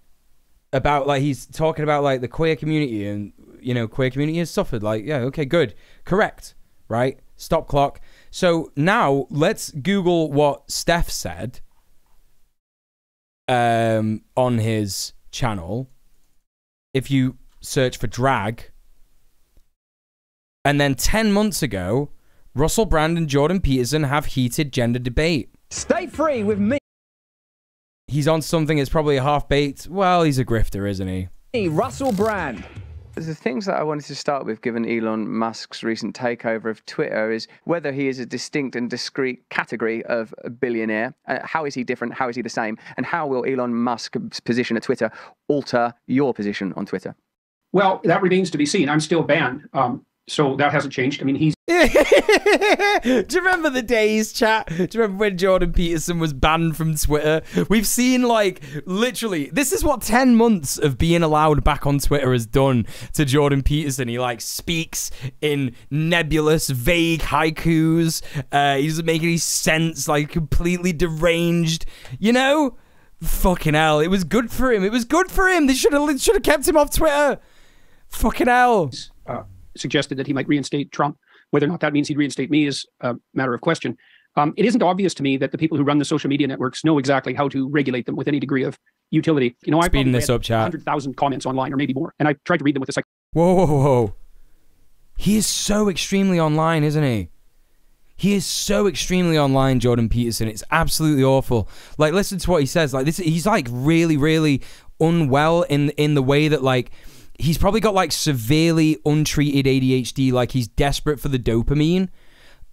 [SPEAKER 3] About, like, he's talking about, like, the queer community, and, you know, queer community has suffered. Like, yeah, okay, good. Correct. Right? Stop clock. So now let's Google what Steph said on his channel. If you search for drag. And then 10 months ago, Russell Brand and Jordan Peterson have heated gender debate.
[SPEAKER 15] Stay free with me.
[SPEAKER 3] He's on something that's probably half-baked. Well, he's a grifter, isn't he?
[SPEAKER 15] Hey, Russell Brand.
[SPEAKER 16] The things that I wanted to start with, given Elon Musk's recent takeover of Twitter, is whether he is a distinct and discrete category of a billionaire. How is he different? How is he the same? And how will Elon Musk's position at Twitter alter your position on Twitter?
[SPEAKER 17] Well, that remains to be seen. I'm still banned. So that hasn't changed. I mean, he's...
[SPEAKER 3] Do you remember the days, chat? Do you remember when Jordan Peterson was banned from Twitter? We've seen, like, literally, this is what 10 months of being allowed back on Twitter has done to Jordan Peterson. He, like, speaks in nebulous, vague haikus. He doesn't make any sense, like, completely deranged. You know? Fucking hell. It was good for him. It was good for him. They should have kept him off Twitter. Fucking hell.
[SPEAKER 17] Suggested that he might reinstate Trump. Whether or not that means he'd reinstate me is a matter of question. It isn't obvious to me that the people who run the social media networks know exactly how to regulate them with any degree of utility. You know, I've
[SPEAKER 3] speeding this up, chat.
[SPEAKER 17] 100,000 comments online, or maybe more, and I tried to read them with a
[SPEAKER 3] Whoa. He is so extremely online, isn't he? He is so extremely online, Jordan Peterson. It's absolutely awful. Like, listen to what he says. Like, this, he's like really, really unwell in the way that, like, he's probably got, like, severely untreated ADHD. Like, he's desperate for the dopamine,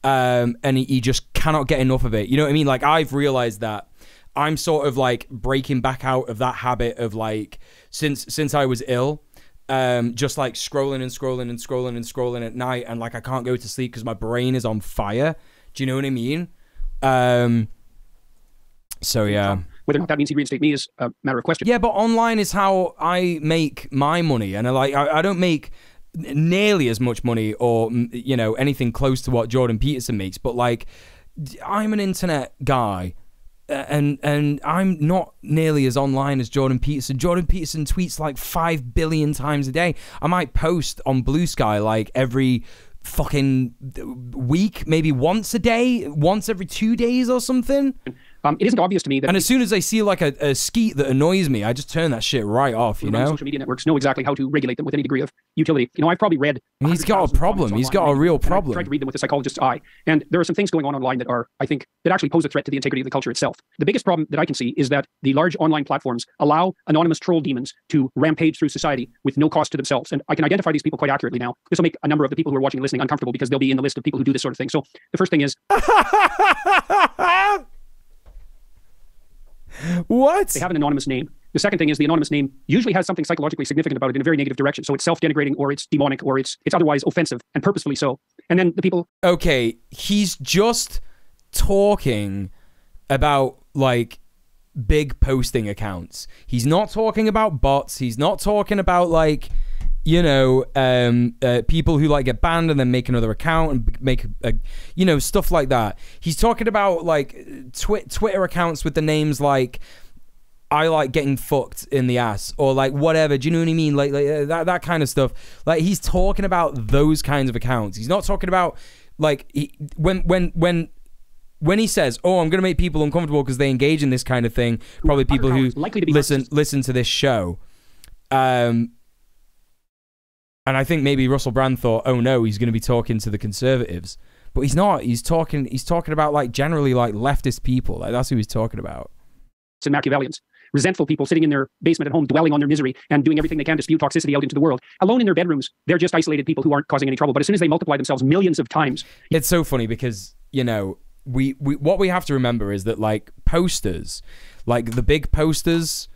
[SPEAKER 3] and he just cannot get enough of it. You know what I mean? Like, I've realized that I'm sort of, like, breaking back out of that habit of, like, since I was ill, just, like, scrolling at night, and, like, I can't go to sleep because my brain is on fire. Do you know what I mean? So, yeah.
[SPEAKER 17] Whether or not that means he'd reinstate me is a matter of question.
[SPEAKER 3] Yeah, but online is how I make my money, and I don't make nearly as much money, or, you know, anything close to what Jordan Peterson makes. But, like, I'm an internet guy, and I'm not nearly as online as Jordan Peterson. Jordan Peterson tweets like 5 billion times a day. I might post on Blue Sky like every fucking week, maybe once a day, once every 2 days or something.
[SPEAKER 17] It isn't obvious to me that...
[SPEAKER 3] And as soon as I see like a skeet that annoys me, I just turn that shit right off, you know?
[SPEAKER 17] Social media networks know exactly how to regulate them with any degree of utility. You know, I've probably read...
[SPEAKER 3] He's got a problem. He's got a real problem.
[SPEAKER 17] I've tried to read them with a psychologist's eye. And there are some things going on online that are, I think, that actually pose a threat to the integrity of the culture itself. The biggest problem that I can see is that the large online platforms allow anonymous troll demons to rampage through society with no cost to themselves. And I can identify these people quite accurately now. This will make a number of the people who are watching and listening uncomfortable because they'll be in the list of people who do this sort of thing. So the first thing is...
[SPEAKER 3] What?
[SPEAKER 17] They have an anonymous name. The second thing is the anonymous name usually has something psychologically significant about it in a very negative direction. So it's self-denigrating or it's demonic or it's otherwise offensive and purposefully so. And then the people...
[SPEAKER 3] Okay, he's just talking about, like, big posting accounts. He's not talking about bots. He's not talking about, like, you know, people who, like, get banned and then make another account and make, you know, stuff like that. He's talking about, like, Twitter accounts with the names, like, I like getting fucked in the ass, or, like, whatever. Do you know what I mean? Like that kind of stuff. Like, he's talking about those kinds of accounts. He's not talking about, like, when he says, "Oh, I'm going to make people uncomfortable because they engage in this kind of thing," probably people who listen to this show. And I think maybe Russell Brand thought, "Oh no, he's going to be talking to the conservatives," but he's not. He's talking about, like, generally, like, leftist people. Like, that's who he's talking about.
[SPEAKER 17] And Machiavellians, resentful people sitting in their basement at home, dwelling on their misery and doing everything they can to spew toxicity out into the world. Alone in their bedrooms, they're just isolated people who aren't causing any trouble. But as soon as they multiply themselves millions of times,
[SPEAKER 3] it's so funny because, you know, we what we have to remember is that, like, posters, like the big posters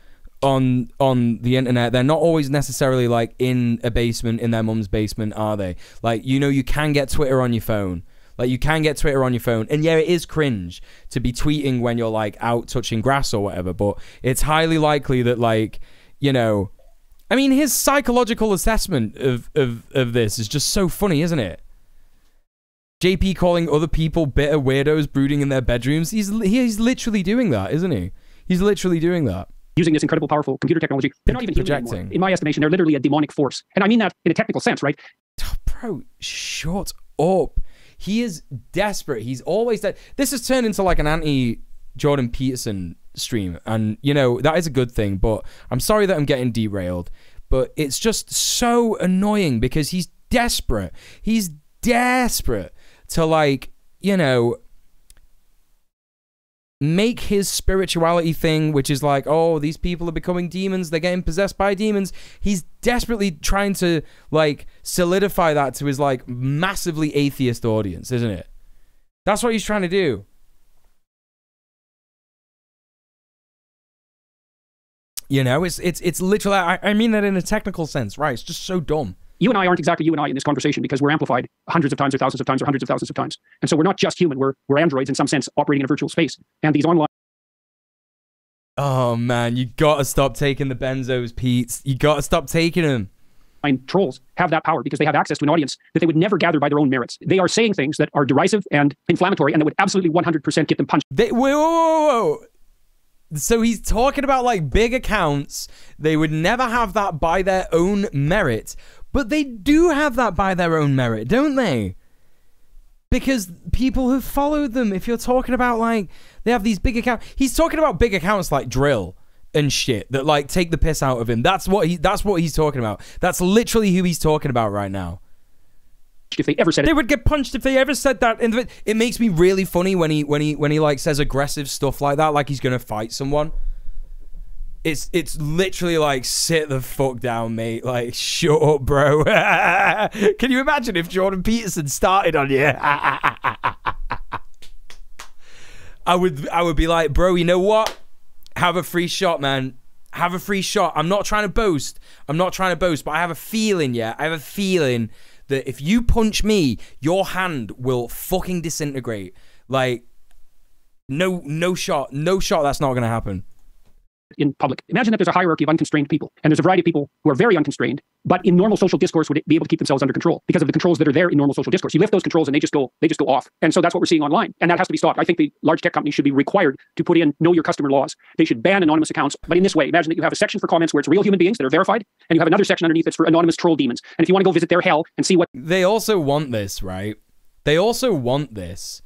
[SPEAKER 3] on the internet, they're not always necessarily, like, in a basement, in their mum's basement, are they? Like, you know, you can get Twitter on your phone. Like, you can get Twitter on your phone. And yeah, it is cringe to be tweeting when you're, like, out touching grass or whatever, but it's highly likely that, like, you know, I mean, his psychological assessment of this is just so funny, isn't it? JP calling other people bitter weirdos brooding in their bedrooms. He's literally doing that, isn't he? He's literally doing that.
[SPEAKER 17] Using this incredible, powerful computer technology. They're not even projecting anymore. In my estimation, they're literally a demonic force. And I mean that in a technical sense, right?
[SPEAKER 3] Bro, shut up. He is desperate. He's always that. This has turned into, like, an anti-Jordan Peterson stream. And, you know, that is a good thing. But I'm sorry that I'm getting derailed. But it's just so annoying because he's desperate. He's desperate to, like, you know, make his spirituality thing, which is like, oh, these people are becoming demons, they're getting possessed by demons. He's desperately trying to, like, solidify that to his, like, massively atheist audience, isn't it? That's what he's trying to do. You know, it's literally, I mean that in a technical sense, right? It's just so dumb.
[SPEAKER 17] You and I aren't exactly you and I in this conversation because we're amplified hundreds of times or thousands of times or hundreds of thousands of times. And so we're not just human, we're androids in some sense operating in a virtual space. And these online...
[SPEAKER 3] Oh, man, you gotta stop taking the benzos, Pete. You gotta stop taking them.
[SPEAKER 17] Trolls have that power because they have access to an audience that they would never gather by their own merits. They are saying things that are derisive and inflammatory and that would absolutely 100% get them punched.
[SPEAKER 3] Whoa. So he's talking about, like, big accounts. They would never have that by their own merit. But they do have that by their own merit, don't they? Because people have followed them. If you're talking about, like, they have these big accounts. He's talking about big accounts like Drill and shit that, like, take the piss out of him. That's what he's talking about. That's literally who he's talking about right now.
[SPEAKER 17] If they ever said it,
[SPEAKER 3] they would get punched if they ever said that. It makes me really funny when he like says aggressive stuff like that, like he's gonna fight someone. It's literally like, sit the fuck down, mate. Like, shut up, bro. Can you imagine if Jordan Peterson started on you? I would be like, bro, you know what? Have a free shot, man. Have a free shot. I'm not trying to boast. But I have a feeling, that if you punch me, your hand will fucking disintegrate. Like, no shot. That's not gonna happen.
[SPEAKER 17] In public. Imagine that there's a hierarchy of unconstrained people, and there's a variety of people who are very unconstrained, but in normal social discourse would be able to keep themselves under control because of the controls that are there in normal social discourse. You lift those controls and they just go off. And so that's what we're seeing online. And that has to be stopped. I think the large tech companies should be required to put in know your customer laws. They should ban anonymous accounts. But in this way, imagine that you have a section for comments where it's real human beings that are verified, and you have another section underneath that's for anonymous troll demons. And if you want to go visit their hell and see what...
[SPEAKER 3] They also want this, right? They also want this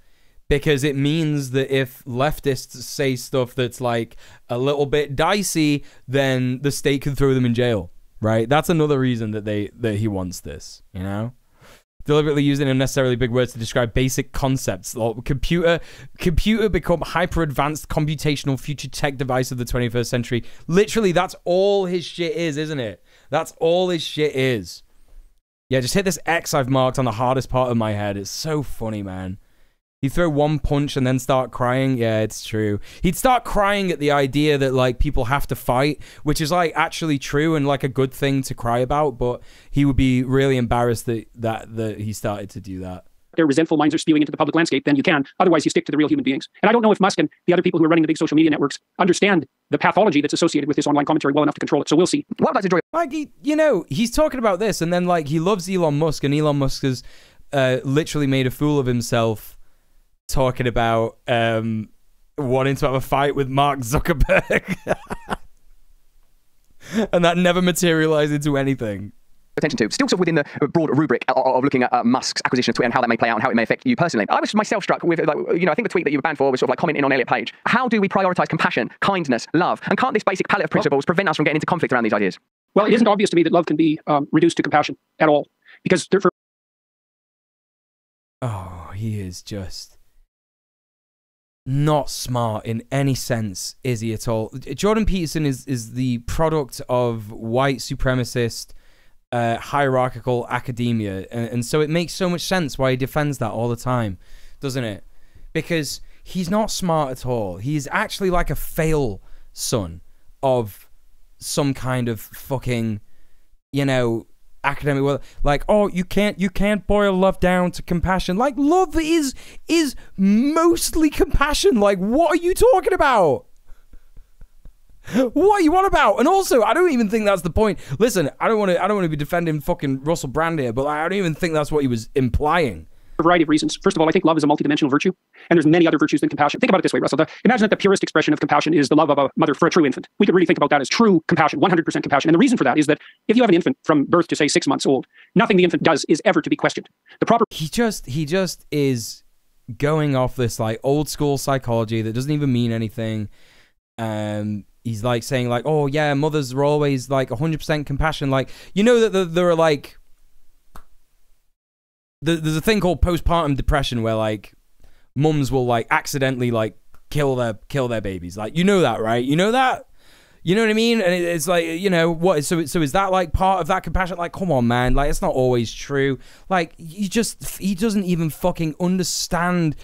[SPEAKER 3] because it means that if leftists say stuff that's like a little bit dicey, then the state can throw them in jail, right? That's another reason that he wants this, you know? Deliberately using unnecessarily big words to describe basic concepts. Computer become hyper-advanced computational future tech device of the 21st century. Literally, that's all his shit is, isn't it? That's all his shit is. Yeah, just hit this X I've marked on the hardest part of my head. It's so funny, man. You throw one punch and then start crying. Yeah, it's true. He'd start crying at the idea that like people have to fight, which is like actually true and like a good thing to cry about. But he would be really embarrassed that he started to do that.
[SPEAKER 17] Their resentful minds are spewing into the public landscape, then you can. Otherwise, you stick to the real human beings. And I don't know if Musk and the other people who are running the big social media networks understand the pathology that's associated with this online commentary well enough to control it. So we'll see. What I'd like to enjoy.
[SPEAKER 3] Like he's talking about this, and then like he loves Elon Musk, and Elon Musk has literally made a fool of himself. Talking about wanting to have a fight with Mark Zuckerberg. And that never materialized into anything.
[SPEAKER 16] Attention to. Still sort of within the broad rubric of looking at Musk's acquisition of Twitter and how that may play out and how it may affect you personally. I was myself struck with, like, you know, I think the tweet that you were banned for was sort of like commenting on Elliot Page. How do we prioritize compassion, kindness, love? And can't this basic palette of principles prevent us from getting into conflict around these ideas?
[SPEAKER 17] Well, it isn't obvious to me that love can be reduced to compassion at all. Because
[SPEAKER 3] oh, he is just not smart in any sense, is he at all? Jordan Peterson is the product of white supremacist, hierarchical academia, and so it makes so much sense why he defends that all the time, doesn't it? Because he's not smart at all. He's actually like a fail son of some kind of fucking, you know, academic world. Like, oh, you can't boil love down to compassion. Like, love is mostly compassion. Like, what are you talking about? What are you on about? And also, I don't even think that's the point. Listen, I don't want to be defending fucking Russell Brand here, but I don't even think that's what he was implying.
[SPEAKER 17] For a variety of reasons. First of all, I think love is a multidimensional virtue, and there's many other virtues than compassion. Think about it this way, Russell. Imagine that the purest expression of compassion is the love of a mother for a true infant. We could really think about that as true compassion, 100% compassion. And the reason for that is that if you have an infant from birth to, say, 6 months old, nothing the infant does is ever to be questioned. The proper...
[SPEAKER 3] He just is going off this, like, old school psychology that doesn't even mean anything. He's, like, saying, like, oh, yeah, mothers are always, like, 100% compassion. Like, you know that there are, like... There's a thing called postpartum depression where like mums will like accidentally like kill their babies. Like, you know that, right? You know that? You know what I mean? And it's like, you know, what? So is that like part of that compassion? Like, come on, man. Like, it's not always true. Like, he doesn't even fucking understand.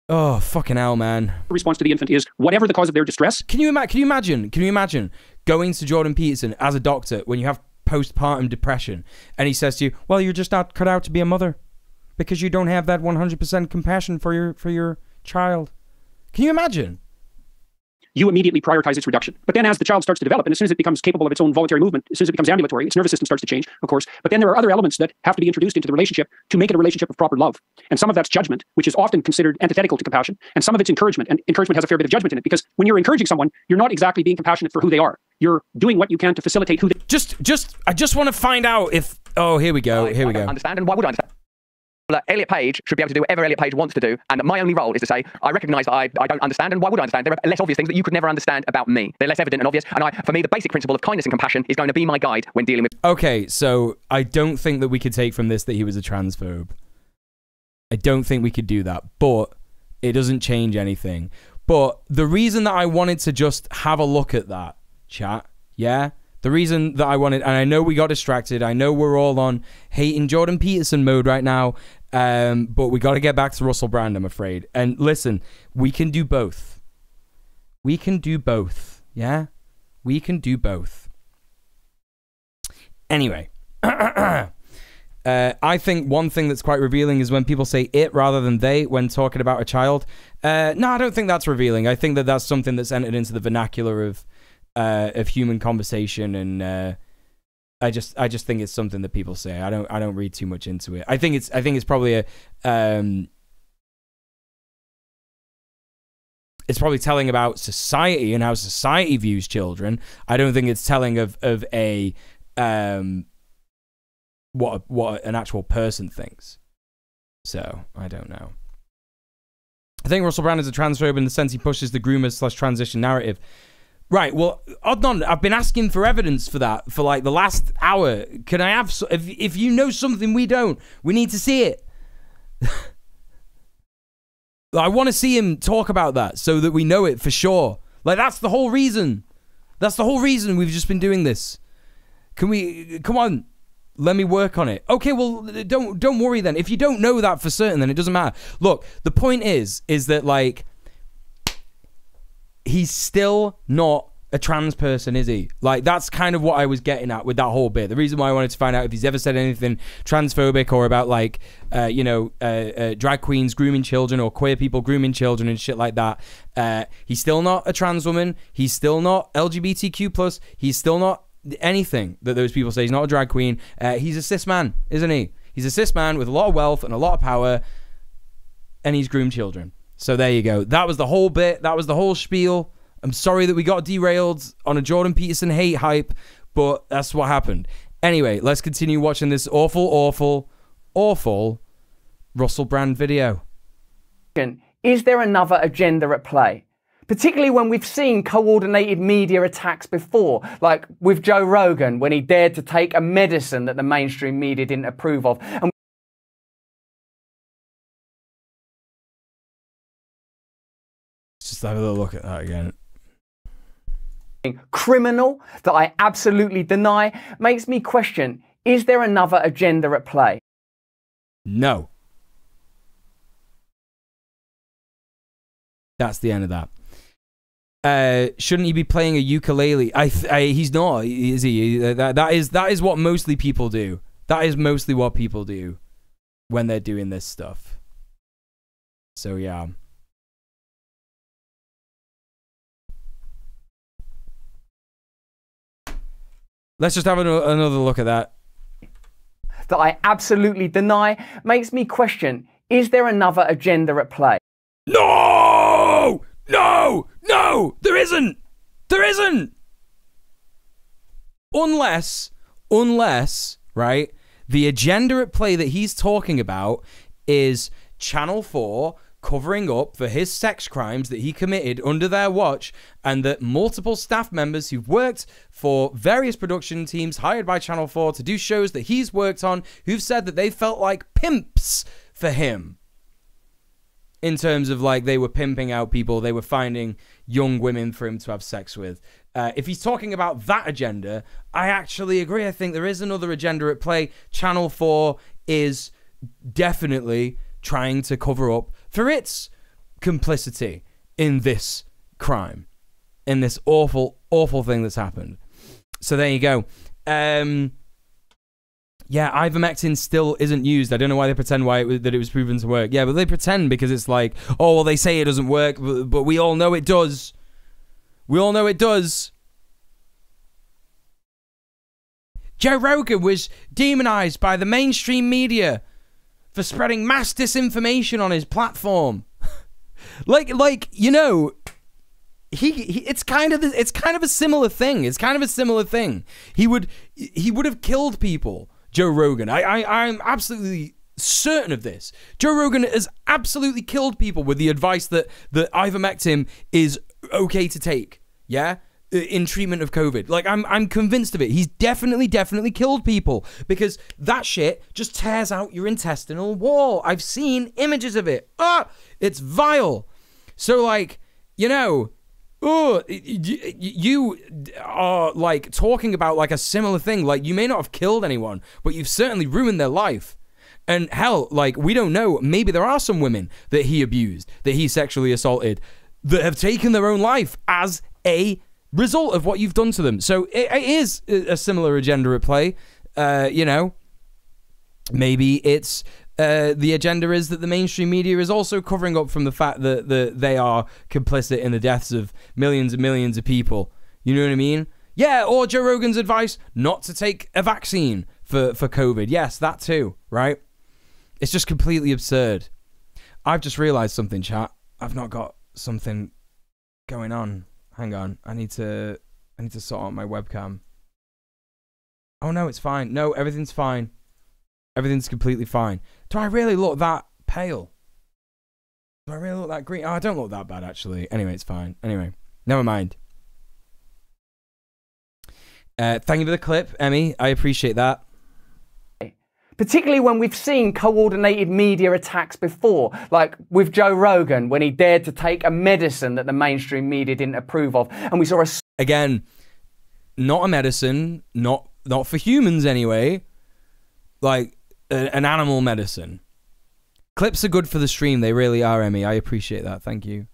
[SPEAKER 3] Oh, fucking hell, man.
[SPEAKER 17] The response to the infant is whatever the cause of their distress.
[SPEAKER 3] Can you imagine going to Jordan Peterson as a doctor when you have postpartum depression, and he says to you, well, you're just not cut out to be a mother because you don't have that 100% compassion for your child. Can you imagine?
[SPEAKER 17] You immediately prioritize its reduction. But then as the child starts to develop, and as soon as it becomes capable of its own voluntary movement, as soon as it becomes ambulatory, its nervous system starts to change, of course. But then there are other elements that have to be introduced into the relationship to make it a relationship of proper love. And some of that's judgment, which is often considered antithetical to compassion. And some of it's encouragement. And encouragement has a fair bit of judgment in it, because when you're encouraging someone, you're not exactly being compassionate for who they are. You're doing what you can to facilitate who they...
[SPEAKER 3] I just want to find out if... Oh, here we go.
[SPEAKER 16] I don't understand, and why would I understand? Elliot Page should be able to do whatever Elliot Page wants to do, and my only role is to say, I recognise that I don't understand, and why would I understand? There are less obvious things that you could never understand about me. They're less evident and obvious, and for me, the basic principle of kindness and compassion is going to be my guide when dealing with...
[SPEAKER 3] Okay, so I don't think that we could take from this that he was a transphobe. I don't think we could do that, but it doesn't change anything. But the reason that I wanted to just have a look at that, chat, yeah? The reason that I wanted, and I know we got distracted, I know we're all on hating Jordan Peterson mode right now, but we got to get back to Russell Brand, I'm afraid. And listen, we can do both. We can do both, yeah? We can do both. Anyway, I think one thing that's quite revealing is when people say it rather than they when talking about a child. No, I don't think that's revealing. I think that that's something that's entered into the vernacular of human conversation, and I just think it's something that people say. I don't read too much into it. I think it's probably a it's probably telling about society and how society views children. I don't think it's telling of a what an actual person thinks. So I don't know. I think Russell Brand is a transphobe in the sense he pushes the groomer/transition narrative. Right, well, Adnan, I've been asking for evidence for that for like the last hour. Can I have... If you know something we don't, we need to see it. I want to see him talk about that so that we know it for sure. Like, that's the whole reason. That's the whole reason we've just been doing this. Can we... Come on. Let me work on it. Okay, well, don't worry then. If you don't know that for certain, then it doesn't matter. Look, the point is that, like, he's still not a trans person, is he? Like, that's kind of what I was getting at with that whole bit. The reason why I wanted to find out if he's ever said anything transphobic or about, like, drag queens grooming children or queer people grooming children and shit like that. He's still not a trans woman. He's still not LGBTQ+. He's still not anything that those people say. He's not a drag queen. He's a cis man, isn't he? He's a cis man with a lot of wealth and a lot of power, and he's groomed children. So there you go. That was the whole bit. That was the whole spiel. I'm sorry that we got derailed on a Jordan Peterson hate hype, but that's what happened. Anyway, let's continue watching this awful Russell Brand video.
[SPEAKER 14] Is there another agenda at play? Particularly when we've seen coordinated media attacks before, like with Joe Rogan when he dared to take a medicine that the mainstream media didn't approve of. And
[SPEAKER 3] just have a little look at that again.
[SPEAKER 14] Criminal that I absolutely deny makes me question, is there another agenda at play?
[SPEAKER 3] No. That's the end of that. Shouldn't he be playing a ukulele? He's not, is he? That is what mostly people do. That is mostly what people do when they're doing this stuff. So yeah. Let's just have another look at that.
[SPEAKER 14] That I absolutely deny makes me question, is there another agenda at play?
[SPEAKER 3] No! No! No! There isn't! There isn't! Unless, right, the agenda at play that he's talking about is Channel 4 covering up for his sex crimes that he committed under their watch, and that multiple staff members who've worked for various production teams hired by Channel 4 to do shows that he's worked on, who've said that they felt like pimps for him. In terms of, like, they were pimping out people, they were finding young women for him to have sex with. If he's talking about that agenda, I actually agree. I think there is another agenda at play. Channel 4 is definitely trying to cover up for its complicity in this crime, in this awful, awful thing that's happened. So there you go. Yeah, ivermectin still isn't used. I don't know why they pretend that it was proven to work. Yeah, but they pretend because it's like, oh, well, they say it doesn't work, but we all know it does. We all know it does. Joe Rogan was demonized by the mainstream media for spreading mass disinformation on his platform. like you know, it's kind of a similar thing. It's kind of a similar thing. He would have killed people. Joe Rogan. I'm absolutely certain of this. Joe Rogan has absolutely killed people with the advice that ivermectin is okay to take. Yeah? In treatment of COVID. Like, I'm convinced of it. He's definitely killed people because that shit just tears out your intestinal wall. I've seen images of it. It's vile. So, like, you know, you are, like, talking about, like, a similar thing. Like, you may not have killed anyone, but you've certainly ruined their life. And hell, like, we don't know. Maybe there are some women that he abused, that he sexually assaulted, that have taken their own life as a result of what you've done to them. So it is a similar agenda at play. You know, maybe it's the agenda is that the mainstream media is also covering up from the fact that they are complicit in the deaths of millions and millions of people. You know what I mean? Yeah, or Joe Rogan's advice not to take a vaccine for COVID. Yes, that too, right? It's just completely absurd. I've just realized something, chat. I've not got something going on. Hang on. I need to sort out my webcam. Oh no, it's fine. No, everything's fine. Everything's completely fine. Do I really look that pale? Do I really look that green? Oh, I don't look that bad, actually. Anyway, it's fine. Anyway, never mind. Thank you for the clip, Emmy. I appreciate that.
[SPEAKER 14] Particularly when we've seen coordinated media attacks before, like with Joe Rogan, when he dared to take a medicine that the mainstream media didn't approve of. And we saw a...
[SPEAKER 3] Again, not a medicine, not for humans anyway, like an animal medicine. Clips are good for the stream. They really are, Emmy. I appreciate that. Thank you.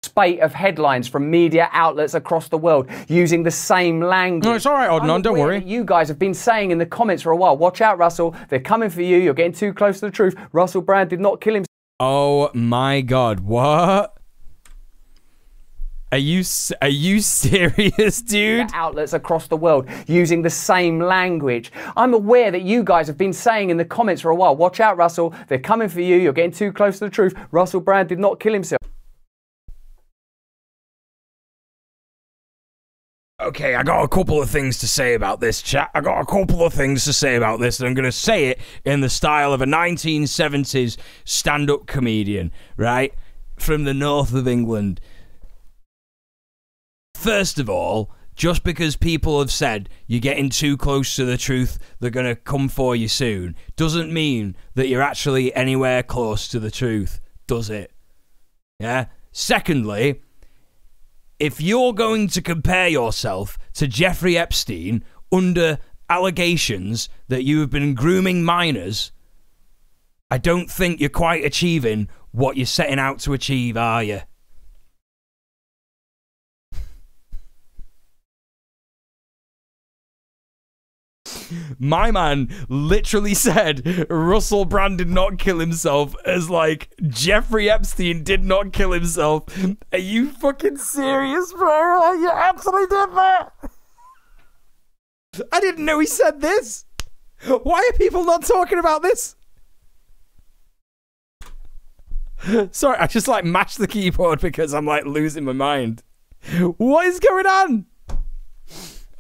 [SPEAKER 14] Spate of headlines from media outlets across the world using the same language.
[SPEAKER 3] No, it's all right, Odnon, don't worry.
[SPEAKER 14] You guys have been saying in the comments for a while, watch out, Russell, they're coming for you, you're getting too close to the truth. Russell Brand did not kill himself.
[SPEAKER 3] Oh my God, what? Are you serious, dude?
[SPEAKER 14] Outlets across the world using the same language. I'm aware that you guys have been saying in the comments for a while, watch out, Russell, they're coming for you, you're getting too close to the truth. Russell Brand did not kill himself.
[SPEAKER 3] Okay, I got a couple of things to say about this, chat. I got a couple of things to say about this, and I'm going to say it in the style of a 1970s stand-up comedian, right? From the north of England. First of all, just because people have said you're getting too close to the truth, they're going to come for you soon, doesn't mean that you're actually anywhere close to the truth, does it? Yeah? Secondly, if you're going to compare yourself to Jeffrey Epstein under allegations that you have been grooming minors, I don't think you're quite achieving what you're setting out to achieve, are you? My man literally said Russell Brand did not kill himself as like Jeffrey Epstein did not kill himself. Are you fucking serious, bro? You actually did that? I didn't know he said this. Why are people not talking about this? Sorry, I just like mashed the keyboard because I'm like losing my mind. What is going on?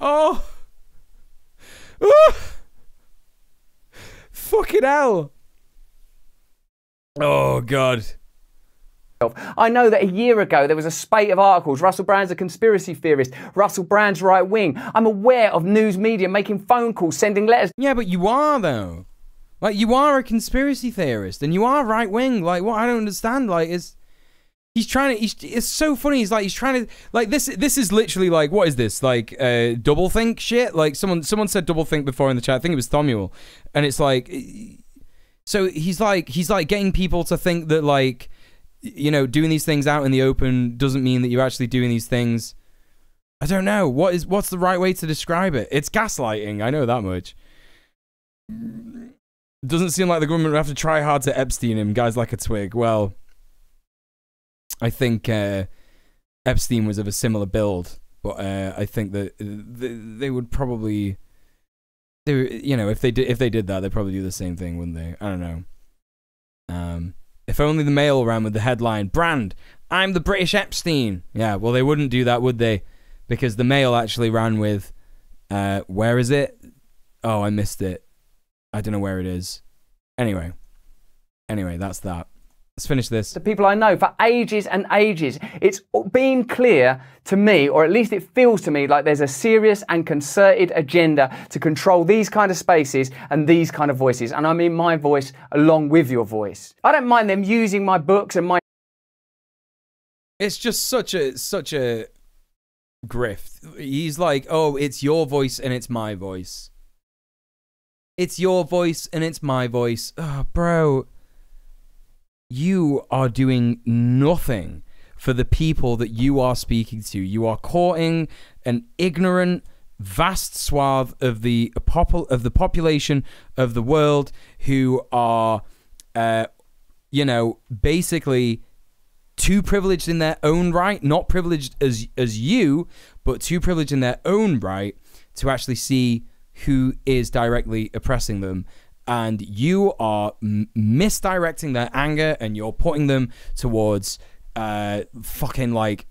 [SPEAKER 3] Oh. Fucking hell. Oh, God.
[SPEAKER 14] I know that a year ago there was a spate of articles. Russell Brand's a conspiracy theorist. Russell Brand's right wing. I'm aware of news media making phone calls, sending letters.
[SPEAKER 3] Yeah, but you are, though. Like, you are a conspiracy theorist and you are right wing. Like, what I don't understand, like, is... He's trying to, it's so funny, he's trying to, like, this is literally, like, what is this, like, doublethink shit? Like, someone said doublethink before in the chat, I think it was Thomuel, and it's like, so he's like getting people to think that, like, you know, doing these things out in the open doesn't mean that you're actually doing these things. I don't know, what's the right way to describe it? It's gaslighting, I know that much. Doesn't seem like the government would have to try hard to Epstein him, guys like a twig. Well, I think Epstein was of a similar build, but I think that they would probably, you know, if they did that, they'd probably do the same thing, wouldn't they? I don't know. If only the Mail ran with the headline, Brand, I'm the British Epstein. Yeah, well, they wouldn't do that, would they? Because the Mail actually ran with, where is it? Oh, I missed it. I don't know where it is. Anyway, that's that. Let's finish this.
[SPEAKER 14] The people I know for ages and ages, it's been clear to me, or at least it feels to me like there's a serious and concerted agenda to control these kind of spaces and these kind of voices. And I mean my voice along with your voice. I don't mind them using my books and my...
[SPEAKER 3] It's just such a grift. He's like, oh, it's your voice and it's my voice. It's your voice and it's my voice. Oh, bro. You are doing nothing for the people that you are speaking to. You are courting an ignorant, vast swath of the population of the world who are, you know, basically too privileged in their own right, not privileged as you, but too privileged in their own right to actually see who is directly oppressing them. And you are misdirecting their anger and you're putting them towards fucking like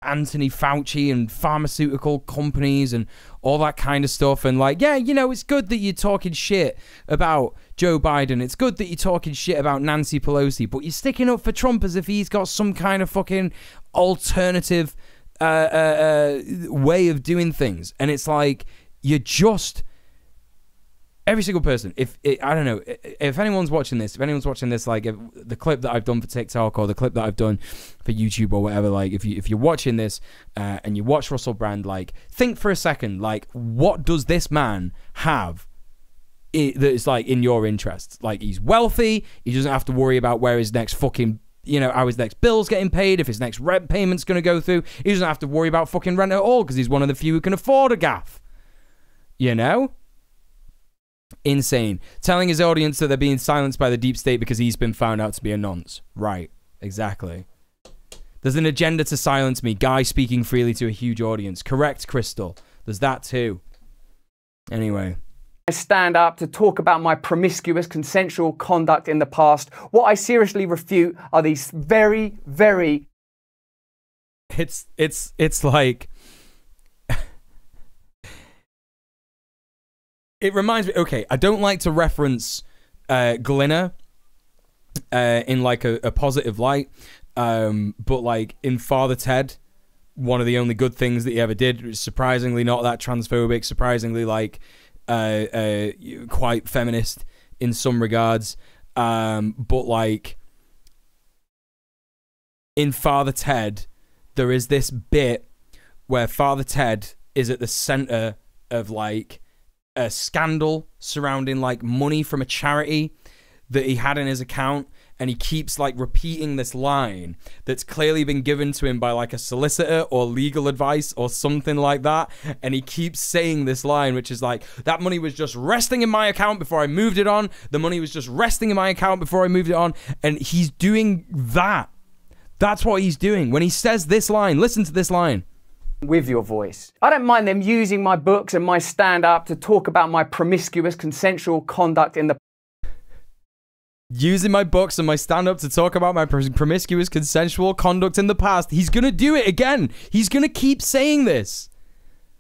[SPEAKER 3] Anthony Fauci and pharmaceutical companies and all that kind of stuff. And like, yeah, you know, it's good that you're talking shit about Joe Biden. It's good that you're talking shit about Nancy Pelosi, but you're sticking up for Trump as if he's got some kind of fucking alternative way of doing things. And it's like, you're just... Every single person, I don't know, if anyone's watching this, like if the clip that I've done for TikTok or the clip that I've done for YouTube or whatever, like if you're watching this and you watch Russell Brand, like think for a second, like what does this man have that is like in your interests? Like he's wealthy, he doesn't have to worry about where his next fucking, you know, how his next bill's getting paid, if his next rent payment's going to go through. He doesn't have to worry about fucking rent at all because he's one of the few who can afford a gaff, you know? Insane. Telling his audience that they're being silenced by the deep state because he's been found out to be a nonce. Right, exactly. There's an agenda to silence me. Guy speaking freely to a huge audience. Correct, Crystal. There's that too. Anyway.
[SPEAKER 14] I stand up to talk about my promiscuous consensual conduct in the past. What I seriously refute are these very, very...
[SPEAKER 3] It's like... It reminds me, okay, I don't like to reference Glinner in like a positive light, but like in Father Ted, one of the only good things that he ever did was surprisingly not that transphobic, surprisingly like quite feminist in some regards, but like in Father Ted, there is this bit where Father Ted is at the center of like a scandal surrounding like money from a charity that he had in his account, and he keeps like repeating this line that's clearly been given to him by like a solicitor or legal advice or something like that, and he keeps saying this line, which is like, that money was just resting in my account before I moved it on, the money was just resting in my account before I moved it on. And he's doing that. That's what he's doing when he says this line. Listen to this line.
[SPEAKER 14] With your voice. I don't mind them using my books and my stand-up to talk about my promiscuous consensual conduct in the...
[SPEAKER 3] Using my books and my stand-up to talk about my promiscuous consensual conduct in the past. He's gonna do it again. He's gonna keep saying this.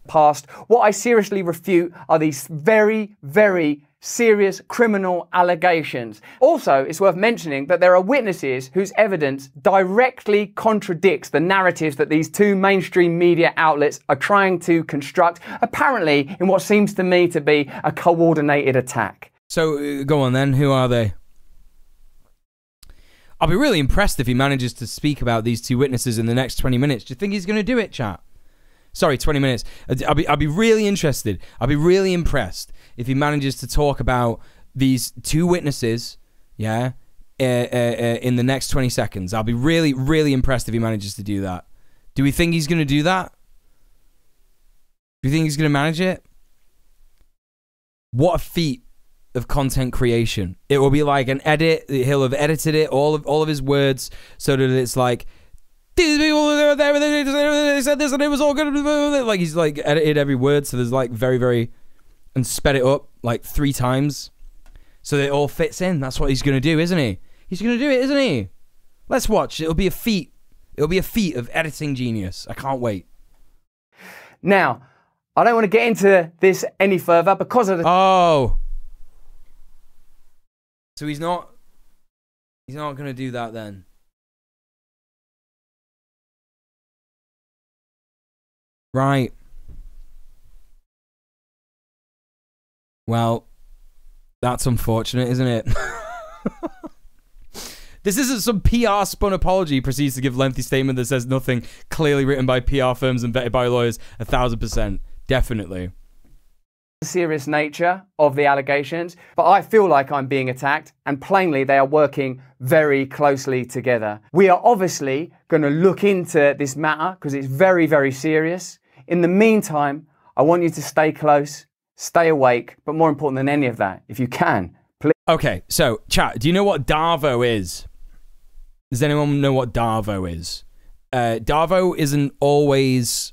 [SPEAKER 14] Past. What I seriously refute are these very, very serious criminal allegations. Also, it's worth mentioning that there are witnesses whose evidence directly contradicts the narratives that these two mainstream media outlets are trying to construct, apparently in what seems to me to be a coordinated attack.
[SPEAKER 3] So, go on then, who are they? I'll be really impressed if he manages to speak about these two witnesses in the next 20 minutes. Do you think he's going to do it, chat? Sorry, 20 minutes. I'll be really interested. I'll be really impressed if he manages to talk about these two witnesses, yeah, in the next 20 seconds. I'll be really, really impressed if he manages to do that. Do we think he's going to do that? Do you think he's going to manage it? What a feat of content creation. It will be like an edit. He'll have edited it, all of his words, so that it's like, these people were there, they said this and it was all good. Like he's like edited every word, so there's like very, very, and sped it up like 3 times so that it all fits in. That's what he's going to do, isn't he? He's going to do it, isn't he? Let's watch. It'll be a feat. It'll be a feat of editing genius. I can't wait.
[SPEAKER 14] Now, I don't want to get into this any further because of the...
[SPEAKER 3] Oh. So he's not going to do that then. Right. Well, that's unfortunate, isn't it? This isn't some PR spun apology. He proceeds to give lengthy statement that says nothing, clearly written by PR firms and vetted by lawyers. 1,000%. Definitely.
[SPEAKER 14] The serious nature of the allegations, but I feel like I'm being attacked, and plainly they are working very closely together. We are obviously going to look into this matter because it's very, very serious. In the meantime, I want you to stay close, stay awake, but more important than any of that, if you can, please.
[SPEAKER 3] Okay, so, chat, do you know what Darvo is? Does anyone know what Darvo is? Darvo isn't always,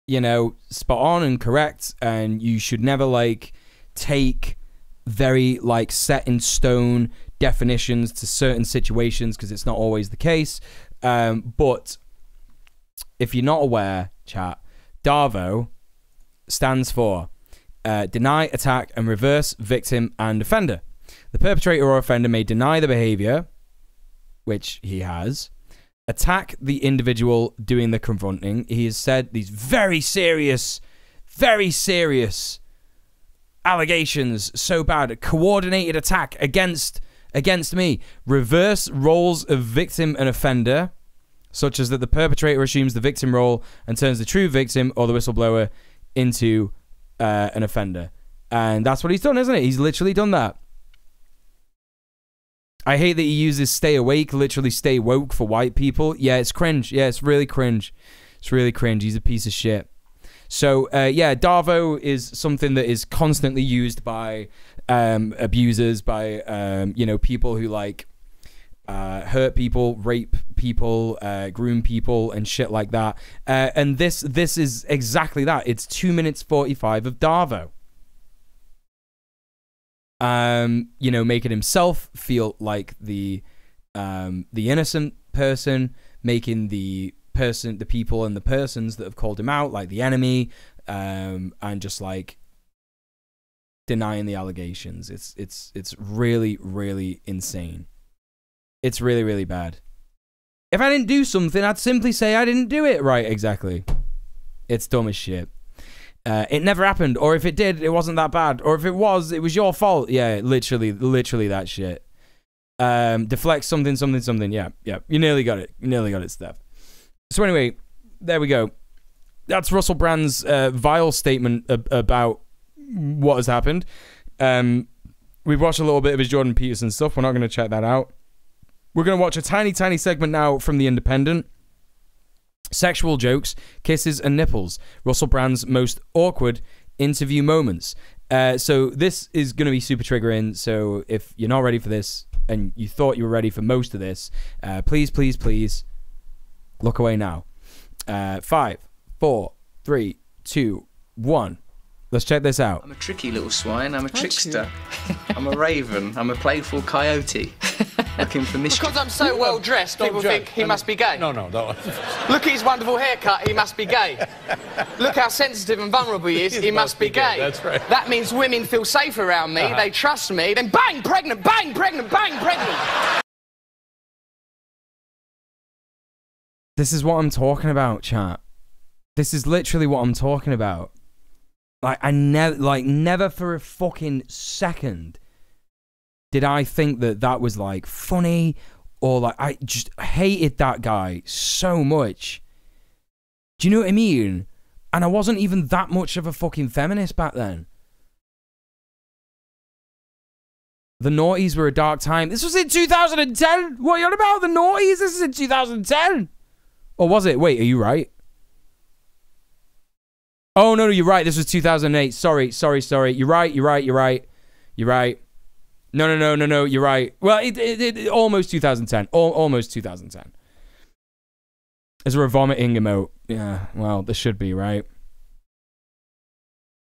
[SPEAKER 3] you know, spot on and correct, and you should never, like, take very, like, set in stone definitions to certain situations because it's not always the case. But if you're not aware, chat, DARVO stands for deny, attack, and reverse victim and offender. The perpetrator or offender may deny the behavior, which he has, attack the individual doing the confronting. He has said these very serious allegations, so bad. Coordinated attack against me. Reverse roles of victim and offender, such as that the perpetrator assumes the victim role and turns the true victim or the whistleblower into an offender. And that's what he's done, isn't it? He's literally done that. I hate that he uses stay awake, literally stay woke for white people. Yeah, it's cringe. Yeah, it's really cringe. It's really cringe. He's a piece of shit. So, yeah, DARVO is something that is constantly used by abusers, by, you know, people who, like, hurt people, rape people, groom people, and shit like that. And this is exactly that. It's 2 minutes 45 of DARVO. You know, making himself feel like the innocent person, making the people and the persons that have called him out like the enemy, and just like denying the allegations. It's really, really insane. It's really, really bad. If I didn't do something, I'd simply say I didn't do it. Right, exactly. It's dumb as shit. It never happened, or if it did, it wasn't that bad, or if it was your fault. Yeah, literally that shit. Deflect something. Yeah. You nearly got it, Steph. So anyway, there we go. That's Russell Brand's vile statement about what has happened. We've watched a little bit of his Jordan Peterson stuff. We're not going to check that out. We're going to watch a tiny segment now from The Independent. Sexual jokes, kisses, and nipples. Russell Brand's most awkward interview moments. So this is going to be super triggering. So if you're not ready for this, and you thought you were ready for most of this, please look away now. 5, 4, 3, 2, 1. Let's check this out.
[SPEAKER 18] I'm a tricky little swine. I'm a trickster. I'm a raven. I'm a playful coyote. Looking for mischief.
[SPEAKER 19] Because I'm so well dressed, people think he must be gay. No. Look at his wonderful haircut, he must be gay. Look how sensitive and vulnerable he is, he must be gay.
[SPEAKER 18] That's right.
[SPEAKER 19] That means women feel safe around me, they trust me, then bang, pregnant, bang, pregnant, bang, pregnant.
[SPEAKER 3] This is what I'm talking about, chat. This is literally what I'm talking about. Like, I never for a fucking second did I think that was, like, funny, or, like, I just hated that guy so much. Do you know what I mean? And I wasn't even that much of a fucking feminist back then. The noughties were a dark time. This was in 2010. What are you on about? The noughties? This is in 2010. Or was it? Wait, are you right? Oh, no, you're right. This was 2008. Sorry. You're right. No, you're right. Well, it almost 2010. Almost 2010. Is there a vomiting emote? Yeah, well, there should be, right?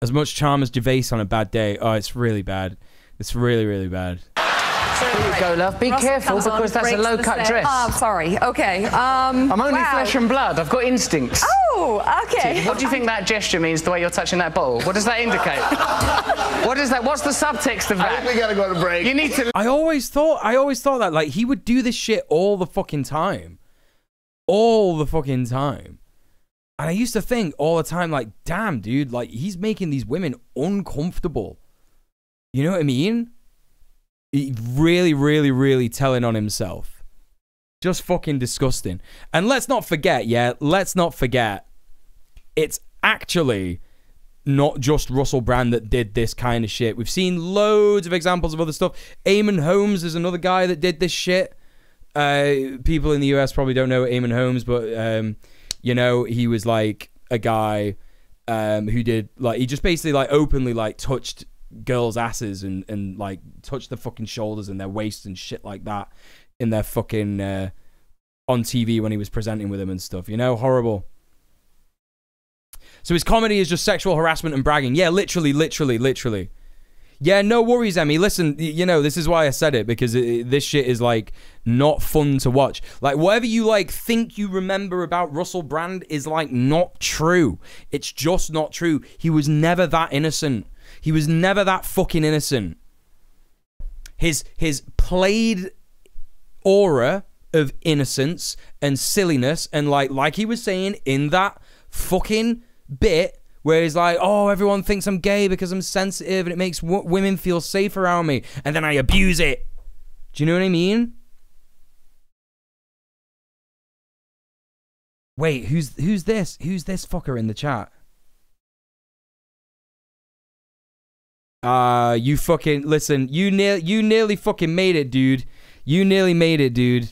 [SPEAKER 3] As much charm as Gervais on a bad day. Oh, it's really bad. It's really, really bad.
[SPEAKER 18] Here you go, love. Be careful, because that's a low-cut dress.
[SPEAKER 20] Oh, sorry. Okay.
[SPEAKER 18] I'm only flesh and blood. I've got instincts.
[SPEAKER 20] Oh, okay.
[SPEAKER 18] What do you think that gesture means, the way you're touching that bottle? What does that indicate? What is that? What's the subtext of that?
[SPEAKER 19] I think we gotta go to break.
[SPEAKER 18] You need to...
[SPEAKER 3] I always thought that, like, he would do this shit all the fucking time. All the fucking time. And I used to think all the time, like, damn, dude, like, he's making these women uncomfortable. You know what I mean? Really, really, really telling on himself. Just fucking disgusting. And let's not forget, it's actually not just Russell Brand that did this kind of shit. We've seen loads of examples of other stuff. Eamon Holmes is another guy that did this shit. People in the US probably don't know Eamon Holmes, but, you know, he was like a guy who did, like, he just basically, like, openly, like, touched girls' asses and like touch the fucking shoulders and their waists and shit like that in their fucking on TV when he was presenting with them and stuff, you know? Horrible. So his comedy is just sexual harassment and bragging. Yeah, literally. Yeah, no worries, Emmy. Listen, you know, this is why I said it, because this shit is, like, not fun to watch. Like, whatever you, like, think you remember about Russell Brand is, like, not true. It's just not true. He was never that innocent. He was never that fucking innocent. His played aura of innocence and silliness, and, like he was saying in that fucking bit, where he's like, oh, everyone thinks I'm gay because I'm sensitive and it makes women feel safe around me, and then I abuse it. Do you know what I mean? Wait, who's this? Who's this fucker in the chat? You fucking, listen, you nearly fucking made it, dude. You nearly made it, dude.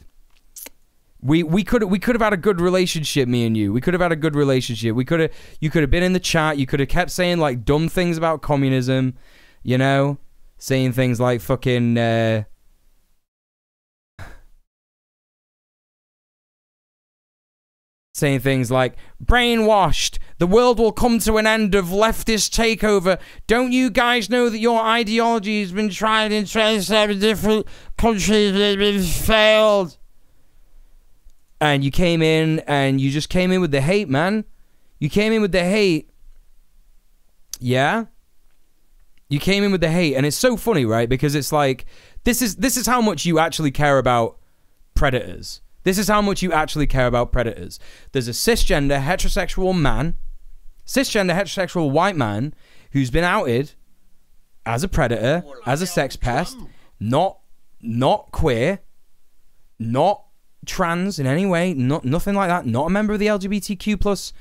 [SPEAKER 3] We could have had a good relationship, me and you. We could have had a good relationship. You could have been in the chat. You could have kept saying, like, dumb things about communism, you know, saying things like fucking saying things like, brainwashed, the world will come to an end of leftist takeover. Don't you guys know that your ideology has been tried in 27 different countries and it's been failed? And you came in and you just came in with the hate, man. You came in with the hate. Yeah? You came in with the hate. And it's so funny, right? Because it's like, this is how much you actually care about predators. This is how much you actually care about predators. There's a cisgender, heterosexual man, cisgender, heterosexual white man who's been outed as a predator, as a sex pest, not queer, not trans in any way, nothing like that, not a member of the LGBTQ plus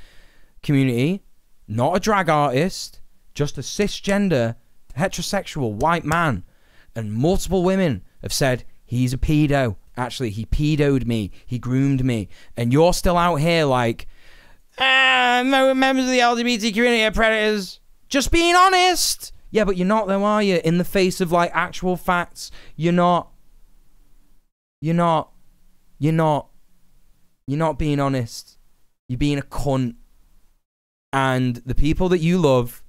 [SPEAKER 3] community, not a drag artist, just a cisgender, heterosexual white man. And multiple women have said, he's a pedo. Actually, he pedoed me. He groomed me. And you're still out here like, members of the LGBT community are predators. Just being honest. Yeah, but you're not though, are you? In the face of, like, actual facts, you're not. You're not being honest. You're being a cunt. And the people that you love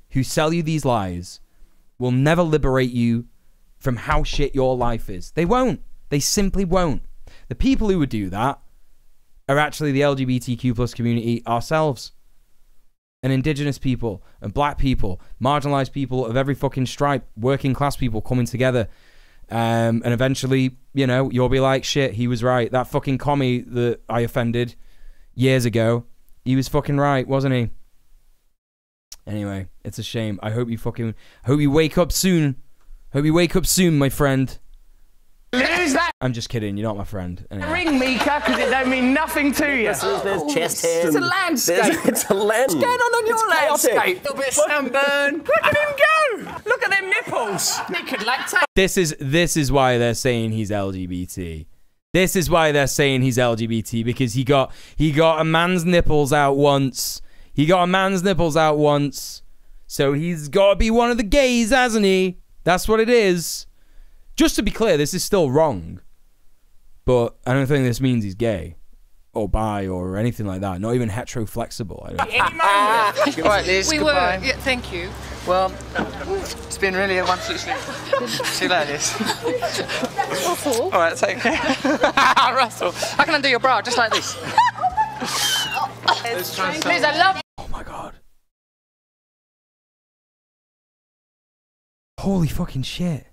[SPEAKER 3] who sell you these lies will never liberate you from how shit your life is. They won't. They simply won't. The people who would do that are actually the LGBTQ plus community ourselves. And indigenous people, and black people, marginalized people of every fucking stripe, working class people coming together. And eventually, you know, you'll be like, shit, he was right. That fucking commie that I offended years ago, he was fucking right, wasn't he? Anyway, it's a shame. I hope you wake up soon. Hope you wake up soon, my friend.
[SPEAKER 19] Lose that
[SPEAKER 3] I'm just kidding, you're not my friend. Anyway.
[SPEAKER 19] ring, Mika, because it don't mean nothing to you.
[SPEAKER 21] There's chest hair.
[SPEAKER 19] It's a landscape.
[SPEAKER 21] It's a landscape.
[SPEAKER 19] What's going on your landscape?
[SPEAKER 21] chaotic.
[SPEAKER 19] A little bit of sunburn. Look at him go. Look at them nipples. They could lactate.
[SPEAKER 3] This is why they're saying he's LGBT. This is why they're saying he's LGBT, because he got a man's nipples out once. He got a man's nipples out once. So he's got to be one of the gays, hasn't he? That's what it is. Just to be clear, this is still wrong. But I don't think this means he's gay. Or bi or anything like that. Not even hetero-flexible. I don't think.
[SPEAKER 19] Right, Liz,
[SPEAKER 22] we
[SPEAKER 19] goodbye.
[SPEAKER 22] were. Yeah, thank you.
[SPEAKER 19] Well, it's been really a wonderful evening. See you later, Liz.
[SPEAKER 22] Russell.
[SPEAKER 19] All right, take care. Russell. I can undo your bra just like this. Liz, I love you.
[SPEAKER 3] Oh my god. Holy fucking shit.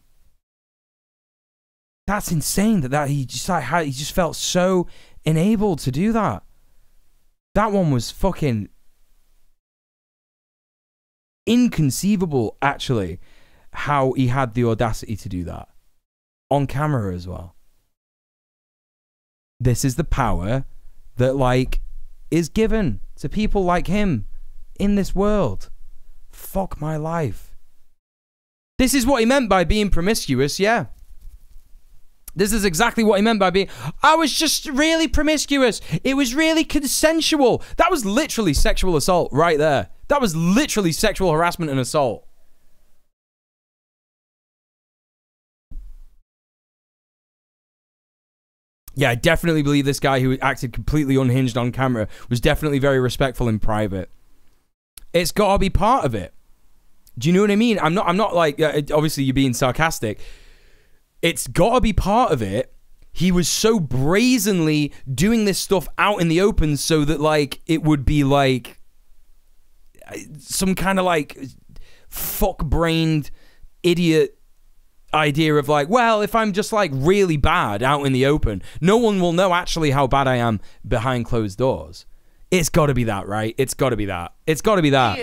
[SPEAKER 3] That's insane that he just felt so enabled to do that. That one was fucking inconceivable, actually, how he had the audacity to do that. On camera as well. This is the power that, like, is given to people like him in this world. Fuck my life. This is what he meant by being promiscuous, yeah. This is exactly what he meant by being... I was just really promiscuous. It was really consensual. That was literally sexual assault right there. That was literally sexual harassment and assault. Yeah, I definitely believe this guy who acted completely unhinged on camera was definitely very respectful in private. It's got to be part of it. Do you know what I mean? I'm not like, obviously you're being sarcastic. It's got to be part of it. He was so brazenly doing this stuff out in the open so that, like, it would be like some kind of like fuck-brained idiot idea of like, well, if I'm just like really bad out in the open, no one will know actually how bad I am behind closed doors. It's got to be that, right? It's got to be that. It's got to be that.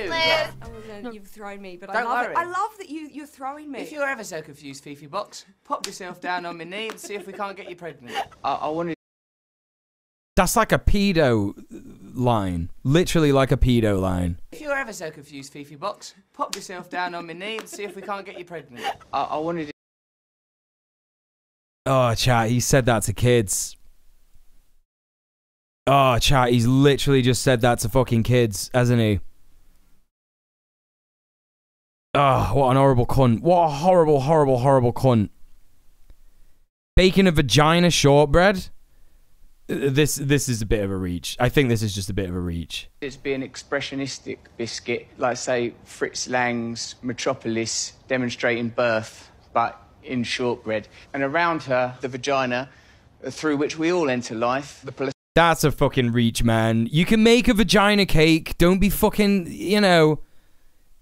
[SPEAKER 20] You've thrown me, but
[SPEAKER 19] Don't
[SPEAKER 20] I love
[SPEAKER 19] worry.
[SPEAKER 20] it. I love that you're throwing me.
[SPEAKER 19] If you're ever so confused, Fifi Box, pop yourself down on my knee and see if we can't get you pregnant.
[SPEAKER 16] I wanted.
[SPEAKER 3] That's like a pedo line. Literally like a pedo line.
[SPEAKER 19] If you're ever so confused, Fifi Box, pop yourself down on my knee and see if we can't get you pregnant.
[SPEAKER 16] I wanted.
[SPEAKER 3] Oh, chat, he said that to kids. Oh, chat, he's literally just said that to fucking kids, hasn't he? Oh, what an horrible cunt. What a horrible, horrible, horrible cunt. Baking a vagina shortbread? This is a bit of a reach. I think this is just a bit of a reach.
[SPEAKER 16] It's be an expressionistic biscuit, like, say, Fritz Lang's Metropolis demonstrating birth, but in shortbread. And around her, the vagina, through which we all enter life.
[SPEAKER 3] That's a fucking reach, man. You can make a vagina cake. Don't be fucking, you know...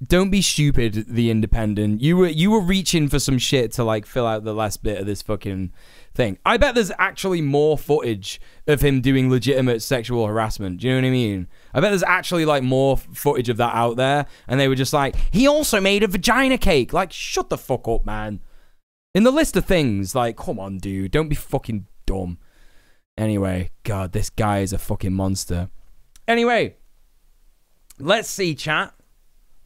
[SPEAKER 3] Don't be stupid, The Independent. You were reaching for some shit to, like, fill out the last bit of this fucking thing. I bet there's actually more footage of him doing legitimate sexual harassment. Do you know what I mean? I bet there's actually, like, more footage of that out there. And they were just like, he also made a vagina cake. Like, shut the fuck up, man. In the list of things, like, come on, dude. Don't be fucking dumb. Anyway, God, this guy is a fucking monster. Anyway, let's see, chat.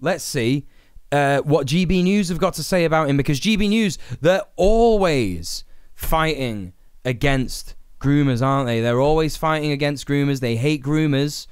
[SPEAKER 3] Let's see what GB News have got to say about him, because GB News, they're always fighting against groomers, aren't they? They're always fighting against groomers. They hate groomers.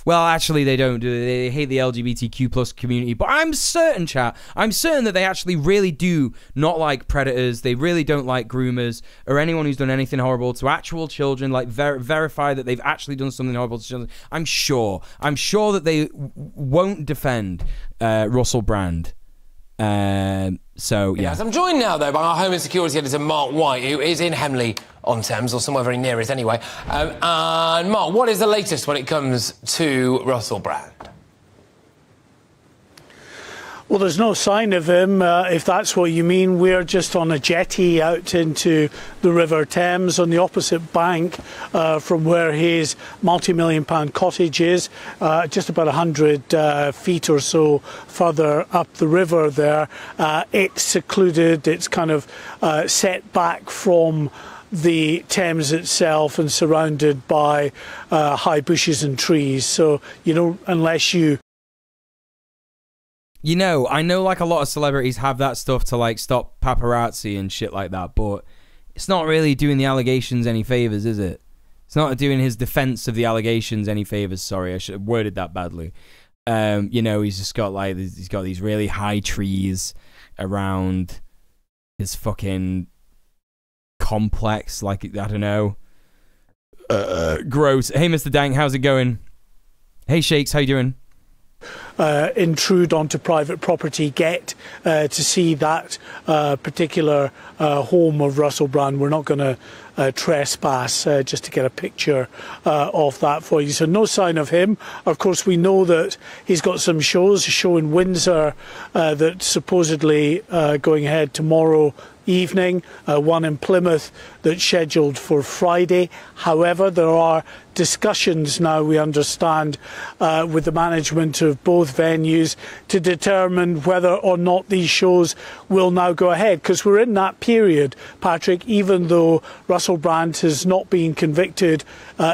[SPEAKER 3] Well, actually, they don't do it. They hate the LGBTQ plus community. But I'm certain, chat, I'm certain that they actually really do not like predators. They really don't like groomers or anyone who's done anything horrible to actual children, like verify that they've actually done something horrible to children. I'm sure that they won't defend Russell Brand. So, yeah.
[SPEAKER 1] Yes, I'm joined now, though, by our Home and Security Editor, Mark White, who is in Hemley-on-Thames, or somewhere very near it anyway. And, Mark, what is the latest when it comes to Russell Brand?
[SPEAKER 8] Well, there's no sign of him, if that's what you mean. We're just on a jetty out into the River Thames on the opposite bank from where his multi-million-pound cottage is, just about 100 feet or so further up the river there. It's secluded, it's kind of set back from the Thames itself and surrounded by high bushes and trees. So, you know, unless you...
[SPEAKER 3] You know, I know like a lot of celebrities have that stuff to like stop paparazzi and shit like that, but it's not really doing the allegations any favors, is it? It's not doing his defense of the allegations any favors. Sorry, I should have worded that badly. You know, he's just got like, he's got these really high trees around his fucking complex, like, I don't know. Gross. Hey, Mr. Dank, how's it going? Hey, Shakes, how you doing?
[SPEAKER 8] Intrude onto private property, get to see that particular home of Russell Brand. We're not going to trespass, just to get a picture of that for you. So no sign of him. Of course, we know that he's got some shows, a show in Windsor that's supposedly going ahead tomorrow evening, one in Plymouth that's scheduled for Friday. However, there are discussions now, we understand, with the management of both venues to determine whether or not these shows will now go ahead, because we're in that period, Patrick, even though Russell Brand has not been convicted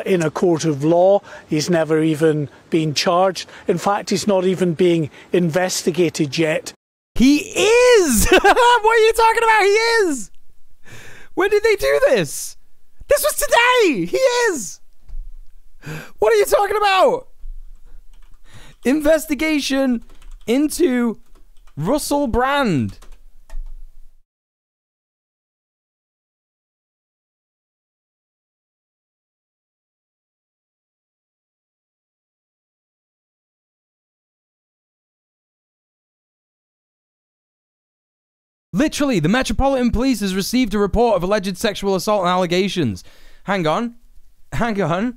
[SPEAKER 8] in a court of law. He's never even been charged. In fact, he's not even being investigated yet.
[SPEAKER 3] He is! What are you talking about? He is! When did they do this? This was today! He is! What are you talking about? Investigation into Russell Brand. Literally, the Metropolitan Police has received a report of alleged sexual assault and allegations. Hang on. Hang on.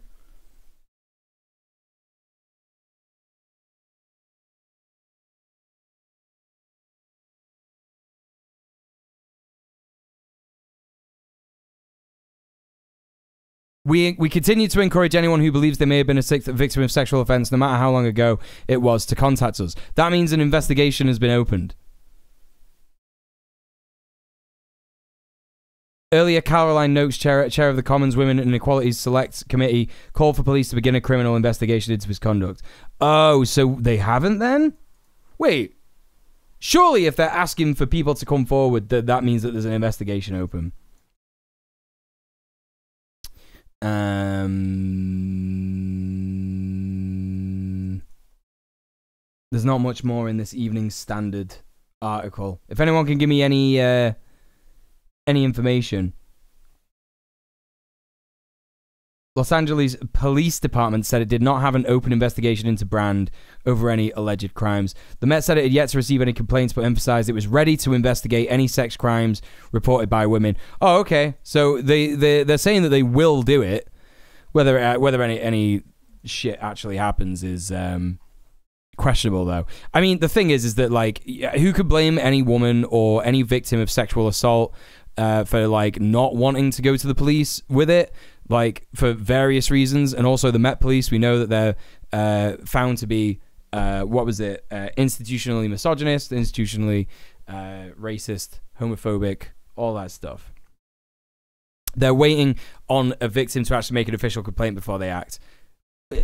[SPEAKER 3] We continue to encourage anyone who believes they may have been a victim of sexual offence, no matter how long ago it was, to contact us. That means an investigation has been opened. Earlier, Caroline Noakes, chair of the Commons Women and Equalities Select Committee, called for police to begin a criminal investigation into his conduct. Oh, so they haven't then? Wait. Surely if they're asking for people to come forward, that means that there's an investigation open. There's not much more in this Evening Standard article. If anyone can give me any information. Los Angeles Police Department said it did not have an open investigation into Brand over any alleged crimes. The Met said it had yet to receive any complaints, but emphasized it was ready to investigate any sex crimes reported by women. Oh, okay. So they're saying that they will do it. Whether any shit actually happens is questionable, though. I mean, the thing is that, like, who could blame any woman or any victim of sexual assault for, like, not wanting to go to the police with it? Like, for various reasons. And also the Met Police, we know that they're found to be, institutionally misogynist, institutionally racist, homophobic, all that stuff. They're waiting on a victim to actually make an official complaint before they act.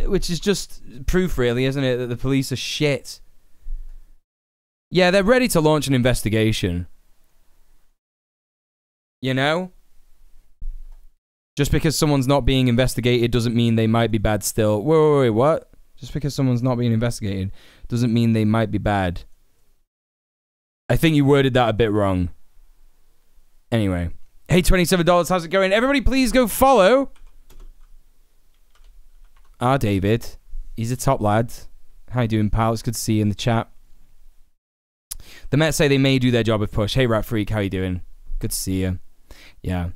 [SPEAKER 3] Which is just proof, really, isn't it, that the police are shit. Yeah, they're ready to launch an investigation. You know? Just because someone's not being investigated doesn't mean they might be bad still. Wait, what? Just because someone's not being investigated doesn't mean they might be bad. I think you worded that a bit wrong. Anyway. Hey, $27, how's it going? Everybody please go follow David. He's a top lad. How you doing, pal? It's good to see you in the chat. The Mets say they may do their job if push. Hey, Rat Freak, how you doing? Good to see you. Yeah.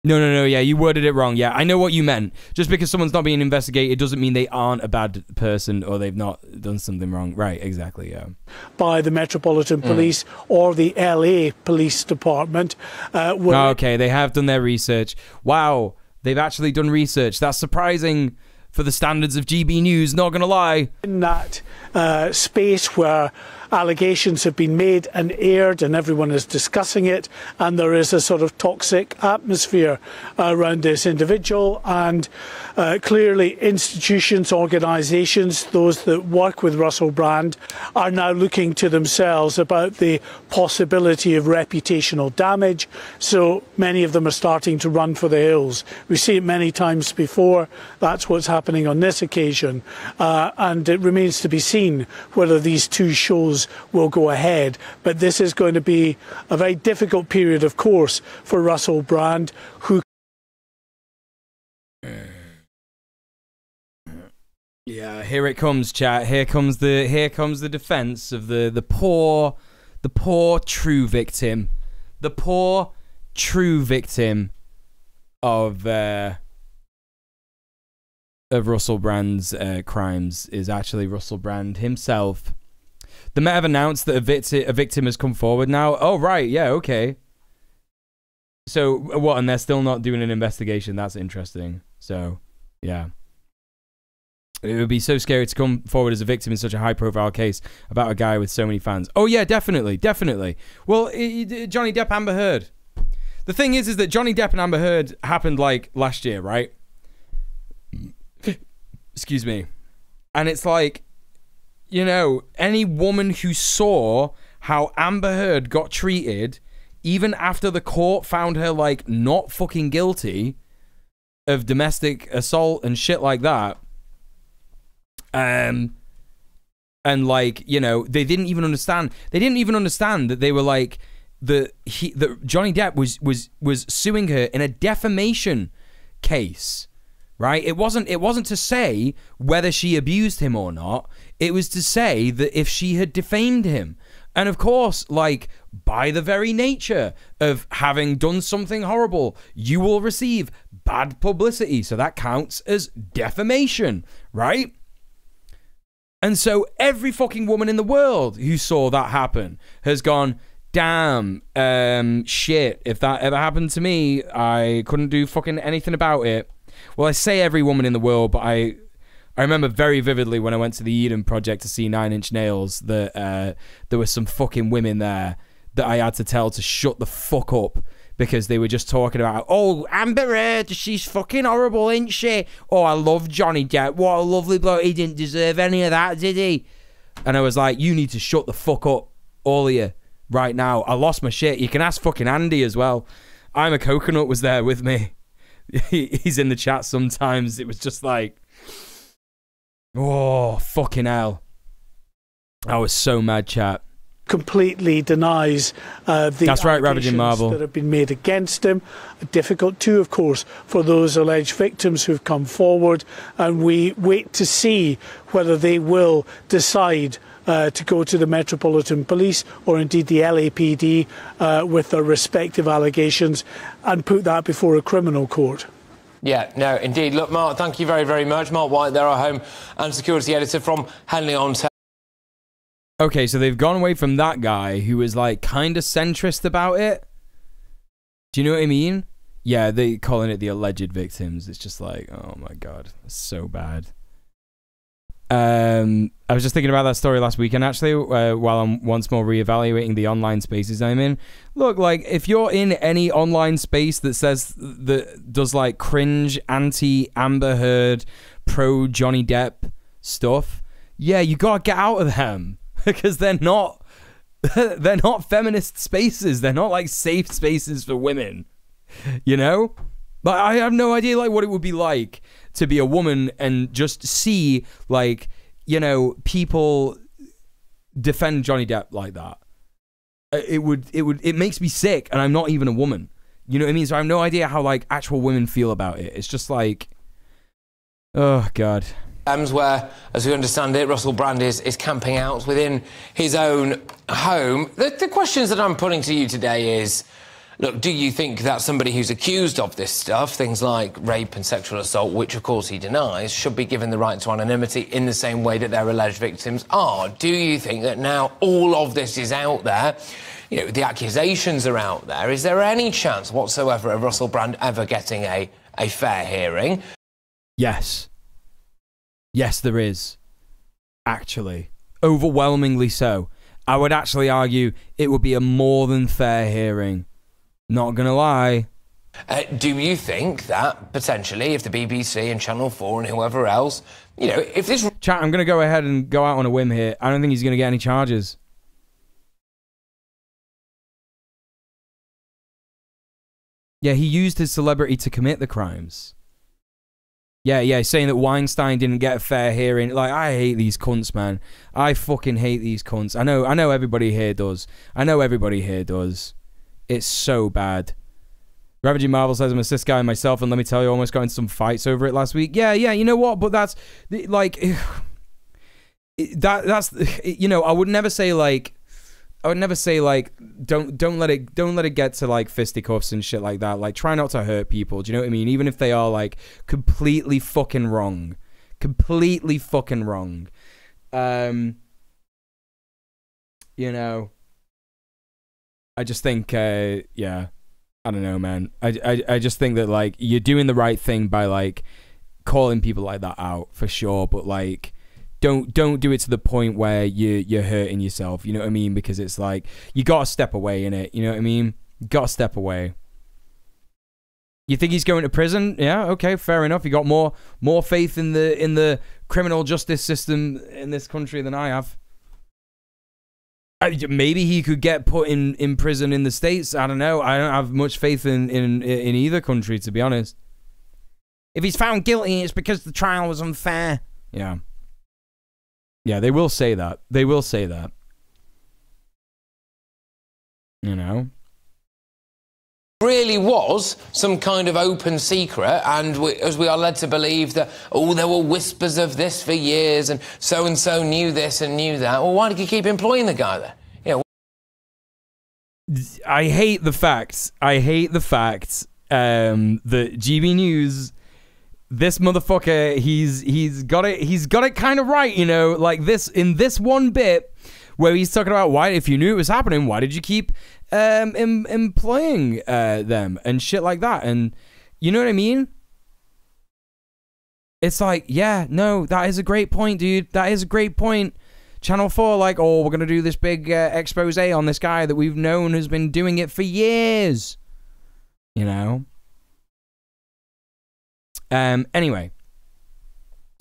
[SPEAKER 3] No, yeah, you worded it wrong. Yeah, I know what you meant. Just because someone's not being investigated doesn't mean they aren't a bad person or they've not done something wrong. Right, exactly, yeah.
[SPEAKER 2] By the Metropolitan Police or the LA Police Department.
[SPEAKER 3] Okay, they have done their research. Wow, they've actually done research. That's surprising for the standards of GB News, not gonna lie.
[SPEAKER 2] In that space where allegations have been made and aired and everyone is discussing it, and there is a sort of toxic atmosphere around this individual, and clearly institutions, organisations, those that work with Russell Brand are now looking to themselves about the possibility of reputational damage, so many of them are starting to run for the hills. We've seen it many times before. That's what's happening on this occasion, and it remains to be seen whether these two shows will go ahead. But this is going to be a very difficult period, of course, for Russell Brand, who...
[SPEAKER 3] Yeah, here it comes, chat. Here comes the defense of the poor true victim. The poor true victim of Russell Brand's crimes is actually Russell Brand himself. The Met have announced that a victim has come forward now. Oh, right. Yeah, okay. So, what? And they're still not doing an investigation? That's interesting. So, yeah. It would be so scary to come forward as a victim in such a high-profile case about a guy with so many fans. Oh, yeah, definitely. Definitely. Well, Johnny Depp, Amber Heard. The thing is that Johnny Depp and Amber Heard happened, like, last year, right? Excuse me. And it's like, you know, any woman who saw how Amber Heard got treated, even after the court found her, like, not fucking guilty of domestic assault and shit like that, and, like, you know, they didn't even understand that they were, like, that Johnny Depp was suing her in a defamation case. Right? It wasn't to say whether she abused him or not. It was to say that if she had defamed him. And of course, like, by the very nature of having done something horrible, you will receive bad publicity. So that counts as defamation, right? And so every fucking woman in the world who saw that happen has gone, damn, shit, if that ever happened to me, I couldn't do fucking anything about it. Well, I say every woman in the world, but I remember very vividly when I went to the Eden Project to see Nine Inch Nails that there were some fucking women there that I had to tell to shut the fuck up because they were just talking about, oh, Amber Heard, she's fucking horrible, isn't she? Oh, I love Johnny Depp. What a lovely bloke. He didn't deserve any of that, did he? And I was like, you need to shut the fuck up, all of you, right now. I lost my shit. You can ask fucking Andy as well. I'm a Coconut was there with me. He's in the chat sometimes. It was just like, oh, fucking hell. I was so mad, chat.
[SPEAKER 2] Completely denies the
[SPEAKER 3] That's right, Ravaging Marvel,
[SPEAKER 2] that have been made against him. Difficult too, of course, for those alleged victims who've come forward, and we wait to see whether they will decide to go to the Metropolitan Police or indeed the LAPD with their respective allegations and put that before a criminal court.
[SPEAKER 1] Yeah, no, indeed. Look, Mark, thank you very, very much. Mark White, there, our home and security editor from Henley-on-Thames.
[SPEAKER 3] Okay, so they've gone away from that guy who was like kind of centrist about it. Do you know what I mean? Yeah, they calling it the alleged victims. It's just like, oh my god, it's so bad. I was just thinking about that story last weekend, actually, while I'm once more reevaluating the online spaces I'm in. Look, like, if you're in any online space that says that does like cringe, anti-Amber Heard, pro Johnny Depp stuff, yeah, you gotta get out of them because they're not feminist spaces. They're not like safe spaces for women, you know. But I have no idea like what it would be like to be a woman and just see, like, you know, people defend Johnny Depp like that. It makes me sick, and I'm not even a woman. You know what I mean? So I have no idea how like actual women feel about it. It's just like, oh god.
[SPEAKER 1] Where, as we understand it, Russell Brand is camping out within his own home. The questions that I'm putting to you today is, look, do you think that somebody who's accused of this stuff, things like rape and sexual assault, which of course he denies, should be given the right to anonymity in the same way that their alleged victims are? Do you think that now all of this is out there, you know, the accusations are out there, is there any chance whatsoever of Russell Brand ever getting a fair hearing?
[SPEAKER 3] Yes. Yes, there is. Actually. Overwhelmingly so. I would actually argue it would be a more than fair hearing. Not gonna lie.
[SPEAKER 1] Do you think that potentially if the BBC and Channel 4 and whoever else, you know, if this...
[SPEAKER 3] Chat, I'm gonna go ahead and go out on a whim here. I don't think he's gonna get any charges. Yeah, he used his celebrity to commit the crimes. Yeah, saying that Weinstein didn't get a fair hearing. Like, I hate these cunts, man. I fucking hate these cunts. I know everybody here does. It's so bad. Ravaging Marvel says, I'm a cis guy myself, and let me tell you, I almost got into some fights over it last week. Yeah, you know what? But that's, like, that's, you know, I would never say, like, don't let it get to like fisticuffs and shit like that. Like, try not to hurt people. Do you know what I mean? Even if they are like completely fucking wrong. You know, I just think, yeah, I don't know, man. I just think that like you're doing the right thing by like calling people like that out for sure, but like, Don't do it to the point where you're hurting yourself, you know what I mean? Because it's like, you gotta step away in it, you know what I mean? You gotta step away. You think he's going to prison? Yeah, okay, fair enough. You got more faith in the criminal justice system in this country than I have. Maybe he could get put in prison in the States. I don't know. I don't have much faith in either country, to be honest. If he's found guilty, it's because the trial was unfair. Yeah. Yeah, they will say that. They will say that. You know?
[SPEAKER 1] Really was some kind of open secret, and as we are led to believe that, oh, there were whispers of this for years, and so knew this and knew that. Well, why did you keep employing the guy then? You know,
[SPEAKER 3] I hate the fact that GB News, this motherfucker, he's got it kind of right, you know, like this in this one bit where he's talking about why, if you knew it was happening, why did you keep employing them and shit like that, and you know what I mean? It's like, yeah, no, that is a great point, dude. That is a great point. Channel 4, like, oh, we're going to do this big expose on this guy that we've known has been doing it for years. You know? Anyway.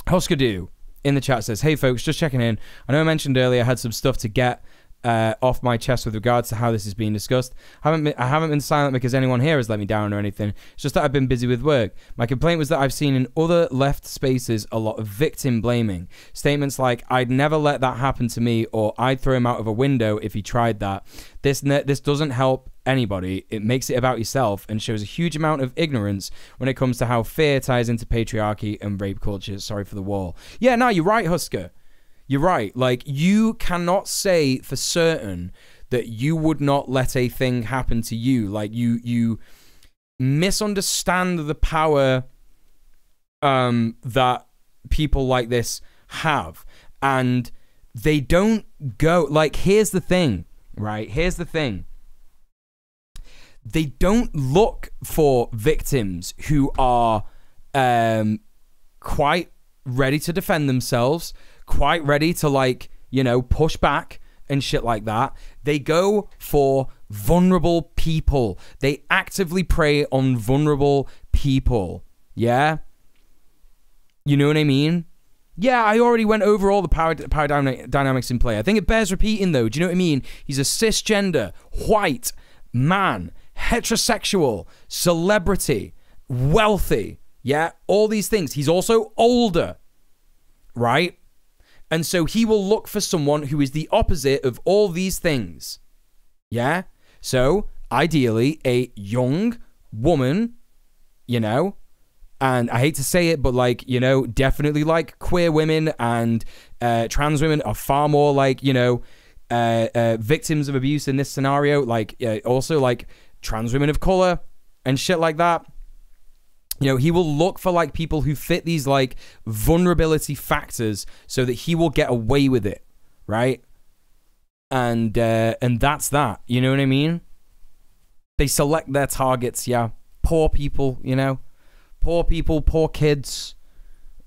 [SPEAKER 3] Husker Du in the chat says, hey, folks, just checking in. I know I mentioned earlier I had some stuff to get off my chest with regards to how this is being discussed. I haven't been silent because anyone here has let me down or anything. It's just that I've been busy with work. My complaint was that I've seen in other left spaces a lot of victim blaming. Statements like, I'd never let that happen to me, or I'd throw him out of a window if he tried that. This doesn't help anybody. It makes it about yourself and shows a huge amount of ignorance when it comes to how fear ties into patriarchy and rape culture. Sorry for the wall. Yeah, no, you're right, Husker. You're right. Like, you cannot say for certain that you would not let a thing happen to you. Like, you misunderstand the power that people like this have. And they don't go... Like, here's the thing, right? Here's the thing. They don't look for victims who are quite ready to defend themselves, quite ready to, like, you know, push back and shit like that. They go for vulnerable people. They actively prey on vulnerable people. Yeah? You know what I mean? Yeah, I already went over all the power dynamics in play. I think it bears repeating, though. Do you know what I mean? He's a cisgender, white man, heterosexual, celebrity, wealthy. Yeah? All these things. He's also older. Right? And so he will look for someone who is the opposite of all these things. Yeah? So, ideally, a young woman, you know, and I hate to say it, but, like, you know, definitely, like, queer women and trans women are far more, like, you know, victims of abuse in this scenario. Like, also, like, trans women of color and shit like that. You know, he will look for, like, people who fit these, like, vulnerability factors so that he will get away with it, right? And that's that, you know what I mean? They select their targets, yeah. Poor people, you know? Poor people, poor kids.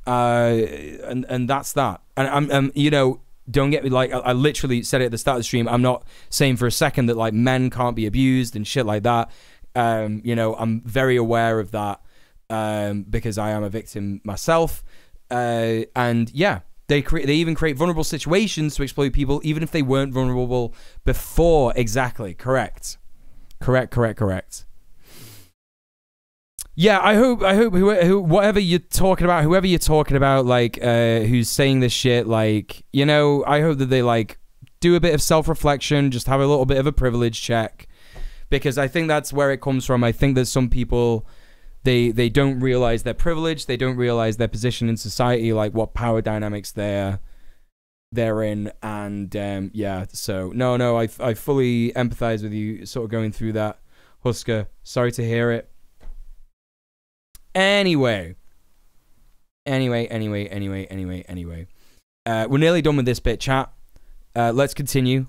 [SPEAKER 3] And that's that. And I'm you know, don't get me, like, I literally said it at the start of the stream. I'm not saying for a second that, like, men can't be abused and shit like that. You know, I'm very aware of that. Because I am a victim myself, and yeah, they even create vulnerable situations to exploit people, even if they weren't vulnerable before. Exactly, correct. Yeah, I hope whoever you're talking about, like, who's saying this shit, like, you know, I hope that they, like, do a bit of self-reflection, just have a little bit of a privilege check, because I think that's where it comes from. I think that some people, They don't realize their privilege. They don't realize their position in society, like what power dynamics they're in. And yeah, so no, I fully empathize with you sort of going through that, Husker. Sorry to hear it. Anyway. We're nearly done with this bit, chat. Let's continue.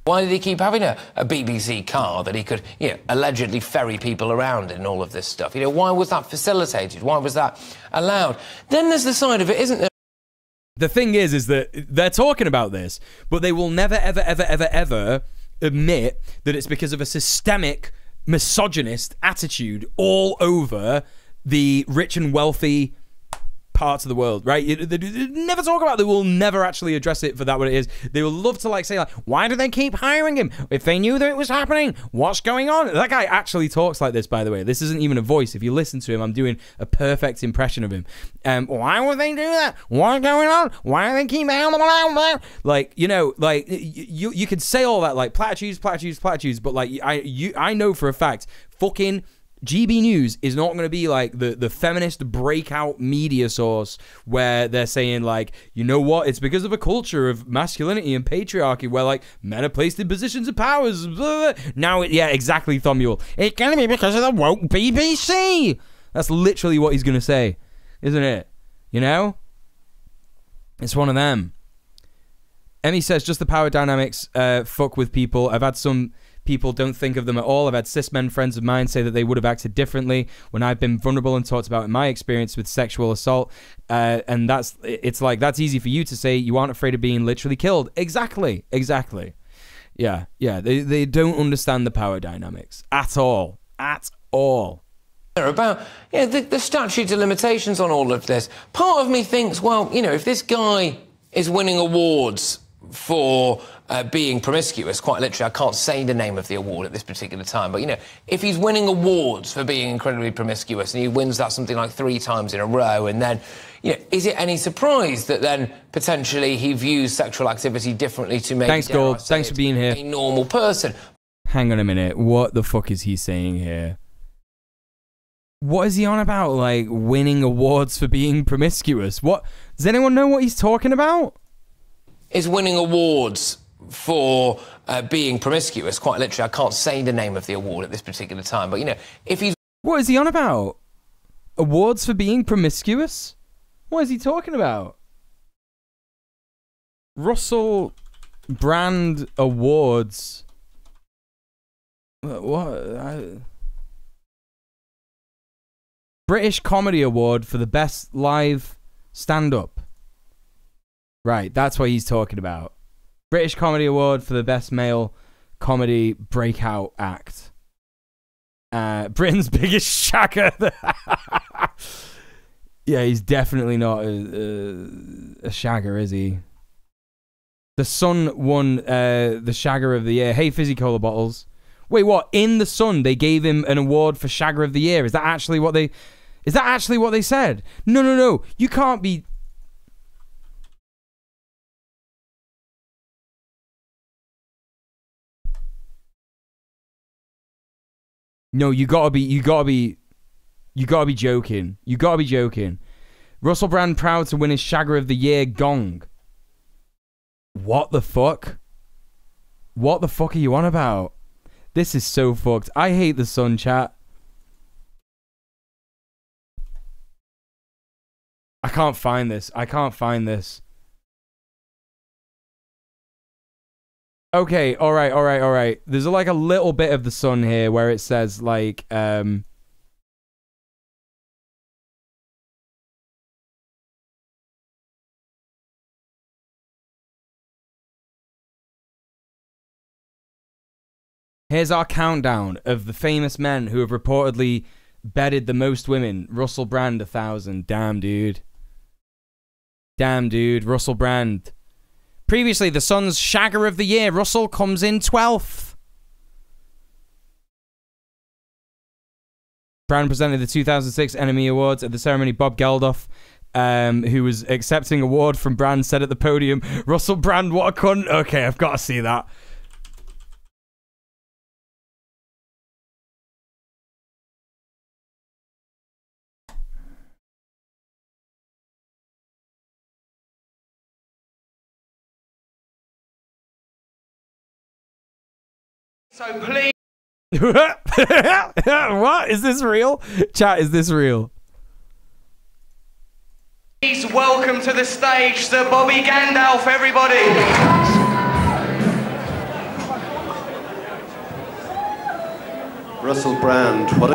[SPEAKER 1] Why did he keep having a BBC car that he could, you know, allegedly ferry people around in all of this stuff? You know, why was that facilitated? Why was that allowed? Then there's the side of it, isn't there?
[SPEAKER 3] The thing is that they're talking about this, but they will never, ever admit that it's because of a systemic misogynist attitude all over the rich and wealthy parts of the world, right? They never talk about it. They will never actually address it for that what it is. They will love to, like, say, like, why do they keep hiring him? If they knew that it was happening, what's going on? That guy actually talks like this, by the way. This isn't even a voice. If you listen to him, I'm doing a perfect impression of him. Why would they do that? What's going on? Why do they keep... Like, you know, like, you could say all that, like, platitudes, but, like, I know for a fact, fucking GB News is not going to be like the feminist breakout media source where they're saying like, you know what, it's because of a culture of masculinity and patriarchy where like men are placed in positions of powers. Blah, blah. Now, yeah, exactly, Thomule. It's going to be because of the woke BBC. That's literally what he's going to say, isn't it? You know? It's one of them. Emmy says, just the power dynamics fuck with people. I've had some people don't think of them at all. I've had cis men friends of mine say that they would have acted differently when I've been vulnerable and talked about my experience with sexual assault. And it's like, that's easy for you to say. You aren't afraid of being literally killed. Exactly. Yeah. They don't understand the power dynamics at all.
[SPEAKER 1] About the statute of limitations on all of this. Part of me thinks, well, if this guy is winning awards for being promiscuous, quite literally, I can't say the name of the award at this particular time, but if he's winning awards for being incredibly promiscuous and he wins that something like 3 times in a row, and then is it any surprise that then potentially he views sexual activity differently to maybe,
[SPEAKER 3] thanks Gold, thanks for being here,
[SPEAKER 1] a normal person?
[SPEAKER 3] Hang on a minute, what the fuck is he saying here? What is he on about, like winning awards for being promiscuous? What, does anyone know what he's talking about?
[SPEAKER 1] Is winning awards for being promiscuous, quite literally, I can't say the name of the award at this particular time, but if he's...
[SPEAKER 3] What is he on about? Awards for being promiscuous? What is he talking about? Russell Brand Awards. What? British Comedy Award for the best live stand-up. Right, that's what he's talking about. British Comedy Award for the best male comedy breakout act. Britain's biggest shagger. Yeah, he's definitely not a shagger, is he? The Sun won the Shagger of the Year. Hey, Fizzy Cola Bottles. Wait, what? In The Sun, they gave him an award for Shagger of the Year. Is that actually what they said? No. You can't be... No, you gotta be joking. You gotta be joking. Russell Brand proud to win his Shagger of the Year gong. What the fuck? What the fuck are you on about? This is so fucked. I hate The Sun, chat. I can't find this. Okay, all right. There's like a little bit of The Sun here where it says like here's our countdown of the famous men who have reportedly bedded the most women. Russell Brand, 1,000. Damn, dude. Russell Brand. Previously, The Sun's Shagger of the Year. Russell comes in 12th. Brand presented the 2006 Enemy Awards at the ceremony. Bob Geldof, who was accepting award from Brand, said at the podium, Russell Brand, what a cunt. Okay, I've got to see that.
[SPEAKER 19] So please...
[SPEAKER 3] What? Is this real? Chat, is this real?
[SPEAKER 19] Please welcome to the stage Sir Bobby Gandalf, everybody.
[SPEAKER 21] Russell Brand, what a...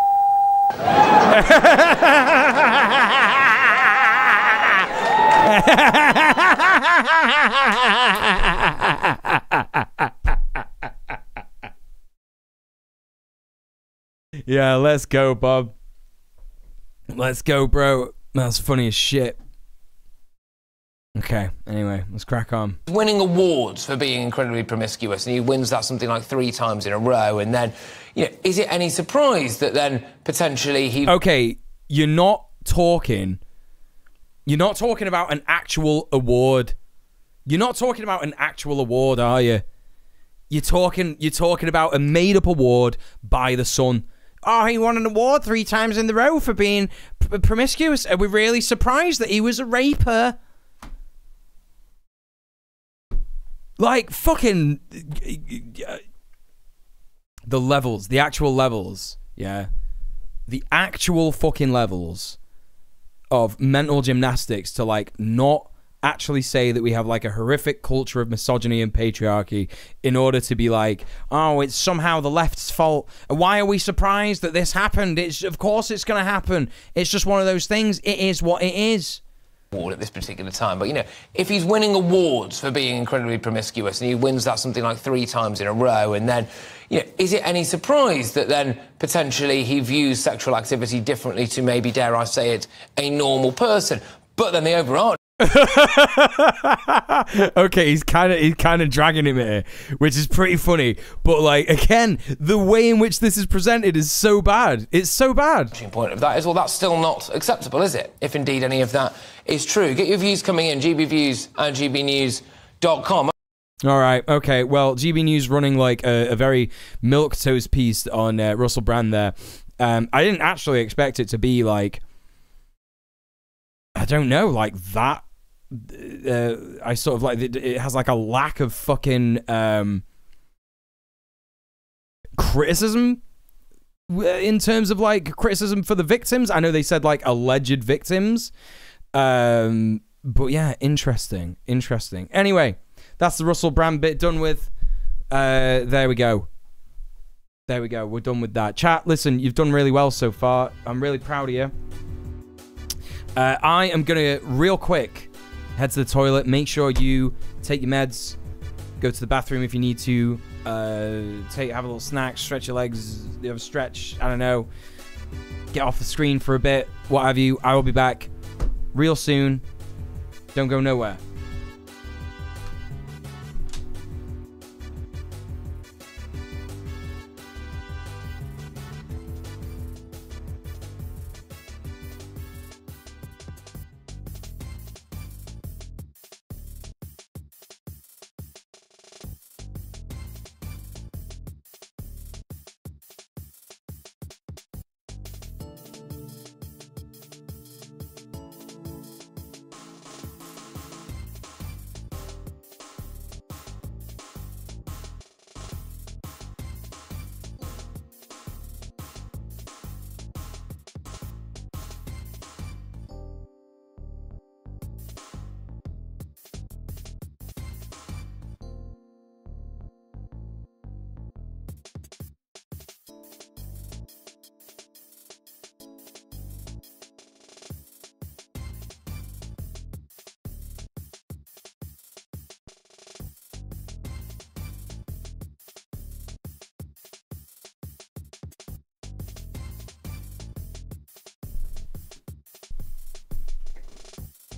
[SPEAKER 3] Yeah, let's go, Bob. Let's go, bro. That's funny as shit. Okay, anyway, let's crack on.
[SPEAKER 1] Winning awards for being incredibly promiscuous, and he wins that something like 3 times in a row, and then, is it any surprise that then potentially he...
[SPEAKER 3] Okay, you're not talking about an actual award. You're not talking about an actual award, are you? You're talking about a made-up award by The Sun. Oh, he won an award 3 times in the row for being promiscuous. Are we really surprised that he was a raper? Like, fucking... the levels, the actual levels, yeah? The actual fucking levels of mental gymnastics to, like, not actually say that we have, like, a horrific culture of misogyny and patriarchy in order to be like, oh, it's somehow the left's fault. Why are we surprised that this happened? Of course it's going to happen. It's just one of those things. It is what it is.
[SPEAKER 1] At this particular time, but you know, if he's winning awards for being incredibly promiscuous and he wins that something like 3 times in a row, and then, you know, is it any surprise that then potentially he views sexual activity differently to maybe, dare I say it, a normal person? But then the overarching...
[SPEAKER 3] Okay, he's kind of dragging him here, which is pretty funny. But like, again, the way in which this is presented is so bad. It's so bad.
[SPEAKER 1] Point of that is, well, that's still not acceptable, is it? If indeed any of that is true. Get your views coming in, gbviews at gbnews.com.
[SPEAKER 3] All right, okay. Well, GB News running like a very milquetoast piece on Russell Brand there. I didn't actually expect it to be like, I don't know, like that. I sort of like it has like a lack of fucking criticism in terms of like criticism for the victims. I know they said like alleged victims, but yeah, interesting. Anyway, that's the Russell Brand bit done with. There we go. We're done with that. Chat, listen, you've done really well so far. I'm really proud of you. I am gonna real quick head to the toilet. Make sure you take your meds. Go to the bathroom if you need to. Have a little snack. Stretch your legs. You have a stretch. I don't know. Get off the screen for a bit. What have you? I will be back real soon. Don't go nowhere.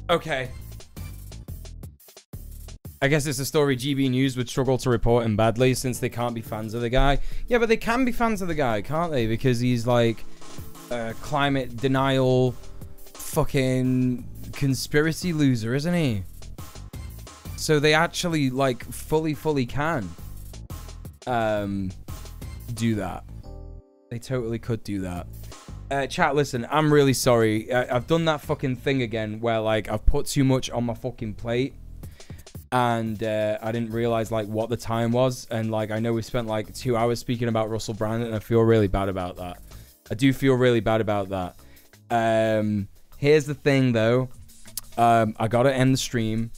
[SPEAKER 3] Okay. I guess it's a story GB News would struggle to report him badly since they can't be fans of the guy. Yeah, but they can be fans of the guy, can't they? Because he's like climate denial fucking conspiracy loser, isn't he? So they actually like fully can do that. They totally could do that. Chat, listen, I'm really sorry. I've done that fucking thing again where, like, I've put too much on my fucking plate. And I didn't realize, like, what the time was. And, like, I know we spent, like, 2 hours speaking about Russell Brand, and I feel really bad about that. I do feel really bad about that. Here's the thing, though. I gotta end the stream.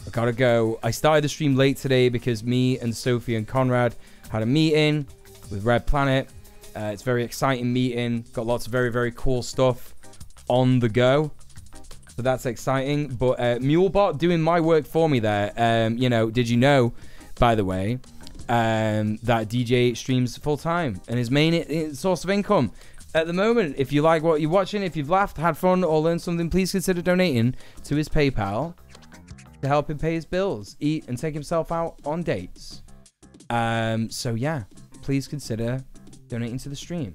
[SPEAKER 3] I gotta go. I started the stream late today because me and Sophie and Conrad had a meeting with Red Planet. It's a very exciting meeting. Got lots of very cool stuff on the go. So that's exciting. But MuleBot doing my work for me there. You know, did you know, by the way, that DJ streams full time and his main source of income at the moment? If you like what you're watching, if you've laughed, had fun, or learned something, please consider donating to his PayPal to help him pay his bills, eat, and take himself out on dates. So yeah, please consider donating to the stream.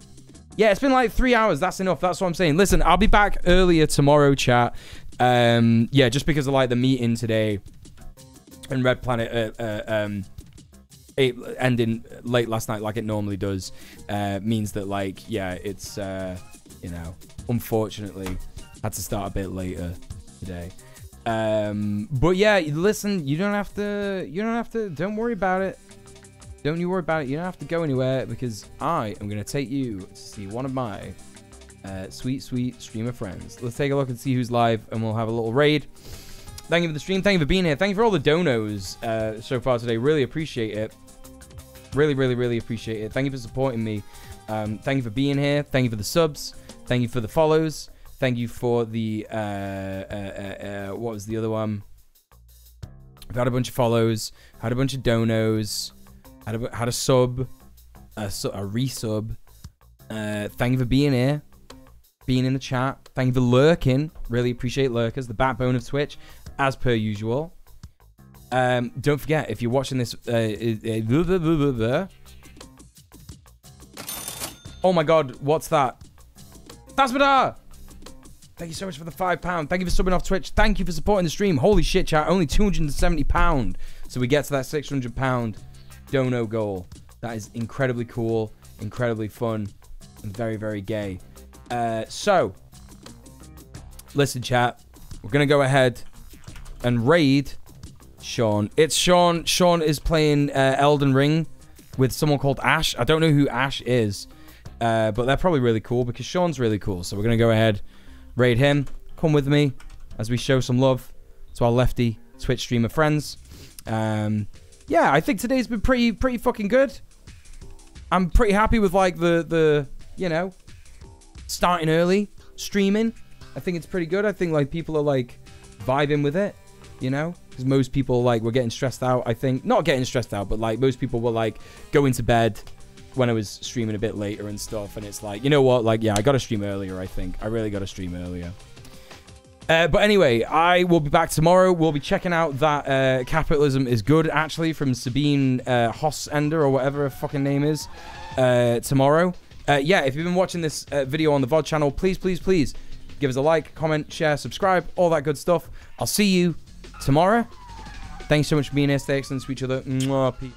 [SPEAKER 3] Yeah, it's been like 3 hours. That's enough. That's what I'm saying. Listen, I'll be back earlier tomorrow, chat. Yeah, just because of like the meeting today and Red Planet it ending late last night like it normally does means that, like, yeah, it's you know, unfortunately had to start a bit later today. But yeah, listen, you don't have to, don't worry about it. Don't you worry about it. You don't have to go anywhere, because I am going to take you to see one of my sweet streamer friends. Let's take a look and see who's live, and we'll have a little raid. Thank you for the stream. Thank you for being here. Thank you for all the donos so far today. Really appreciate it. Really appreciate it. Thank you for supporting me. Thank you for being here. Thank you for the subs. Thank you for the follows. Thank you for the what was the other one? I've had a bunch of follows. Had a bunch of donos. Had a sub. A resub. Thank you for being here. Being in the chat. Thank you for lurking. Really appreciate lurkers. The backbone of Twitch, as per usual. Don't forget, if you're watching this... oh my god, what's that? Tasmadar! Thank you so much for the £5. Thank you for subbing off Twitch. Thank you for supporting the stream. Holy shit, chat. Only £270. So we get to that £600 dono goal. That is incredibly cool, incredibly fun, and very gay. So, listen, chat. We're going to go ahead and raid Sean. It's Sean. Sean is playing Elden Ring with someone called Ash. I don't know who Ash is, but they're probably really cool because Sean's really cool. So we're going to go ahead, raid him. Come with me as we show some love to our lefty Twitch streamer friends. Yeah, I think today's been pretty fucking good. I'm pretty happy with, like, the you know, starting early, streaming. I think it's pretty good. I think, like, people are, like, vibing with it, you know? Because most people, like, were getting stressed out, I think. Not getting stressed out, but, like, most people were, like, going to bed when I was streaming a bit later and stuff. And it's like, you know what? Like, yeah, I got to stream earlier, I think. I really got to stream earlier. But anyway, I will be back tomorrow. We'll be checking out that Capitalism is Good, actually, from Sabine Hossender, or whatever her fucking name is, tomorrow. Yeah, if you've been watching this video on the VOD channel, please give us a like, comment, share, subscribe, all that good stuff. I'll see you tomorrow. Thanks so much for being here. Stay excellent to each other. Mwah, peace.